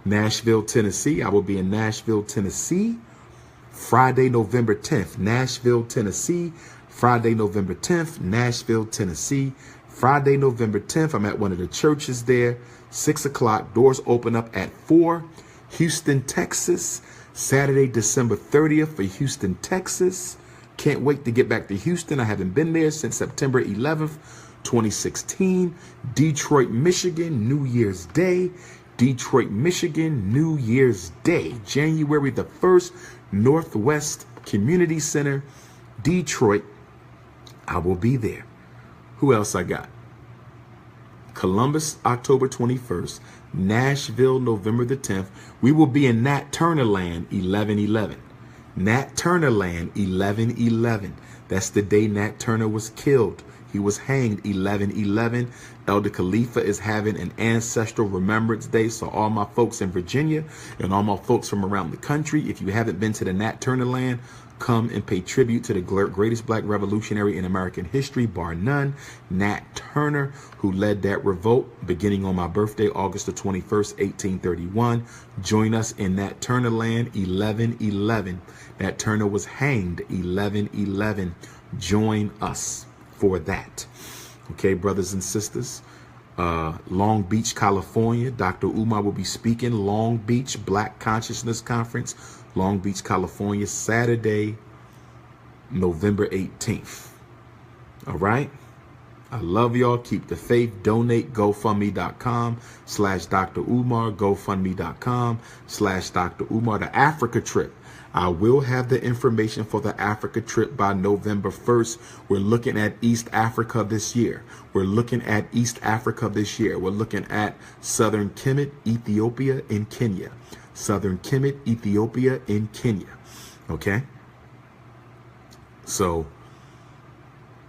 Nashville, Tennessee. I will be in Nashville, Tennessee, Friday, November 10th. Nashville, Tennessee, Friday, November 10th. Nashville, Tennessee, Friday, November 10th. I'm at one of the churches there. 6 o'clock. Doors open up at 4. Houston, Texas. Saturday, December 30th for Houston, Texas. Can't wait to get back to Houston. I haven't been there since September 11th. 2016, Detroit, Michigan, New Year's Day. Detroit, Michigan, New Year's Day. January the 1st, Northwest Community Center, Detroit. I will be there. Who else I got? Columbus, October 21st. Nashville, November the 10th. We will be in Nat Turner Land, 11/11. Nat Turner Land, 11/11. That's the day Nat Turner was killed. He was hanged 11/11. Elder Khalifa is having an Ancestral Remembrance Day. So all my folks in Virginia and all my folks from around the country, if you haven't been to the Nat Turner Land, come and pay tribute to the greatest black revolutionary in American history, bar none, Nat Turner, who led that revolt beginning on my birthday, August the 21st, 1831. Join us in Nat Turner Land, 11/11. Nat Turner was hanged 11/11. Join us for that. Okay, brothers and sisters. Long Beach, California. Dr. Umar will be speaking. Long Beach Black Consciousness Conference, Long Beach, California, Saturday, November 18th. All right. I love y'all. Keep the faith. Donate. GoFundMe.com/Dr. Umar. GoFundMe.com/Dr. Umar. The Africa trip. I will have the information for the Africa trip by November 1st. We're looking at East Africa this year. We're looking at Southern Kemet, Ethiopia, and Kenya. Southern Kemet, Ethiopia, and Kenya. Okay? So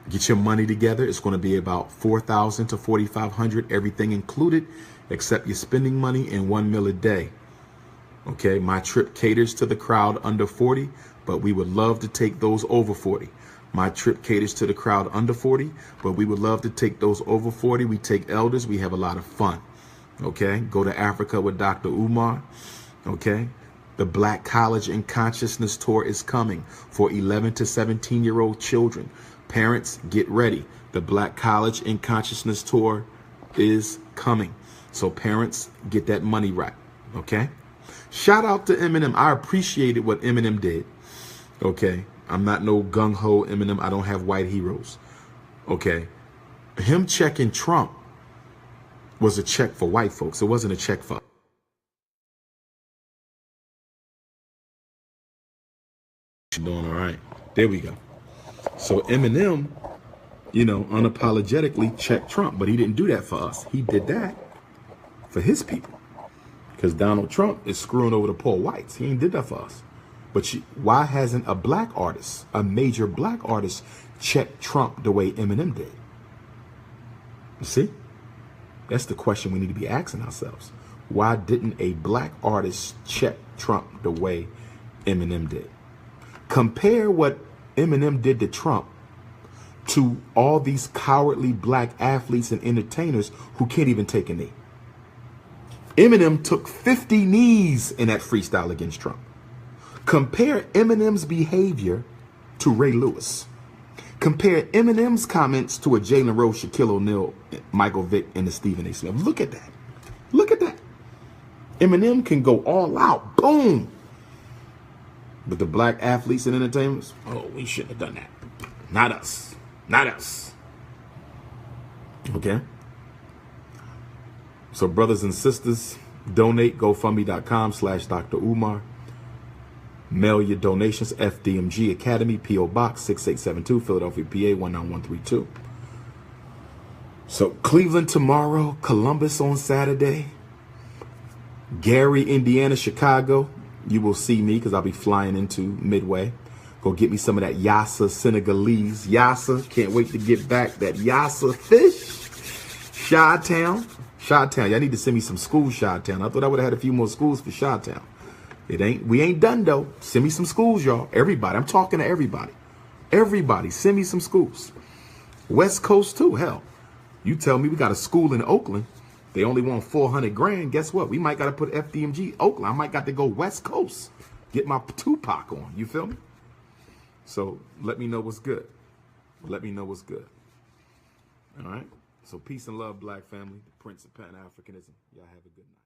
get your money together. It's going to be about $4,000 to $4,500, everything included, except your spending money and 1 meal a day. Okay, my trip caters to the crowd under 40, but we would love to take those over 40. My trip caters to the crowd under 40, but we would love to take those over 40. We take elders. We have a lot of fun. Okay, go to Africa with Dr. Umar. Okay, the Black College and Consciousness Tour is coming for 11 to 17-year-old children. Parents, get ready. The Black College and Consciousness Tour is coming. So parents, get that money right. Okay. Shout out to Eminem. I appreciated what Eminem did. Okay. I'm not no gung-ho Eminem. I don't have white heroes. Okay. Him checking Trump was a check for white folks. It wasn't a check for. Doing all right. There we go. So Eminem, you know, unapologetically checked Trump, but he didn't do that for us. He did that for his people, because Donald Trump is screwing over the poor whites. He ain't did that for us. But why hasn't a black artist, a major black artist, checked Trump the way Eminem did? You see? That's the question we need to be asking ourselves. Why didn't a black artist check Trump the way Eminem did? Compare what Eminem did to Trump to all these cowardly black athletes and entertainers who can't even take a knee. Eminem took 50 knees in that freestyle against Trump. Compare Eminem's behavior to Ray Lewis. Compare Eminem's comments to a Jalen Rose, Shaquille O'Neal, Michael Vick, and the Stephen A. Smith. Look at that. Look at that. Eminem can go all out. Boom. But the black athletes and entertainers, oh, we shouldn't have done that. Not us. Not us. Okay? So brothers and sisters, donate, GoFundMe.com/Dr.Umar. Mail your donations, FDMG Academy, P.O. Box 6872, Philadelphia, PA 19132. So Cleveland tomorrow, Columbus on Saturday, Gary, Indiana, Chicago. You will see me because I'll be flying into Midway. Go get me some of that Yassa Senegalese. Yassa, can't wait to get back that Yassa fish. Chi-Town. Chi-Town, y'all need to send me some schools, Chi-Town. I thought I would have had a few more schools for Chi-Town. We ain't done though. Send me some schools, y'all. Everybody, I'm talking to everybody. Everybody, send me some schools. West Coast too, hell. You tell me we got a school in Oakland. They only want 400 grand. Guess what? We might got to put FDMG Oakland. I might got to go West Coast. Get my Tupac on. You feel me? So let me know what's good. Let me know what's good. All right. So peace and love, black family. The Prince of Pan-Africanism. Y'all have a good night.